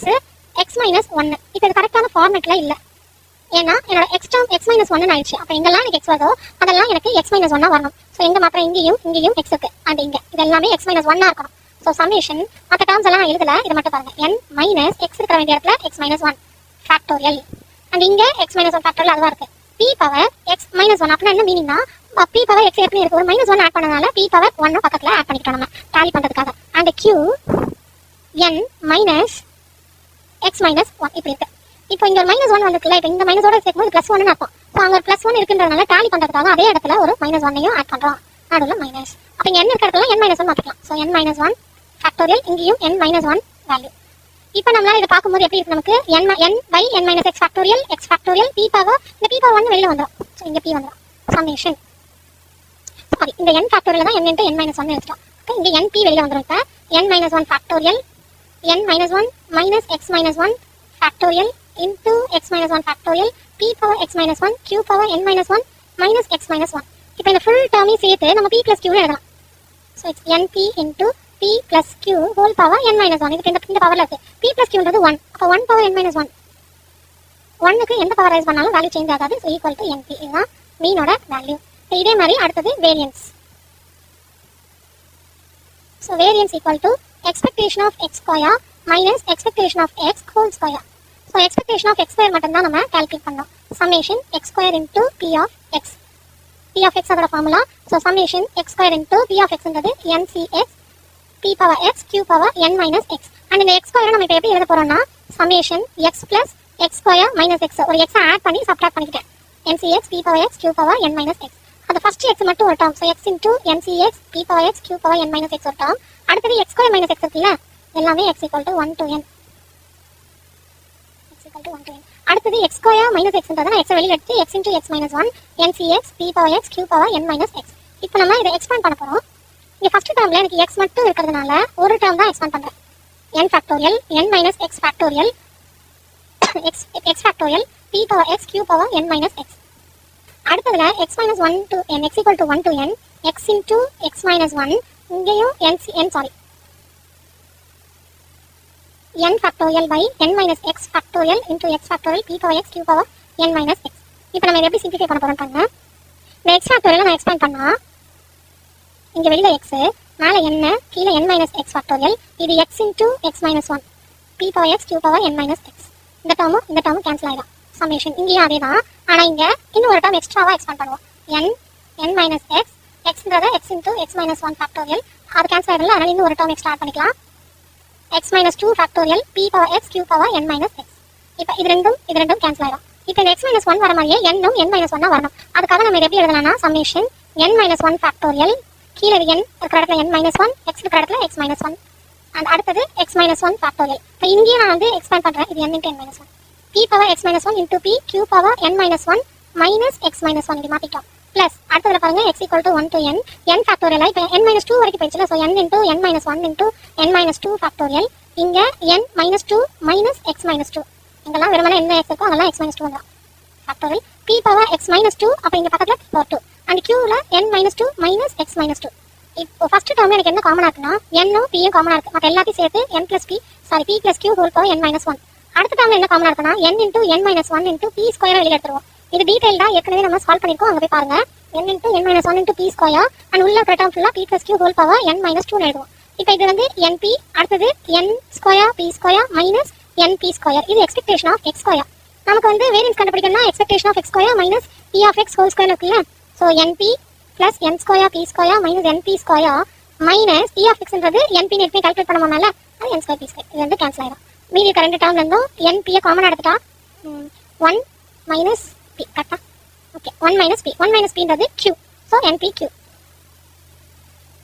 x minus 1. இப்போ இது கரெக்டான ஃபார்மேட்ல இல்லை, ஏன்னா என்னோட எக்ஸ்ட்ரா x minus 1 ஆயிடுச்சு. அப்போ எங்கெல்லாம் எனக்கு x வருதோ அதெல்லாம் எனக்கு x minus 1 வரணும். ஸோ எங்க மாத்திரம் இங்கேயும் x இருக்கு, அண்ட் இங்கே இது எல்லாமே x minus 1 இருக்கணும். ஸோ சமேஷன் மற்ற டேர்ம்ஸ் எல்லாம் எழுதல, இதை மட்டும் பாருங்க. n minus x இருக்கிற வேண்டிய இடத்துல x minus 1 ஃபேக்டோரியல், அண்ட் இங்க x minus 1 ஃபேக்டோரியல் அதுவா இருக்கு. p பவர் x minus 1 அப்படின்னா என்ன மீனிங்னா p பவர் x எப்படி இருக்கு, ஒரு minus 1 ஆட் பண்ணனால p பவர் 1 பக்கத்துல ஆட் பண்ணிட்டோம் நம்ம டாலி பண்றதுக்காக. And q n minus x minus 1 இப்படி இருக்கு. இப்போ இங்க ஒரு minus 1 வந்துருக்குல்ல, இப்போ இந்த மைனஸோட சேர்க்கும்போது பிளஸ் 1 அர்த்தம். ஸோ அங்க ஒரு பிளஸ் 1 இருக்குன்றதுனால டாலி பண்றதுக்காக அதே இடத்துல ஒரு minus 1 ஆட் பண்றோம், நடுவில் மைனஸ். அப்போ இங்க n இருக்கிற இடத்துல n minus 1 மாத்திக்கலாம். ஸோ n minus 1 ஃபேக்டோரியல், இங்கேயும் n minus 1 வேல்யூ. இப்போ நம்மளால இதை பார்க்கும்போது எப்படி இருக்கு, நமக்கு n by n minus x factorial x factorial p power, இந்த p பவர் 1 வெளியில வந்துடும். ஸோ இங்க p வந்துடும். சமேஷன் சாரி, இந்த n ஃபேக்டோரியல் தான் n into n minus 1 எடுத்துட்டோம். அப்போ இங்க n p வெளியில வந்துடும். இப்போ n minus 1 factorial n minus 1 minus x minus 1 factorial into x minus 1 factorial p power x minus 1 q power n minus 1 minus x minus 1. இப்போ இந்த full டேர்மையும் சேர்த்து நம்ம p plus q எழுதலாம். So it's np into p plus q whole power n minus 1. இதுக்கு இந்த பவர்ல இருக்கு. p plus q ன்றது 1. அப்போ 1 power n minus 1. 1க்கு எந்த பவர் ரைஸ் பண்ணாலும் வேல்யூ சேஞ்ச் ஆகாது. So equal to np. இதுதான் மீனோட வேல்யூ. இதே மாதிரி அடுத்தது variance. So variance equal to expectation of x square minus expectation of x whole square. So expectation of x square மட்டும் தான் நம்ம கால்குலேட் பண்ணோம். Summation x square into p of x. P of x அதோட formula. So summation x square into p of எக்ஸ்ன்றது NCx p power x q power n minus x. And இந்த X ஸ்கொயரை நம்ம இப்போ எப்படி எழுத போறோம்னா summation X plus X square minus X, ஒரு எக்ஸ் ஆட் பண்ணி சப்ட்ராக்ட் பண்ணிக்கிட்டேன். NCx p power x q power n minus x. அந்த ஃபர்ஸ்ட் எக்ஸ் மட்டும் ஒரு term. So X into NCx p power x q power n minus x ஒரு term. அடுத்தது X square minus X இருக்குல்ல, எல்லாமே x equal to 1 to n. அடுத்தது x square minus எக்ஸ்ன்றதை நான் எக்ஸை வெளியில் எடுத்து x into x minus 1 NCx p power x q power n minus x. இப்போ நம்ம இதை எக்ஸ்பேண்ட் பண்ண போறோம். இங்க ஃபர்ஸ்ட் டேர்ம்ல எனக்கு x மட்டும் இருக்கிறதுனால ஒரு டேர்ம் தான் எக்ஸ்பேண்ட் பண்றேன். n factorial n minus x factorial x factorial p power x q power n minus x. அடுத்ததுல x minus 1 to n x equal to 1 to n x into x minus 1, இங்கேயும் n factorial by n minus x factorial into x factorial p power x q power n minus x. இப்போ நம்ம இதை எப்படி simplify பண்ண போறோம் பாருங்க. இந்த x ஃபேக்டோரியலை நான் எக்ஸ்பேண்ட் பண்ணா இங்க வெளியில x, மேல n, கீழே n minus x ஃபேக்டோரியல், இது x into x minus 1 p power x q power n minus x. இந்த டேர்மும் கேன்சல் ஆயிடும். சமேஷன் இங்கேயும் அதே தான், ஆனா இங்க இன்னும் ஒரு டேர்ம் எக்ஸ்ட்ராவா எக்ஸ்பேண்ட் பண்ணுவோம். n minus x xன்றத x into x minus 1 factorial, அது கேன்சல் ஆயிடல, அதனால இன்னும் ஒரு டேர்ம் எக்ஸ்ட்ரா ஆட் பண்ணிக்கலாம். x minus 2 factorial p power x q power n minus x. இப்போ இது ரெண்டும் கேன்சல் ஆயிடும். இப்போ இந்த x minus 1 வர மாதிரியே n-ம் n minus 1 வரணும். அதுக்காக நம்ம எப்படி எழுதலாம்னா சமேஷன் n minus 1 ஃபேக்டோரியல், கீழே n இருக்கிற இடத்துல n minus 1, x இருக்கிற இடத்துல x minus 1, அண்ட் அடுத்தது எக்ஸ் மைனஸ் ஒன் ஃபேக்டோரியல். இப்போ இங்கேயே நான் வந்து எக்ஸ்பேண்ட் பண்ணுறேன். இது n into n minus one p power X minus one into p q power n minus one minus X minus one இப்படி மாற்றிட்டோம். ப்ளஸ் அடுத்ததில் பாருங்க X equal to 1 to n n factorial. இப்போ n மைனஸ் 2 வரைக்கும் போயிடுச்சுல. So n into n minus one into n minus two factorial. இங்கே n minus two minus X minus two, இங்கெல்லாம் வெறுமனே என்ன எக்ஸ் இருக்கோ அதெல்லாம் எக்ஸ் மைனஸ் டூ தான் factorial. B power X minus two, அப்போ இங்கே பக்கத்தில் பவர் டூ அண்ட் கியூவில் n minus two minus X minus two. இப்போ ஃபர்ஸ்ட் டேர்ம் எனக்கு என்ன காமனாக இருக்குன்னா என்னும் பியும் காமனாக இருக்குது. மற்ற எல்லாத்தையும் சேர்த்து n plus p p plus q whole power n minus one. அடுத்த டேர்ம்ல என்ன காமனாக இருக்குன்னா n into n minus one into p ஸ்கொயரை வெளியே எடுத்துருவோம். இது டீடைல்டாக ஏற்கனவே நம்ம சால்வ் பண்ணியிருக்கோம், அங்கே போய் பாருங்க. n into n minus one into p square and உள்ள இருக்கிற டேர்ம் ஃபுல்லாக p plus q whole power n minus two எழுதுவோம். இப்போ இது வந்து np, அடுத்தது n square p square minus np square. இது எக்ஸ்பெக்டேஷன் ஆஃப் எக்ஸ் ஸ்கொயர். நமக்கு வந்து வேரியன்ஸ் கண்டுபிடிக்கணும்னா expectation of x square minus B of x whole square இருக்குல்ல. So np plus n square p square minus np square minus B of எக்ஸ்ன்றது np நெட்மே calculate பண்ண மேலே அது n square p square. இது வந்து cancel ஆயிடும். மீதி இருக்க ரெண்டு டேர்ம்ல இருந்தும் np காமனாக எடுத்துட்டா 1 மைனஸ் பி கரெக்டா. ஓகே 1 மைனஸ் பின்றது q. So np q.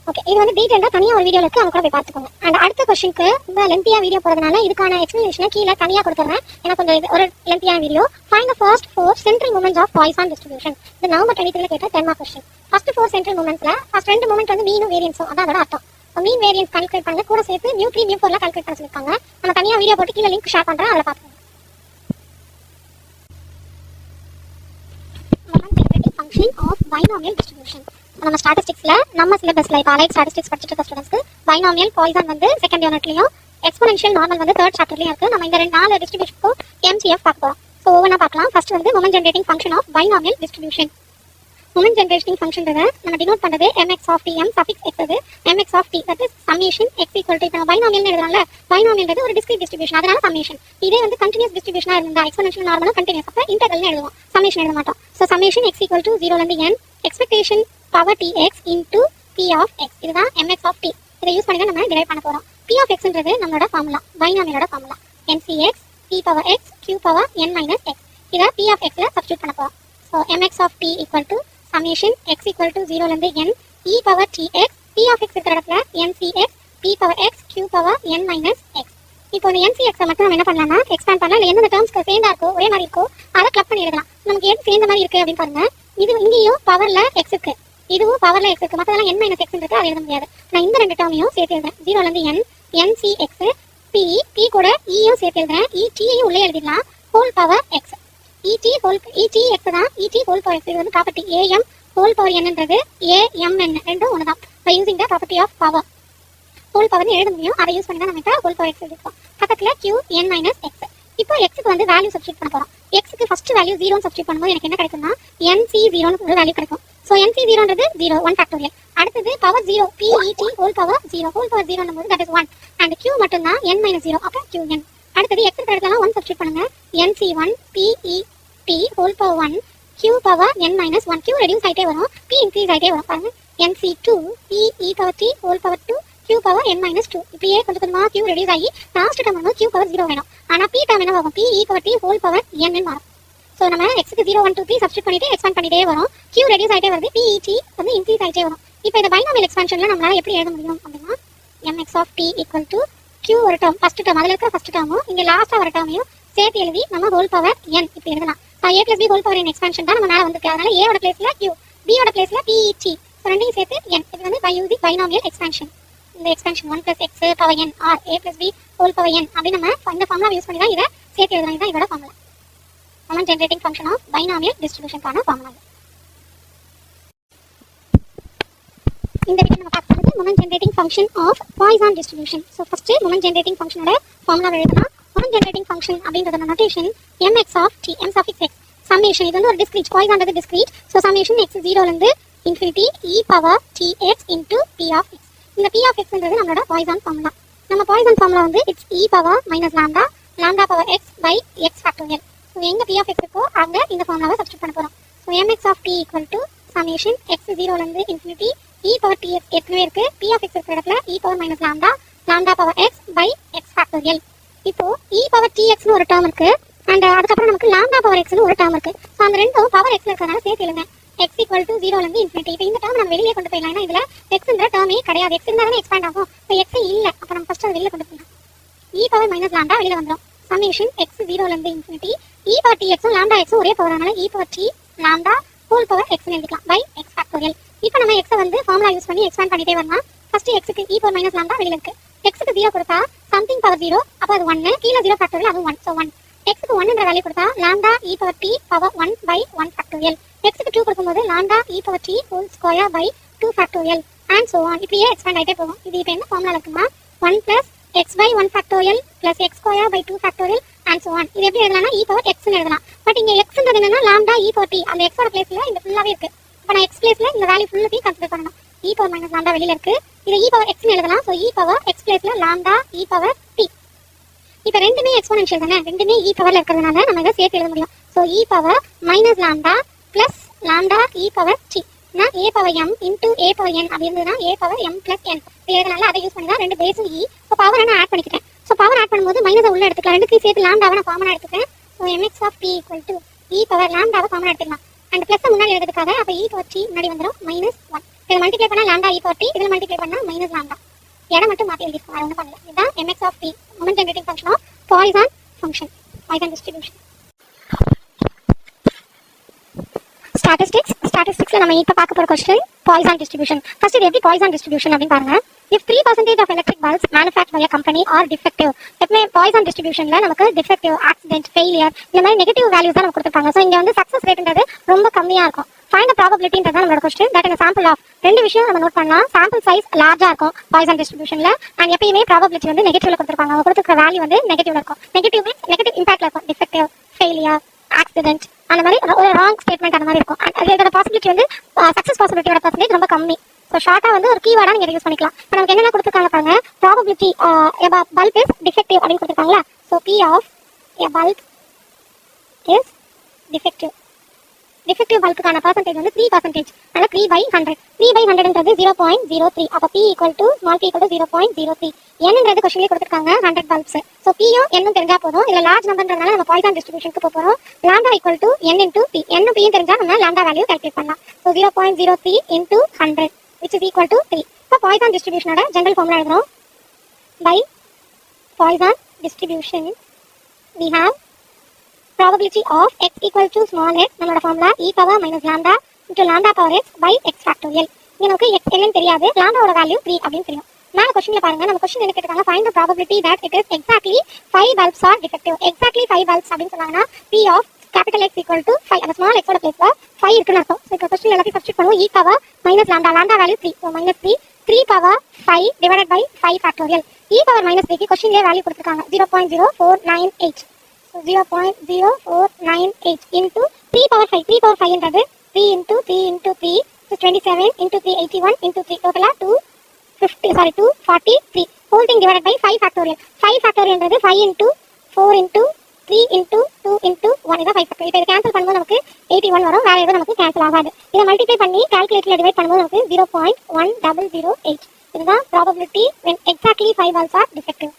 Okay இது வந்து டீடைல்டாக தனியாக ஒரு வீடியோவில் இருக்குது, அவங்க கூட போய் பார்த்துக்கோங்க. அண்ட் அடுத்த கொஸ்டினுக்கு இந்த லென்த்தியாக வீடியோ போகிறதுனால இதுக்கான எக்ஸ்பிளனேஷனை கீழே தனியாக கொடுத்துறேன். எனக்கு கொஞ்சம் இது ஒரு லென்த்தியான video. Find the first 4 central moments of Poisson distribution. இது நவம்பர் 23 கேட்ட 10 மார்க் கொஸ்டின். ஃபர்ஸ்ட் 4 சென்ட்ரல் மூமெண்ட்ஸில் ஃபர்ஸ்ட் 2 மூமெண்ட் வந்து மீனும் வேரியன்ஸும், அதான் அதோட அர்த்தம். மீன் வேரியன்ஸ் கால்குலேட் பண்ணி கூட சேர்த்து மியூ 3 மியூ 4 கால்குலேட் பண்ண சொல்லியிருக்காங்க. நம்ம தனியாக வீடியோ போட்டு கீழே லிங்க் ஷேர் பண்ணுறேன், அதில் பார்த்துக்கோங்க. Function of binomial distribution. நம்ம ஸ்டாட்டிஸ்டிக்ஸ்ல நம்ம சிலபஸ்ல இப்போ அலைட் ஸ்டாட்டிஸ்டிக்ஸ் படிச்சுட்டு இருக்க ஸ்டூடெண்ட்ஸ்க்கு பைனாமியல் பாய்சான் வந்து செகண்ட் யூனிட்லயும் எக்ஸ்போனென்ஷியல் நார்மல் வந்து தேர்ட் சாப்டர்லயும் இருக்கு. நம்ம இந்த 4 டிஸ்ட்ரிபியூஷனுக்கும் எம்சிஎஃப் பார்க்க போறோம். ஸோ ஒவ்வொன்றா பார்க்கலாம். ஃபர்ஸ்ட் வந்து moment generating function of binomial distribution. Moment generating function நம்ம டினோட் பண்றது mx of t, m suffix x அது mx of t, that is summation x equal to. இப்போ நம்ம பைனாமியல் எழுதுறோம்ல, பைனாமியல்ன்றது ஒரு டிஸ்கிரீட் டிஸ்ட்ரிபியூஷன், அதனால சம்மேஷன். இதே வந்து கண்டினியூஸ் டிஸ்ட்ரிபியூஷனா இருந்தா எக்ஸ்போனென்ஷியல் நார்மலா கண்டினியூஸ், அப்ப இன்டெக்ரல்னு எழுதுவோம், சம்மேஷன் எழுத மாட்டோம். So summation x equal to 0 ல இருந்து n expectation power tx into p of x. இதுதான் mx ஆஃப் t. இதை யூஸ் பண்ணி தான் நம்ம டிரைவ் பண்ண போறோம். p ஆஃப் xன்றது நம்மளோட ஃபார்முலா, பைனாமியலோட formula mcx p power x q power n minus x. இதை p ஆஃப் x ல சப்ஸ்டிட்யூட் பண்ண போறோம். So mx of t equal to summation x equal to 0 ல இருந்து n e power tx p of x இருக்கிற இடத்துல mcx p power x q power n minus x. இப்போ இந்த mcx மட்டும் நம்ம என்ன பண்ணலாம்னா எக்ஸ்பேண்ட் பண்ணலாம். இல்லை எந்தெந்த டேர்ம்ஸ்க்கு சேர்ந்தா இருக்கோ ஒரே மாதிரி இருக்கோ அதை கிளப் பண்ணி எழுதலாம். நமக்கு எது சேர்ந்த மாதிரி இருக்கு அப்படின்னு பாருங்க. இது இங்கேயும் பவர்ல x இருக்கு, இதுவும் பவர்ல x இருக்கு, மற்றதெல்லாம் n மைனஸ் x இருக்கு, அதை எழுத முடியாது. நான் இந்த ரெண்டு டேர்மையும் சேர்த்து எழுதுறேன். 0 ல இருந்து n ncx p கூட e-யும் சேர்த்து எழுதுறேன். et-யும் உள்ளே எழுதிடலாம், whole power x. et x தான், et ஹோல் பவர் x. இது வந்து ப்ராப்பர்ட்டி am ஹோல் பவர் n-ன்றது amn ரெண்டும் ஒன்று தான். By using the property of power whole பவர்னு எழுத முடியும். அதை யூஸ் பண்ணி தான் நம்ம இப்போ ஹோல் பவர் x எழுதிருக்கோம். பக்கத்தில் q n மைனஸ் x. இப்போ எக்ஸுக்கு வந்து வேல்யூ சப்ஸ்டிட் பண்ண போறோம். எக்ஸுக்கு ஃபர்ஸ்ட் வேல்யூ 0 சப்ஸ்டிட் பண்ணும்போது எனக்கு என்ன கிடைக்கும்னா nc0 ஒரு வேல்யூ கிடைக்கும். ஸோ nc0ன்றது 0 1 ஃபேக்டோரியல். அடுத்தது பவர் 0 pet ஹோல் பவர் 0 போது தட் இஸ் 1 அண்ட் q மட்டும் தான் n மைனஸ் 0, அப்போ qn. அடுத்தது x இருக்கிற இடத்துல 1 சப்ஸ்டிட் பண்ணுங்க. nc1 pet whole power 1 q power n minus 1. q reduce ஆகிட்டே வரும், p இன்க்ரீஸ் ஆகிட்டே வரும். பாருங்க nc2 pe power t whole power 2 q power n minus 2. இப்படியே கொஞ்சம் கொஞ்சமாக q ரெடியூஸ் ஆகி லாஸ்ட் டேர்ம் வந்து q பவர் 0 வேணும். ஆனால் p டேர்ம் என்ன ஆகும், pe power t whole power n மாறும். ஸோ நம்ம எக்ஸுக்கு 0 1 2 3 சப்ஸ்டிட் பண்ணிட்டு எக்ஸ்பேண்ட் பண்ணிட்டே வரும். q ரெடியூஸ் ஆகிட்டே வருது, pet வந்து இன்க்ரீஸ் ஆகிட்டே வரும். இப்போ இந்த பைனாமியல் எக்ஸ்பான்ஷன்ல நம்மளால எப்படி எழுத முடியும் அப்படின்னா mx of t equal to q ஒரு டேர்ம் ஃபர்ஸ்ட் டேர்ம், அதில் இருக்கிற ஃபர்ஸ்ட் டேர்மும் இங்கே லாஸ்ட்டாக வர டேர்மையும் சேர்த்து எழுதி நம்ம ஹோல் பவர் n இப்படி எழுதலாம். a plus b whole power n expansion தான் நம்ம மேலே வந்துருக்கு. அதனால a ஓட பிளேஸ்ல q, b ஓட பிளேஸ்ல pet, ஸோ ரெண்டையும் சேர்த்து n. இது வந்து பை யூசிங் பைனாமியல் எக்ஸ்பான்ஷன். இந்த எக்ஸ்பென்ஷன் 1 plus x power n or a plus b whole power n அப்படி நம்ம இந்த ஃபார்முலா யூஸ் பண்ணி தான் இதை சேர்த்து எழுதலாம். இதுதான் இதோட formula, moment generating function of binomial டிஸ்ட்ரிபியூஷனுக்கான ஃபார்முலா. இந்த வீடியோ நம்ம பார்க்குறது moment generating function of Poisson distribution. So first moment generating ஃபங்க்ஷனோட ஃபார்முலா எழுதலாம். மொமெண்ட் ஜெனரேட்டிங் ஃபங்க்ஷன் அப்படின்றத notation mx of t m suffix x summation. இது வந்து ஒரு டிஸ்கிரீட், பாய்சான்றது டிஸ்கிரீட். ஸோ சம்மேஷன் x 0 ல இருந்து infinity e power tx into p of x. இந்த p ஆஃப் xன்றது நம்மளோட பாய்சான் ஃபார்முலா. நம்ம பாய்சான் ஃபார்முலா வந்து it's e power minus lambda lambda power x by x factorial. So எங்க p of x இருக்கோ அங்கே இந்த ஃபார்முலாவை சப்ஸ்டிட் பண்ண போகிறோம். So mx of t equal to summation x 0 ல இருந்து இன்ஃபினிட்டி e பவர் tx ஏற்கனவே இருக்கு, p ஆஃப் x இருக்கிற இடத்துல e power minus lambda lambda power x by x factorial. இப்போ e பவர் txனு ஒரு டேர்ம் இருக்கு அண்ட் அதுக்கப்புறம் நமக்கு லாம்டா பவர் xனு ஒரு டேர்ம் இருக்கு. ஸோ அந்த ரெண்டும் பவர் x இருக்கிறதுனால சேர்த்து எழுங்க. x ஈக்குவல் டு 0 ல இருந்து இன்ஃபினிட்டி. இப்போ இந்த டேர்ம் நம்ம வெளியே கொண்டு போயிடலாம். ஏன்னா இதுல எக்ஸ்ன்ற டேர்மே கிடையாது. எக்ஸ் இருந்தால் தானே எக்ஸ்பேண்ட் ஆகும். இப்போ எக்ஸ் இல்லை, அப்போ நம்ம ஃபர்ஸ்ட் அதை வெளியில் கொண்டு போகலாம். இ பவர் மைனஸ் லாம்டா வெளியில் வந்துடும். சம்மேஷன் எக்ஸ் 0லேருந்து இன்ஃபினிட்டி இ பவர் டி எக்ஸும் லாம்டா எக்ஸும் ஒரே பவரானால e power t lambda whole power எக்ஸ்னு எழுதிக்கலாம் பை எக்ஸ் ஃபேக்டோரியல். இப்போ நம்ம எக்ஸை வந்து ஃபார்முலா யூஸ் பண்ணி எக்ஸ்பேண்ட் பண்ணிட்டே வரலாம். ஃபர்ஸ்ட் எக்ஸுக்கு இ பவர் மைனஸ் லாம்டா வெளியில் இருக்கு. எக்ஸுக்கு 0 கொடுத்தா சம்திங் பவர் 0, அப்போ அது 1, கீழே 0 ஃபேக்டோரியல் அது 1. ஸோ 1 எக்ஸுக்கு 1ன்ற வேல்யூ கொடுத்தா lambda E power T power 1 by 1 factorial. எக்ஸுக்கு 2 கொடுக்கும்போது lambda E power T whole square by 2 factorial and so on. இப்படியே எக்ஸ்பேண்ட் ஆகிட்டே போகும். இது இப்போ என்ன ஃபார்முலா இருக்குன்னா 1 plus x by 1 factorial plus x square by 2 factorial and so on. இது எப்படி எழுதலாம்னா e power x ன்னு எழுதலாம். பட் இங்க x ன்றது என்னன்னா lambda e power t. அந்த x ஓட பிளேஸ்ல இந்த ஃபுல்லாவே இருக்கு. அப்ப நான் x பிளேஸ்ல இந்த வேல்யூ ஃபுல்லத்தையும் கன்சிடர் பண்ணனும். e power minus lambda வெளியில இருக்கு. இது e power x ன்னு எழுதலாம். சோ e power x பிளேஸ்ல lambda e power t. இப்போ ரெண்டுமே எக்ஸ்போனன்ஷியல் தானே, ரெண்டுமே e பவர்ல இருக்கிறதுனால நம்ம இத சேர்த்து எழுத முடியும். So e power minus lambda plus lambda e power t ना a power m into a power n அப்படி இருந்ததுனா a power m plus n இதனால அதை யூஸ் பண்ணி தான் ரெண்டு பேஸும் e. சோ பவர் என்ன ஆட் பண்ணிட்டேன். சோ பவர் ஆட் பண்ணும்போது மைனஸை உள்ள எடுத்துக்கலாம். ரெண்டுக்கு சேர்த்து லாம்டாவை நான் காமனா எடுத்துக்கிறேன். So mx of t equal to e power லாம்டாவை காமனா எடுத்துக்கலாம். அண்ட் பிளஸ் முன்னாடி எழுதுறதுக்காக அப்ப e power t முன்னாடி வந்துரும் -1. இத மல்டிப்ளை பண்ணா லாம்டா e power t, இதல மல்டிப்ளை பண்ணா மைனஸ் லாம்டா. இடம் மட்டும் மாத்தி எழுதிருக்கோம். அது ஒண்ணும் பண்ணல. இதுதான் mx of t moment generating function of Poisson function, Poisson distribution. Statistics நம்ம இப்ப பார்க்க போற क्वेश्चन Poisson distribution. First இது எப்படி Poisson distribution அப்படினு பாருங்க. If 3% of electric bulbs manufactured by a company are defective, எப்பமே Poisson distributionல நமக்கு defective, accident, failure இந்த மாதிரி நெகட்டிவ் வேல்யூஸ் தான் நமக்கு கொடுத்திருப்பாங்க. சோ இங்க வந்து சக்சஸ் ரேட்ன்றது ரொம்ப கம்மியா இருக்கும். Find the probability ன்றது தான் நம்மளோட question. That is a sample of ரெண்டு விஷயம் நம்ம நோட் பண்ணலாம். sample size லார்ஜா இருக்கும் Poisson distributionல, and எப்பயுமே probability வந்து நெகட்டிவ்ல கொடுத்திருப்பாங்க. அவங்க கொடுத்திருக்கிற வேல்யூ வந்து நெகட்டிவ்ல இருக்கும். நெகட்டிவ் மீன்ஸ் நெகட்டிவ் இம்பாக்ட்ல இருக்கும். defective, failure, accident அந்த மாதிரி ஒரு ராங் ஸ்டேட்மென்ட் அந்த மாதிரி இருக்கும். அதோட பாசிபிலிட்டி வந்து சக்சஸ் பாசிபிலிட்டியோட பர்சன்டேஜ் ரொம்ப கம்மி. சோ ஷார்ட்டா வந்து ஒரு கீவேர்டா நீங்க யூஸ் பண்ணிக்கலாம். இப்போ நமக்கு என்னென்ன கொடுத்திருக்காங்க பாருங்க. probability bulb is defective அப்படினு கொடுத்திருக்காங்களா. So p of a bulb is defective. defective bulbக்கான percentage வந்து 3%. அதனால 3/100. 3/100 ன்றது 0.03. அப்ப p equal to small p equal to 0.03. n ன்றது क्वेश्चनல கொடுத்திருக்காங்க 100 bulbs. சோ p யும் n ம் தெரிஞ்சா போதும். இதுல லார்ஜ் நம்பர்ன்றதால நம்ம Poisson distributionக்கு போறோம். lambda equal to n into p. n ம் p யும் தெரிஞ்சா நம்ம lambda value கால்குலேட் பண்ணலாம். So 0.03 into 100 which is equal to 3. இப்போ Poisson distributionோட ஜெனரல் ஃபார்முலா எழுதுறோம். by Poisson distribution we have probability of x equal to small x, நம்மளோட formula e power minus lambda into lambda power x by x factorial. இங்க நமக்கு x என்னன்னு தெரியாது, lambda ஓட value 3 அப்படினு தெரியும். மேல क्वेश्चनல பாருங்க, நம்ம क्वेश्चन என்ன கேட்டிருக்காங்க, find the probability that it is exactly 5 bulbs are defective. exactly 5 bulbs அப்படினு சொன்னாங்கன்னா p of capital X equal to 5. அந்த small x ஓட பிளேஸ்ல 5 இருக்குன்னு அர்த்தம். சோ இந்த क्वेश्चन எல்லாத்தையும் சப்ஸ்டிட்யூட் பண்ணுவோம். e power minus lambda, lambda value 3. so -3 power 5 divided by 5 factorial. e power -3 க்கு क्वेश्चनல வேல்யூ கொடுத்திருக்காங்க 0.0498. so 0.0498 into 3 power 5. 3 power 5 ன்றது 3 into 3 into 3 so 27 into 3 81 into 3 டோட்டலா 243 whole thing divided by 5 factorial. 5 factorial ன்றது 5 into 4 into 3 into 2 into 1 இத 5 factorial. இப்போ இத cancel பண்ணும்போது நமக்கு 81 வரும். வேற எதுவும் நமக்கு கேன்சல் ஆகாது. இத மல்டிப்ளை பண்ணி கால்குலேட்டர்ல டிவைட் பண்ணும்போது நமக்கு 0.1008. இதுதான் probability when exactly 5 bulbs are defective.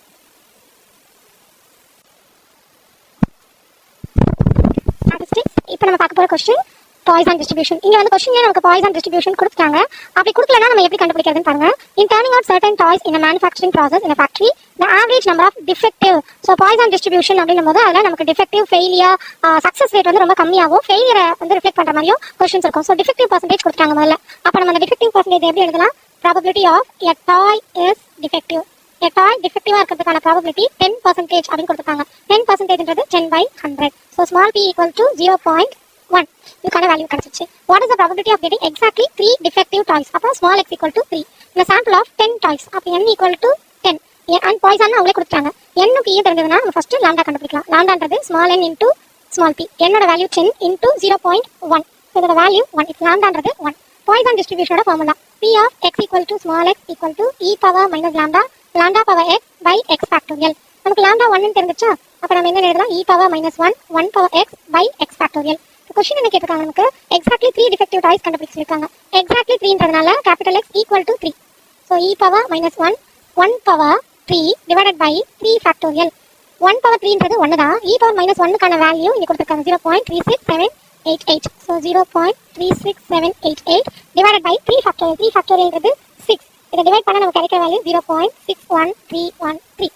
Statistics. இப்போ நம்ம பார்க்க போற क्वेश्चन Poisson distribution. இங்க வந்து क्वेश्चनல நமக்கு Poisson distribution கொடுத்துட்டாங்க. அப்படி கொடுக்கலனா நம்ம எப்படி கண்டுபிடிக்கிறதுன்னு பாருங்க. In turning out certain toys in a manufacturing process in a factory, the average number of defective. So Poisson distribution அப்படினும்போது அதுல நமக்கு defective, failure, success rate வந்து ரொம்ப கம்மியாகும். failure வந்து ரிஃப்ளெக்ட் பண்ற மாதிரியும் क्वेश्चंस இருக்கும். So defective percentage கொடுத்துட்டாங்க முதல்ல. அப்ப நம்ம அந்த defective percentage எப்படி எழுதலாம்? probability of a toy is defective. a toy defective இருக்கிறதுக்கான probability 10% அப்படினு கொடுத்திருக்காங்க. 10%ன்றது 10/100. So small p equal to 0.1. இதுக்கான வேல்யூ கிடைச்சிச்சு. what is the probability of getting exactly 3 defective toys? அப்ப small x equal to 3. the sample of 10 toys. அப்ப n equal to 10. and Poisson அவங்களே கொடுத்தாங்க. n க்கு p தெரிஞ்சதுனா நம்ம ஃபர்ஸ்ட் lambda கண்டுபிடிக்கலாம். lambdaன்றது small n into small p. n ஓட value 10 into 0.1. so இதோட value 1. if lambdaன்றது 1. Poisson distribution ஓட formula p of x equal to small x equal to e power minus lambda lambda power x by x factorial. நமக்கு lambda 1 ன்னு தெரிஞ்சுச்சா? அப்ப நம்ம என்ன எழுதலாம்? e power minus 1 1 power x by x factorial. Question என்ன கேட்டிருக்காங்க நமக்கு exactly 3 defective toys கண்டுபிடிச்சிருக்காங்க. exactly 3 ன்றதனால capital X equal to 3. so e power minus 1 1 power 3 divided by 3 factorial. 1 power 3 ன்றது 1 தான். e power minus 1 க்கான வேல்யூ இங்க கொடுத்திருக்காங்க 0.36788. so 0.36788 divided by 3 factorial. 3 factorial ன்றது 6. இதை டிவைட் பண்ண நமக்கு கிடைக்கிற value 0.61313.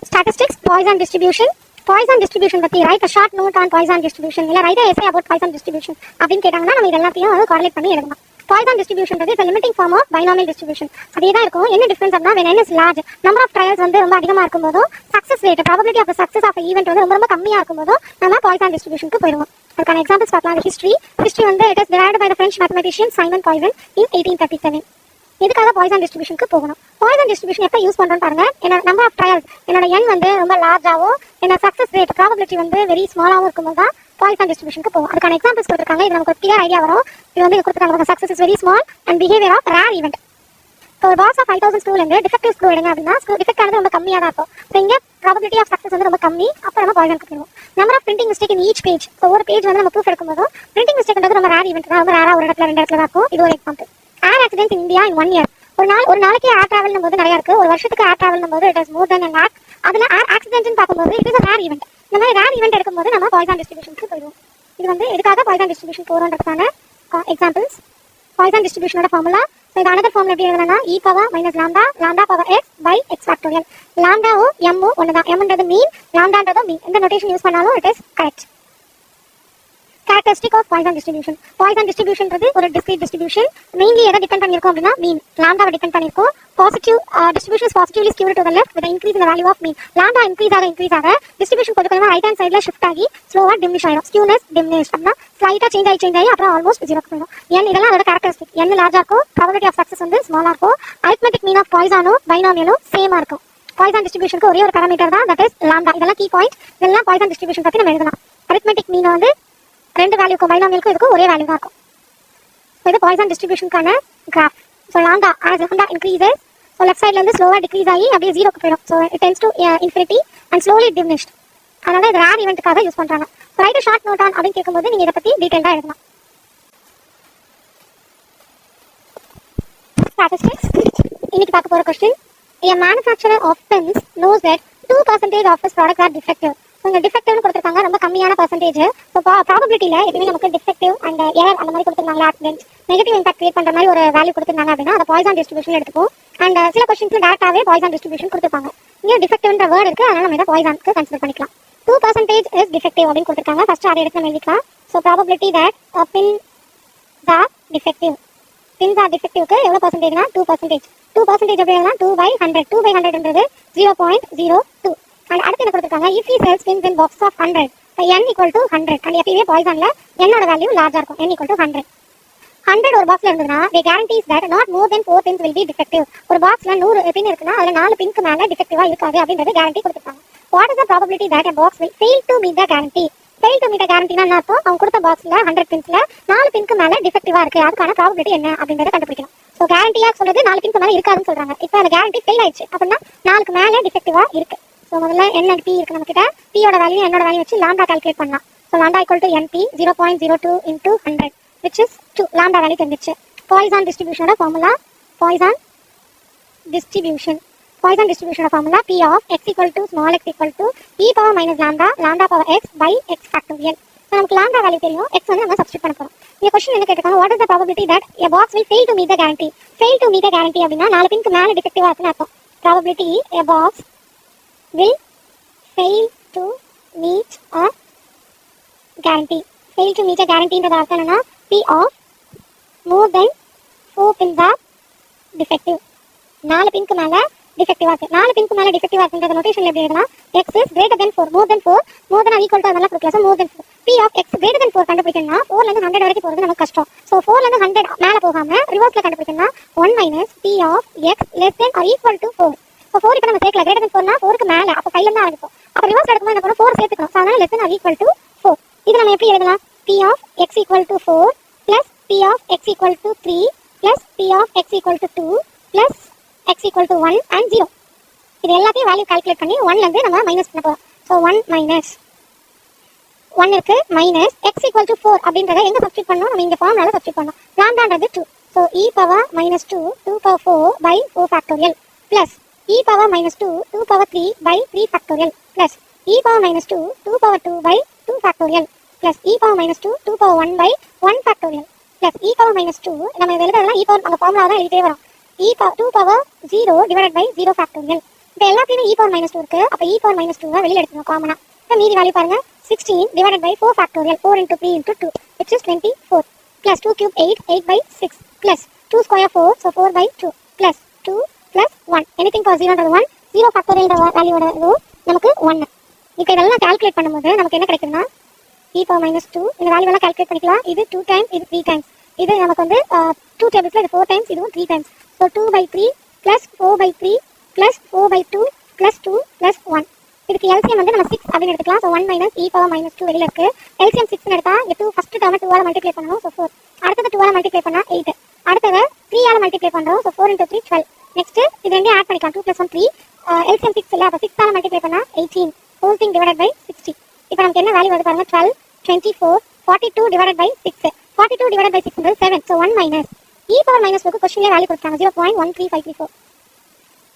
Statistics, Poisson distribution. Poisson distribution பத்தி write a short note on Poisson distribution இல்ல write a essay about Poisson distribution அப்படினு கேட்டாங்கன்னா நம்ம இதெல்லாத்தையும் கோரிலேட் பண்ணி எழுதலாம். Poisson distribution is a limiting form of binomial distribution. அதேதான் இருக்கும். என்ன டிஃபரன்ஸ் அப்படினா when n is large, number of trials வந்து ரொம்ப அதிகமா இருக்கும்போது success rate, probability of the success of an event வந்து ரொம்ப கம்மியா இருக்கும்போது நம்ம Poisson distribution க்கு போயிடுவோம். அதுக்கான எக்ஸாம்பிள்ஸ் பார்க்கலாம். history வந்து it is derived by the French mathematician Simon Poisson in 1837. எதுக்காக Poisson distributionக்கு போகணும்? Poisson distribution எப்ப யூஸ் பண்றோம் பாருங்க. என்ன நம்பர் ஆஃப் ட்ரையல்ஸ், என்னோட n வந்து ரொம்ப லார்ஜாவோ, என்ன சக்சஸ் ரேட் ப்ராபபிலிட்டி வந்து வெரி ஸ்மாலாவும் இருக்கும்போது தான் Poisson distributionக்கு போகும். அதுக்கான எக்ஸாம்பிள்ஸ் கொடுத்திருக்காங்க. இது நமக்கு கிளியர் ஐடியா வரும். இது வந்து கொடுத்திருக்காங்க success is very small and behaviour of rare event. So ஒரு பாக்ஸ் ஆஃப் 5000 ஸ்க்ரூல இருந்து டிஃபெக்டிவ் ஸ்க்ரூ எடுங்க அப்படின்னா ஸ்க்ரூ டிஃபெக்ட் ஆனது ரொம்ப கம்மியாக தான் இருக்கும். ஸோ இங்கே ப்ராபபிலிட்டி ஆஃப் சக்சஸ் வந்து ரொம்ப கம்மி. அப்போ நம்ம Poissonக்கு போயிடுவோம். Number of printing mistake in each page. So ஒரு பேஜ் வந்து நம்ம ப்ரூஃப் எடுக்கும்போது பிரிண்டிங் மிஸ்டேக்ன்றது ரொம்ப ரேர் ஈவென்ட் தான். ரொம்ப ரேராக ஒரு இடத்துல 2 இடத்துல தான் இருக்கும். இது ஒரு example. Air accidents in India in 1 year. ஒரு நாளைக்கு ஏர் டிராவல் போது நிறைய இருக்கு. ஒரு வருஷத்துக்கு ஏர் டிராவல் போது it is more then a lakh. அதுல ஏர் ஆக்சிடென்ட்னு பார்க்கும்போது it is a rare event. இந்த மாதிரி ரேர் ஈவென்ட் எடுக்கும்போது நம்ம Poisson distributionக்கு போயிடுவோம். இது வந்து எதுக்காக Poisson distribution போறோம்ன்றதுக்கான எக்ஸாம்பிள்ஸ். Poisson distributionோட ஃபார்முலா. ஸோ இது அனதர் ஃபார்முலா எப்படி எழுதணும்னா e power minus lambda power x by x factorial. லாம்டாவோ m ஒண்ணுதான். mன்றது மீன், லாம்டான்றது மீன். எந்த நோட்டேஷன் யூஸ் பண்ணாலும் it is correct. Characteristic of Poisson distribution. Poisson distribution ன்றது ஒரு discrete distribution. Mainly எதை டிபெண்ட் பண்ணிருக்கும் அப்படின்னா மீன், லாம்டாவை depend பண்ணிருக்கும். Positive distribution is positively skewed to the left with the increase in the value of mean. Lambda increase ஆக distribution கொஞ்சம் கொஞ்சமா right hand sideல shift ஆகி ஸ்லோவா diminish ஆயிடும். Skewness diminished அப்படின்னா ஸ்லைட்டா சேஞ்ச் ஆகி அப்புறம் ஆல்மோஸ்ட் 0 க்கு போயிடும். n இதெல்லாம் அதோட characteristic. n லார்ஜா இருக்கும், probability of success வந்து ஸ்மாலா இருக்கும். arithmetic mean of Poissonம் binomialம் சேமா இருக்கும். Poisson distributionக்கு ஒரே ஒரு parameter தான், that is lambda. இதெல்லாம் key point. இதெல்லாம் Poisson distribution பத்தி நம்ம எழுதலாம். arithmetic mean வந்து ரெண்டு வேல்யூக்கும் பைனாமியலுக்கும் இதுக்கும் ஒரே வேல்யூ தான் இருக்கும். இது Poisson distributionக்கான graph. So lambda as lambda increases, so left சைட்ல இருந்து ஸ்லோவா டிக்ரீஸ் ஆகி அப்படியே 0 க்கு போயிடும். So it tends to infinity and slowly diminished. அதனால இது ரேர் ஈவென்ட்டுக்காக யூஸ் பண்றாங்க. ரைட் ஷார்ட் நோட் ஆன் அப்படின்னு கேட்கும்போது நீங்க இதை பத்தி டீடைல்டா எழுதலாம். Statistics. இன்னைக்கு பார்க்க போற question. A manufacturer of pens knows that 2% of his products are defective. உங்க டிஃபெக்டிவ்னு கொடுத்திருக்காங்க, ரொம்ப கம்மியான பர்சன்டேஜ். ஸோ ப்ராபபிலிட்டியில எப்பவுமே நமக்கு டிஃபெக்டிவ் அண்ட் எரர் அந்த மாதிரி கொடுத்திருந்தாங்க. ஆக்சிடென்ட் நெகட்டிவ் இம்பாக்ட் கிரியேட் பண்ற மாதிரி ஒரு வேல்யூ கொடுத்திருந்தாங்க அப்படின்னா அதை Poisson distribution எடுத்துப்போம். அண்ட் சில கொஸ்டின்ஸ்ல டேரக்டாவே Poisson distribution கொடுத்திருப்பாங்க. இங்கே டிஃபெக்டிவ்ன்ற வேர்ட் இருக்கு, அதனால நம்ம இதை Poissonக்கு கன்சிடர் பண்ணிக்கலாம். 2% is defective அப்படின்னு கொடுத்திருக்காங்க. ஃபர்ஸ்ட் அதை எடுத்து நம்ம எழுதிக்கலாம். So probability that pins are defective. pins are defectiveக்கு எவ்வளவு பர்சன்டேஜ்னா 2%. 2% எப்படி எழுதலாம்? 2/100. 2/100ன்றது 0.02. and அடுத்து என்ன கொடுத்திருக்காங்க? if he sells pins in box of 100, n equal to 100. and எப்பவுமே Poissonல n ஓட வேல்யூ லார்ஜா இருக்கும். n equal to 100. 100 ஒரு பாக்ஸ்ல இருந்ததுன்னா they guarantees that not more than 4 pins will be defective. ஒரு பாக்ஸ்ல 100 பின் இருக்குன்னா அதுல 4 பின்க்கு மேல டிஃபெக்டிவா இருக்காது அப்படின்றது கேரண்டி கொடுத்திருக்காங்க. what is the probability that a box will fail to meet the guarantee? fail to meet a guarantee னா அர்த்தம் அவங்க கொடுத்த பாக்ஸ்ல 100 பின்ஸ்ல 4 பின்க்கு மேல டிஃபெக்டிவா இருக்கு. அதுக்கான ப்ராபபிலிட்டி என்ன அப்படின்றத கண்டுபிடிக்கணும். சோ கேரண்டியா சொல்றது 4 பின்க்கு மேல இருக்காதுன்னு சொல்றாங்க. இப்போ அந்த கேரண்டி ஃபெயில் ஆயிடுச்சு அப்படின்னா 4க்கு மேல டிஃபெக்டிவா இருக்கு. ஸோ முதல்ல n and p இருக்கு நம்ம கிட்ட. p யோட வேல்யூ என்னோட வேல்யூ வச்சு லாம்டா கால்குலேட் பண்ணலாம். So lambda equal to np 0.02 into 100 which is 2. Lambda value தெரிஞ்சிச்சு. Poisson distributionோட formula Poisson distribution formula p of x equal to small x equal to e power minus lambda power x by x factorial. So நமக்கு lambda value தெரியும், x வந்து நம்ம substitute பண்ண போறோம். இந்த question என்ன கேட்டிருக்காங்க? what is the probability that a box will fail to meet the guarantee? fail to meet a guarantee அப்படின்னா 4 பின்க்கு மேல டிஃபெக்டிவா இருக்குன்னு அர்த்தம். probability a box will fail to meet a guarantee. fail to meet a guarantee ன்றத அர்த்தம் என்னன்னா p of more than 4 pins are defective. 4 பின்க்கு மேல டிஃபெக்டிவா இருக்கு. 4 பின்க்கு மேல டிஃபெக்டிவா இருக்குன்ற நோட்டேஷன்ல எப்படி எழுதலாம்? x is greater than 4, more than or equal to அதெல்லாம் கொடுக்கல. so more than 4. p of x greater than 4 கண்டுபிடிக்கணும்னா 4 ல இருந்து 100 வரைக்கும் போறது நமக்கு கஷ்டம். so 4 ல இருந்து 100 மேல போகாம ரிவர்ஸ்ல கண்டுபிடிக்கணும்னா 1 minus p of x less than or equal to 4. so 4 இப்ப நம்ம சேர்க்கல. greater than 4 னா 4 க்கு மேல, அப்ப 5ல இருந்து ஆரம்பிக்கும். அப்ப ரிவர்ஸ்ல எடுக்கும்போது என்ன பண்ணனும்? 4 சேர்த்துக்கணும். so அதனால less than or equal to 4. இது நம்ம எப்படி எழுதலாம்? p of x equal to 4 plus p of x equal to 3 plus p of x equal to 2 plus x equal to 1 and 0. இது எல்லாத்தையும் வேல்யூ கால்குலேட் பண்ணி 1ல இருந்து நம்ம மைனஸ் பண்ண போறோம். so 1 minus 1 இருக்கு minus x equal to 4 அப்படின்றத எங்க சப்ஸ்டிட் பண்ணனும்? நம்ம இந்த ஃபார்முலால சப்ஸ்டிட் பண்ணனும். லாம்டான்றது 2. so e power minus 2 power 4 by 4 factorial plus e power minus 2 power 3 by 3 factorial plus e power minus 2 power 2 by 2 factorial plus e power minus 2 power 1 by 1 factorial plus e power minus 2 நம்ம எழுதுறதுலாம் e power நம்ம formula தான் எழுதிட்டே வரோம் e power 2 power 0 divided by 0 factorial. இப்போ எல்லாத்தையுமே e power minus 2 இருக்கு. அப்போ e பவர் மைனஸ் 2 வெளியில எடுத்துக்கணும் காமனா. இப்போ மீதி வேல்யூ பாருங்க 16 divided by 4 factorial 4 into 3 into 2 which is 24 plus 2 cube 8 by 6 plus 2 square 4 so 4 by 2 plus 2 plus 1 anything for 0 under 1 0 factorial value நமக்கு 1. இப்போ இதெல்லாம் கால்குலேட் பண்ணும்போது நமக்கு என்ன கிடைக்குதுன்னா e power minus 2 இந்த வேல்யூ எல்லாம் கால்குலேட் பண்ணிக்கலாம். இது 2 times இது 3 times இது நமக்கு வந்து 2 tablesல இது 4 times இதுவும் 3 times so 2 by 3 plus 4 by 3 plus 4 by 2 plus 2 plus 1. இதுக்கு LCM வந்து நம்ம 6 அப்படினு எடுத்துக்கலாம். so 1 minus e power minus 2 வெளியில இருக்கு. LCM 6 னு எடுத்தா இங்க 2 ஃபர்ஸ்ட் டேர்ம் 2 ஆல மல்டிப்ளை பண்ணனும் so 4. அடுத்து 2 ஆல மல்டிப்ளை பண்ணா 8. அடுத்து 3 ஆல மல்டிப்ளை பண்றோம் so 4 into 3 12. நெக்ஸ்ட் இது ரெண்டையும் ஆட் பண்ணிக்கலாம் 2 plus 1 3. LCM 6 இல்ல அப்ப 6 ஆல மல்டிப்ளை பண்ணா 18 whole thing divided by 60. இப்போ நமக்கு என்ன வேல்யூ வருது பாருங்க 12 24 42 divided by 6. 42 divided by 6 is 7 so 1 minus e power minus 2 க்கு क्वेश्चनல வேல்யூ கொடுத்தாங்க 0.13534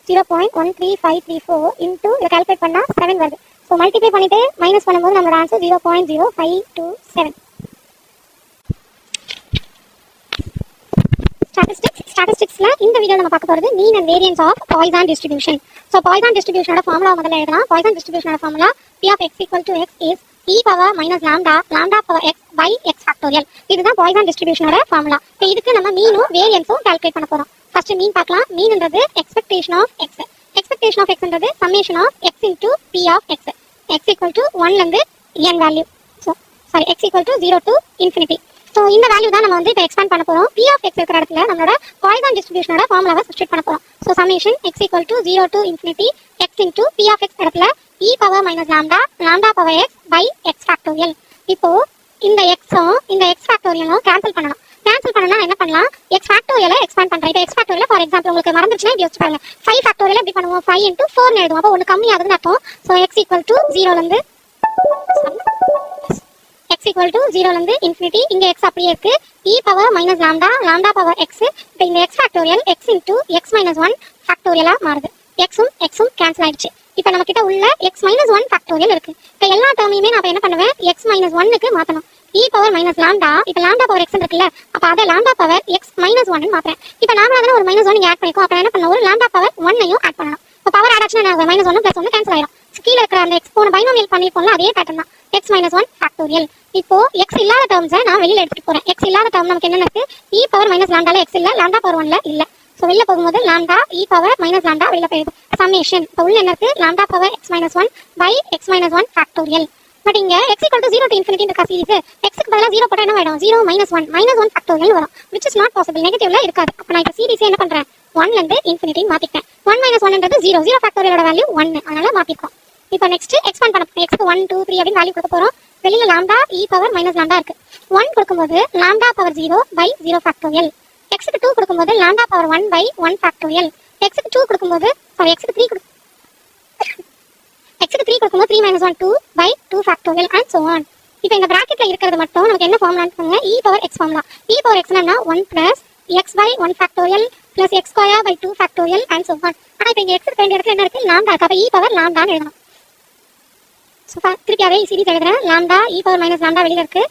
0.13534 into இத கால்குலேட் பண்ணா 7 வருது. சோ மல்டிப்ளை பண்ணிட்டு மைனஸ் பண்ணும்போது நம்மளோட ஆன்சர் 0.0527. ஸ்டாட்டிஸ்டிக்ஸ்ல இந்த வீடியோல நம்ம பார்க்க போறது mean and variance of Poisson distribution. So Poisson டிஸ்ட்ரிபியூஷனோட ஃபார்முலா முதல்ல எழுதலாம். பாய்சான் டிஸ்ட்ரிபியூஷனோட formula p of x equal to x is e power minus lambda lambda power x by x factorial. இதுதான் பாய்சான் டிஸ்ட்ரிபியூஷனோட ஃபார்முலா. இப்போ இதுக்கு நம்ம மீனும் வேரியன்ஸும் கால்குலேட் பண்ண போறோம். ஃபர்ஸ்ட் மீன் பார்க்கலாம். மீன்ன்றது expectation of x. Expectation of xன்றது summation of x into p of x. x equal to 1 ல இருந்து n value. So sorry x equal to 0 to infinity. So இந்த வேல்யூ தான் நம்ம வந்து இப்போ எக்ஸ்பாண்ட் பண்ண போறோம். p of x இருக்கிற இடத்துல நம்மளோட பாய்சான் டிஸ்ட்ரிபியூஷனோட ஃபார்முலாவை சப்ஸ்டிட்யூட் பண்ண போறோம். So summation x equal to 0 to infinity x into p of x இடத்துல e power minus lambda lambda power x by x factorial. இப்போ இந்த x இந்த x factorial கேன்சல் பண்ணனும். கேன்சல் பண்ணனா என்ன பண்ணலாம் x factorial எக்ஸ்பாண்ட் பண்றேன். இப்போ x factorial ஃபார் எக்ஸாம்பிள் உங்களுக்கு மறந்துச்சுனா இப்படி யோசிச்சு பாருங்க 5 factorial எப்படி பண்ணுவோம் 5 into 4 னு எழுதுவோம். அப்ப ஒன்னு கம்மி ஆகுதுன்னு அர்த்தம். சோ x equal to 0 ல இருந்து x equal to 0 ல இருந்து infinity இங்க x அப்படியே இருக்கு e power minus lambda lambda power x. இப்போ இந்த x factorial x into x minus 1 factorial மாறுது. x உம் கேன்சல் ஆயிடுச்சு. இப்போ நம்ம கிட்ட உள்ள x minus 1 factorial இருக்கு. இப்போ எல்லா டேர்மையுமே நான் என்ன பண்ணுவேன் x minus 1 க்கு மாத்தணும். e power minus lambda இப்போ lambda power x இருக்குல்ல அப்ப அத lambda power x minus 1 ன்னு மாத்துறேன். இப்போ நாம அதன ஒரு minus 1 இங்க ஆட் பண்ணிக்கோ. அப்ப என்ன பண்ணனும் ஒரு lambda power 1 ஐயும் ஆட் பண்ணனும். இப்போ பவர் ஆட் ஆச்சுனா என்ன minus 1 plus 1 கேன்சல் ஆயிடும். கீழ இருக்கிற அந்த x போன பைனோமியல் பண்ணிருப்போம்ல அதே பேட்டர்ன் தான் x minus 1 factorial. இப்போ x இல்லாத டேர்ம்ஸை நான் வெளியில எடுத்துட்டு போறேன். x இல்லாத டேர்ம் நமக்கு என்ன இருக்கு e power minus lambda ல x இல்ல lambda power 1 ல இல்ல. சோ வெளியில போகும்போது lambda e power minus lambda வெளியில போயிடும். சம்மேஷன் இப்போ உள்ள என்ன இருக்கு lambda power x minus 1 by x minus 1 factorial. But இங்க x equal to 0 to infinity இந்த சீரிஸ் x க்கு பதிலா 0 போட்டா என்ன ஆயிடும் 0 minus 1 factorial வரும் which is not possible நெகட்டிவ்ல இருக்காது. அப்ப நான் இந்த சீரிஸ் என்ன பண்றேன் 1 ல இருந்து infinity மாத்திட்டேன். 1 minus 1 ன்றது 0 factorial ஓட வேல்யூ 1 அதனால மாத்திட்டோம். இப்போ நெக்ஸ்ட் எக்ஸ்பாண்ட் பண்ண x க்கு 1 2 3 அப்படி வேல்யூ கொடுக்க போறோம். வெளியில lambda e power minus lambda இருக்கு. 1 கொடுக்கும்போது lambda power 0 by 0 factorial. x க்கு 2 கொடுக்கும்போது lambda power 1 by 1 factorial. x க்கு 2 கொடுக்கும்போது சாரி x க்கு 3 கொடுக்கும்போது 3 minus 1 2 by 2 factorial and so on. இப்போ இந்த பிராக்கெட்ல இருக்கிறது மட்டும் நமக்கு என்ன ஃபார்முலான்னு பாருங்க e power x formula. e power x னா 1 plus x by 1 factorial plus x square by 2 factorial and so on. ஆனா இப்போ இங்க x க்கு ரெண்டு இடத்துல என்ன இருக்கு lambda அப்ப e power lambda ன்னு எழுதணும். சோ திருப்பி அதே சீரிஸ் எழுதுறேன் lambda e power minus lambda வெளியில இருக்கு.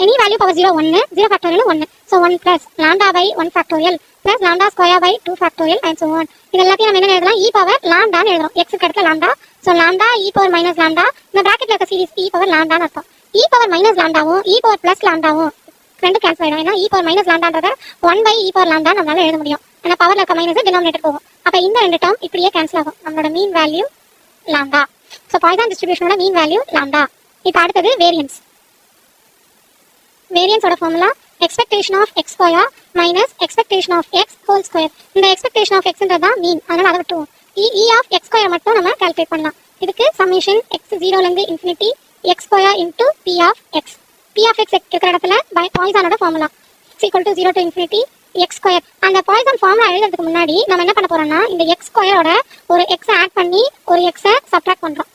any value power 0 1 0 factorial 1. so 1 plus lambda by 1 factorial plus lambda square by 2 factorial and so on. இது எல்லாத்தையும் நம்ம என்ன எழுதலாம் e power lambda ன்னு எழுதுறோம். x க்கு அடுத்து lambda so lambda e power minus lambda இந்த பிராக்கெட்ல இருக்க சீரிஸ் e power lambda ன்னு அர்த்தம். e power minus lambdaவும் e power plus lambdaவும் ரெண்டு கேன்சல் ஆயிடும். ஏன்னா e power minus lambdaன்றத 1 by e power lambda நம்மளால எழுத முடியும். ஏன்னா பவர்ல இருக்க மைனஸ் டினாமினேட்டர் போகும். அப்ப இந்த ரெண்டு டேர்ம் இப்படியே கேன்சல் ஆகும். நம்மளோட mean value lambda. So Poisson distribution ஓட மீன் வேல்யூ lambda. இப்போ அடுத்தது வேரியன்ஸ். வேரியன்ஸ் ஓட formula expectation of x square minus expectation of x whole square. இந்த expectation of x ன்றது தான் மீன். அதனால அதை விட்டுருவோம். e of x square மட்டும் நம்ம கால்குலேட் பண்ணலாம். இதுக்கு சம்மேஷன் x 0 ல இருந்து infinity x square into p of x. p of x இருக்கிற இடத்துல பை பாய்சனோட formula x equal to 0 to infinity x square. அந்த பாய்சன் ஃபார்முலா எழுதுறதுக்கு முன்னாடி நம்ம என்ன பண்ண போறோம்னா இந்த x square ஓட ஒரு x ஆட் பண்ணி ஒரு x சப்ட்ராக்ட் பண்றோம்.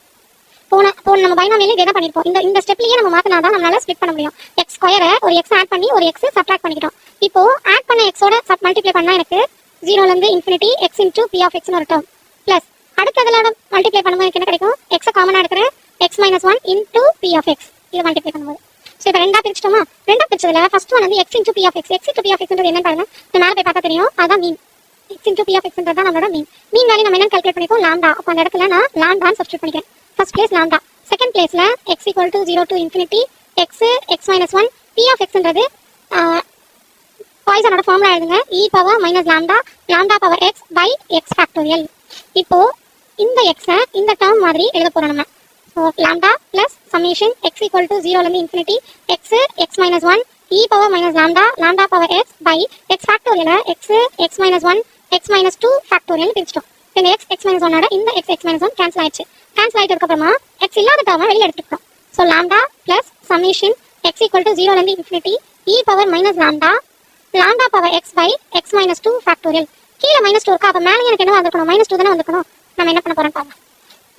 போன நம்ம பைனாமியல்ல இத பண்ணிருப்போம். இந்த ஸ்டெப்லயே நம்ம மாத்தினா தான் நம்மளால ஸ்ப்ளிட் பண்ண முடியும். x ஸ்கொயரை ஒரு x ஆட் பண்ணி ஒரு x சப்ட்ராக்ட் பண்ணிட்டோம். இப்போ ஆட் பண்ண x ஓட மல்டிப்ளை பண்ணா எனக்கு 0 ல இருந்து infinity x into p of x ன்னு ஒரு டேர்ம் பிளஸ் அடுத்ததுல மல்டிப்ளை பண்ணும்போது எனக்கு என்ன கிடைக்கும் x காமனா எடுக்கறேன் x - 1 into p of x. இத மல்டிப்ளை பண்ணும்போது ஸோ இப்போ ரெண்டா பிரிச்சிட்டோமா? ரெண்டா பிரிச்சதுல ஃபர்ஸ்ட் ஒன் வந்து x into p of x. X into p of எக்ஸ்ன்றது என்னன்னு பாருங்க. இந்த மேலே போய் பார்த்தா தெரியும். அதான் mean. X into p of எக்ஸ்ன்றது தான் நம்மளோட மீன். மீன் வேல்யூ நம்ம என்ன கால்குலேட் பண்ணிப்போம்? லாம்டா. அப்போ அந்த இடத்துல நான் லாம்டான்னு சப்ஸ்டிட் பண்ணிக்கிறேன். First place lambda. செகண்ட் பிளேஸ்ல x equal to 0 to infinity x x minus 1 P of எக்ஸ்ன்றது பாய்சனோட ஃபார்முலா எழுதுங்க. e power minus lambda lambda power x by x factorial. இப்போ இந்த எக்ஸை இந்த டேர்ம் மாதிரி எழுத போறோம் நம்ம. So lambda plus summation X equal to 0 infinity x x minus 1 e power minus lambda lambda power x by x factorial. X x minus 1 x minus 2 factorial பிரிச்சிட்டோம். இந்த எக்ஸ் எக்ஸ் மைனஸ் 1 இந்த x x minus 1 cancel ஆயிடுச்சு. Cancel ஆயிட்டதுக்கு அப்புறமா x இல்லாத டேர்மை வெளியே எடுத்துக்கிறோம். So lambda plus summation X equal to 0 infinity e power minus lambda lambda power x by X minus 2 factorial. கீழே மைனஸ் 2 இருக்கா? அப்போ மேலே எனக்கு என்ன வந்திருக்கணும்? -2 தானே வந்திருக்கணும். நம்ம என்ன பண்ண போறோம் பாருங்க.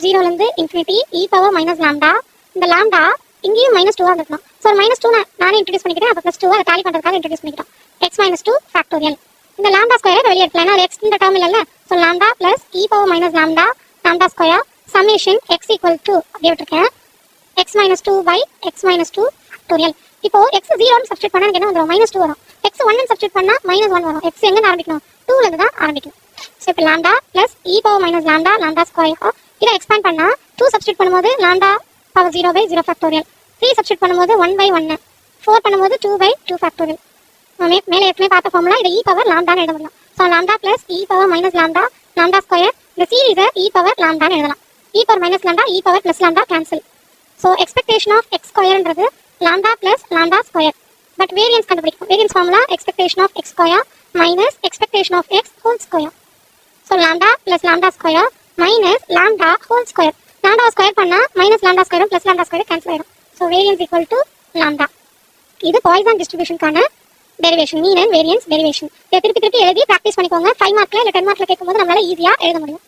0 infinity e power minus lambda. இந்த லாம்டா இங்கேயும் -2 வந்திருக்கணும். ஸோ -2 நானே இன்ட்ரடியூஸ் பண்ணிக்கிறேன். அப்போ +2 அதை டாலி பண்ணுறதுக்காக இன்ட்ரடியூஸ் பண்ணிக்கிட்டோம். X minus 2 factorial. இந்த லாம்டா ஸ்கொயரை வெளியே எடுக்கலாம். ஏன்னா எக்ஸ் இந்த டேர்ம் இல்லைல்ல. So lambda plus e power minus lambda lambda square summation X equal to அப்படியே விட்டுருக்கேன் X minus 2 by X minus 2 factorial. இப்போ எக்ஸ் 0 சப்ஸ்டிட் பண்ணா எனக்கு என்ன வந்துடும்? -2 வரும். எக்ஸ் 1 சப்ஸ்டிட் பண்ணா -1 வரும். எக்ஸ் எங்க ஆரம்பிக்கணும்? 2ல இருந்து தான் ஆரம்பிக்கும். ஸோ இப்போ lambda plus e power minus lambda lambda square. இதை எக்ஸ்பேண்ட் பண்ணா 2 சப்ஸ்டிட் பண்ணும்போது lambda power 0 by 0 factorial. 3 substitute பண்ணும்போது 1 பை 1. 4 பண்ணும்போது 2 பை 2 ஃபேக்டோரியல். மேலே ஏற்கனவே பார்த்த ஃபார்முலா இதை e பவர் லாம்டான்னு எழுத முடியும். So lambda plus e power minus lambda lambda square. இந்த சீரீஸை e பவர் லாம்டான்னு எழுதலாம். e power minus lambda e power plus lambda cancel. So expectation of x ஸ்கொயர்ன்றது lambda plus lambda square. But variance கண்டுபிடிக்கும். Variance formula expectation of x square minus expectation of x whole square. So lambda plus lambda square minus lambda whole square. Lambda square பண்ணா minus lambda ஸ்கொயரும் plus lambda square cancel ஆயிடும். So variance equal to lambda. இது Poisson டிஸ்ட்ரிபியூஷனுக்கான derivation. Mean and variance derivation. இதை திருப்பி திருப்பி எழுதி practice பண்ணிக்கோங்க. 5 மார்க்ல இல்லை 10 மார்க்ல கேட்கும்போது நம்மளால ஈஸியாக எழுத முடியும்.